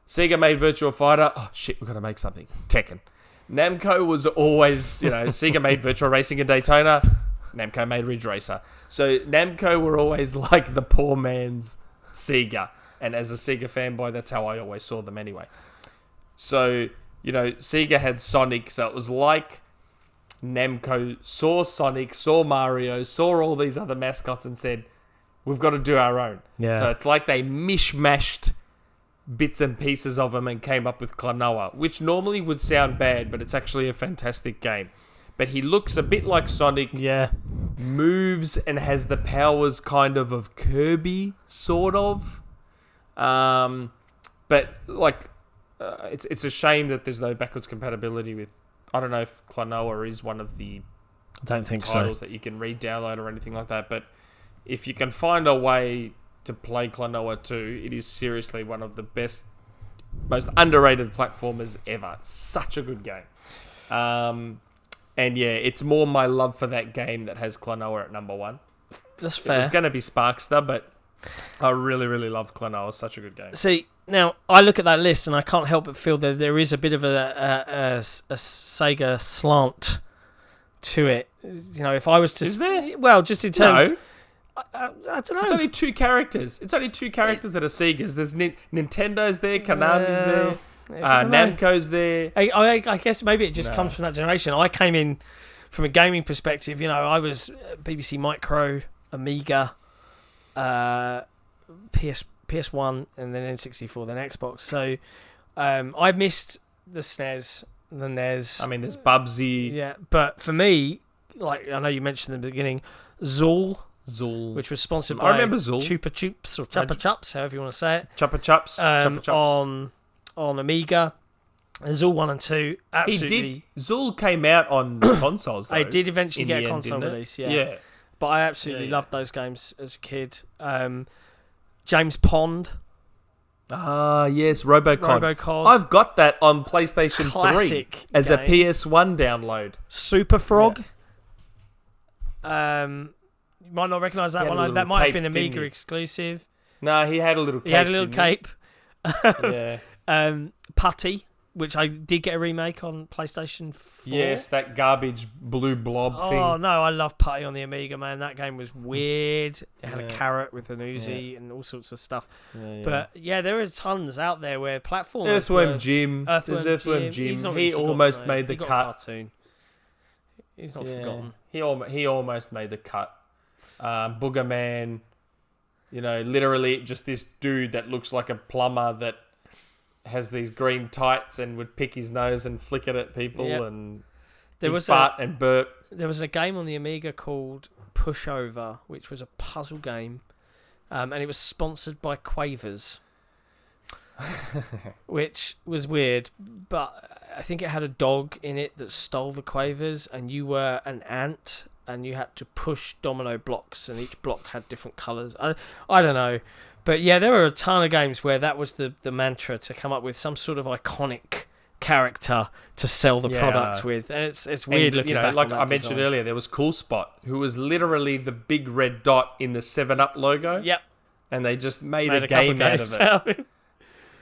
Sega made Virtua Fighter. Oh, shit, we've got to make something. Tekken. Namco was always, Sega made Virtua Racing in Daytona. Namco made Ridge Racer. So Namco were always like the poor man's Sega. And as a Sega fanboy, that's how I always saw them anyway. So, Sega had Sonic, so it was like Namco saw Sonic, saw Mario, saw all these other mascots and said, we've got to do our own. Yeah. So it's like they mishmashed bits and pieces of them and came up with Klonoa, which normally would sound bad, but it's actually a fantastic game. But he looks a bit like Sonic. Yeah. Moves and has the powers kind of Kirby, sort of. But like, it's a shame that there's no backwards compatibility with. I don't know if Klonoa is one of the I don't think titles that you can re-download or anything like that. But if you can find a way to play Klonoa 2, it is seriously one of the best, most underrated platformers ever. Such a good game. And yeah, it's more my love for that game that has Klonoa at number 1. That's fair. It's going to be Sparkster, but I really, really love Klonoa. It's such a good game. See, now I look at that list and I can't help but feel that there is a bit of a Sega slant to it. You know, if I was to... Is there? Well, just in terms... No. I don't know. It's only 2 characters. It's only 2 characters that are Sega's. There's Nintendo's there, Konami's there, Namco's there. I guess maybe it just comes from that generation. I came in from a gaming perspective. You know, I was BBC Micro, Amiga, PS1, and then N64, then Xbox. So I missed the SNES, the NES. I mean, there's Bubsy. Yeah, but for me, like I know you mentioned in the beginning, Zool, which was sponsored by Chupa Chups or Chupa Chups, however you want to say it. Chupa Chups. On Amiga. Zool 1 and 2, absolutely. Zool came out on consoles, though. They did eventually get a console release, yeah. But I absolutely loved those games as a kid. James Pond. Ah, yes, RoboCod. I've got that on PlayStation 3 as a PS1 download. Super Frog. You might not recognise that one. That might have been Amiga exclusive. No, he had a little cape. He had a little cape. Putty, which I did get a remake on PlayStation 4. Yes, that garbage blue blob thing. Oh, no, I love Putty on the Amiga, man. That game was weird. It had a carrot with an Uzi and all sorts of stuff. But, there are tons out there where platforms... Earthworm Jim. He almost made the cut. Cartoon. He's not forgotten. He almost made the cut. Boogerman... You know, literally just this dude that looks like a plumber that has these green tights and would pick his nose and flick it at people and fart and burp. There was a game on the Amiga called Pushover, which was a puzzle game, and it was sponsored by Quavers, which was weird, but I think it had a dog in it that stole the Quavers, and you were an ant, and you had to push domino blocks, and each block had different colours. I don't know. But yeah, there were a ton of games where that was the mantra, to come up with some sort of iconic character to sell the product with. And it's weird looking back like on that I mentioned earlier, there was Cool Spot, who was literally the big red dot in the 7-Up logo. Yep. And they just made a game out of it.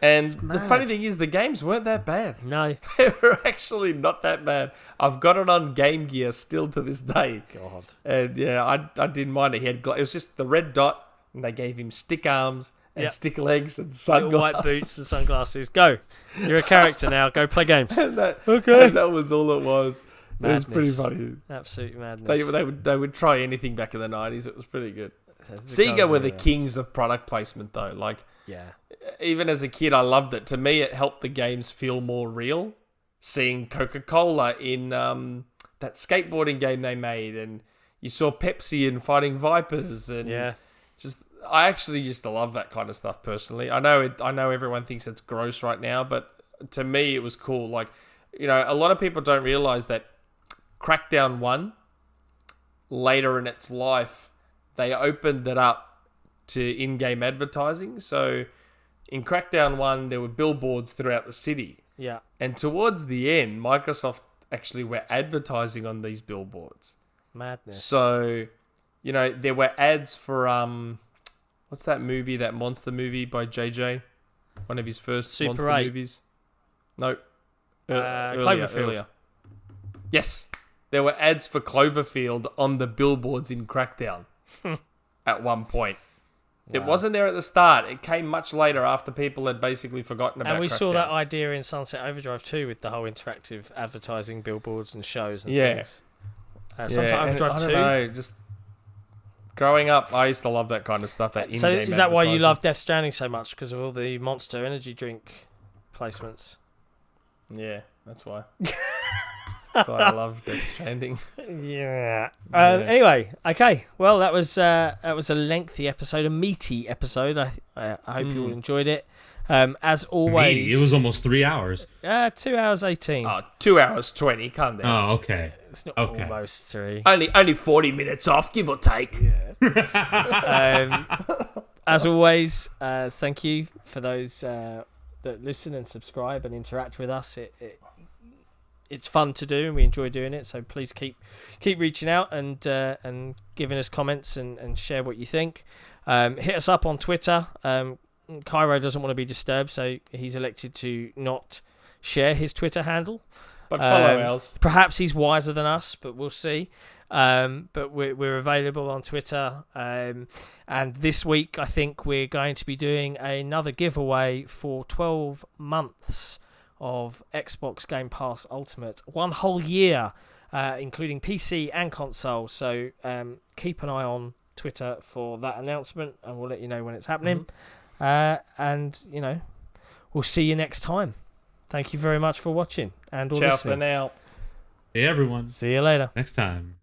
And the funny thing is, the games weren't that bad. No. They were actually not that bad. I've got it on Game Gear still to this day. God. And yeah, I didn't mind it. It was just the red dot, and they gave him stick arms and stick legs and sunglasses. White boots and sunglasses. Go. You're a character now. Go play games. And that was all it was. Madness. It was pretty funny. Absolute madness. They would try anything back in the 90s. It was pretty good. Sega were the kings of product placement, though. Like, even as a kid, I loved it. To me, it helped the games feel more real. Seeing Coca-Cola in that skateboarding game they made, and you saw Pepsi in Fighting Vipers, and I actually used to love that kind of stuff personally. I know everyone thinks it's gross right now, but to me, it was cool. Like, you know, a lot of people don't realize that Crackdown 1, later in its life, they opened it up to in-game advertising. So in Crackdown 1, there were billboards throughout the city. Yeah. And towards the end, Microsoft actually were advertising on these billboards. Madness. So, you know, there were ads for, what's that movie, that monster movie by JJ? One of his first Super monster 8. movies. No. Cloverfield. Yes. There were ads for Cloverfield on the billboards in Crackdown at one point. Wow. It wasn't there at the start. It came much later after people had basically forgotten about Crackdown. And we saw that idea in Sunset Overdrive too, with the whole interactive advertising, billboards and shows and things. Sunset Overdrive 2. I don't know, just growing up, I used to love that kind of stuff. So is that why you love Death Stranding so much? Because of all the Monster energy drink placements? Yeah, that's why. That's why I love Death Stranding. Anyway, okay. Well, that was a lengthy episode, a meaty episode. I hope you all enjoyed it. As always, meaty. It was almost 3 hours. 2 hours 18. 2 hours 20. Calm down. Oh, okay. It's not almost 3. Only 40 minutes off, give or take. Yeah. as always, thank you for those that listen and subscribe and interact with us. It's fun to do and we enjoy doing it. So please keep reaching out and giving us comments and share what you think. Hit us up on Twitter. Kairo doesn't want to be disturbed, so he's elected to not share his Twitter handle. But follow ours. Perhaps he's wiser than us, but we'll see. But we're available on Twitter. And this week, I think we're going to be doing another giveaway for 12 months of Xbox Game Pass Ultimate. 1 whole year, including PC and console. So keep an eye on Twitter for that announcement, and we'll let you know when it's happening. And, we'll see you next time. Thank you very much for watching and all Ciao listening. for now. Hey, everyone. See you later. Next time.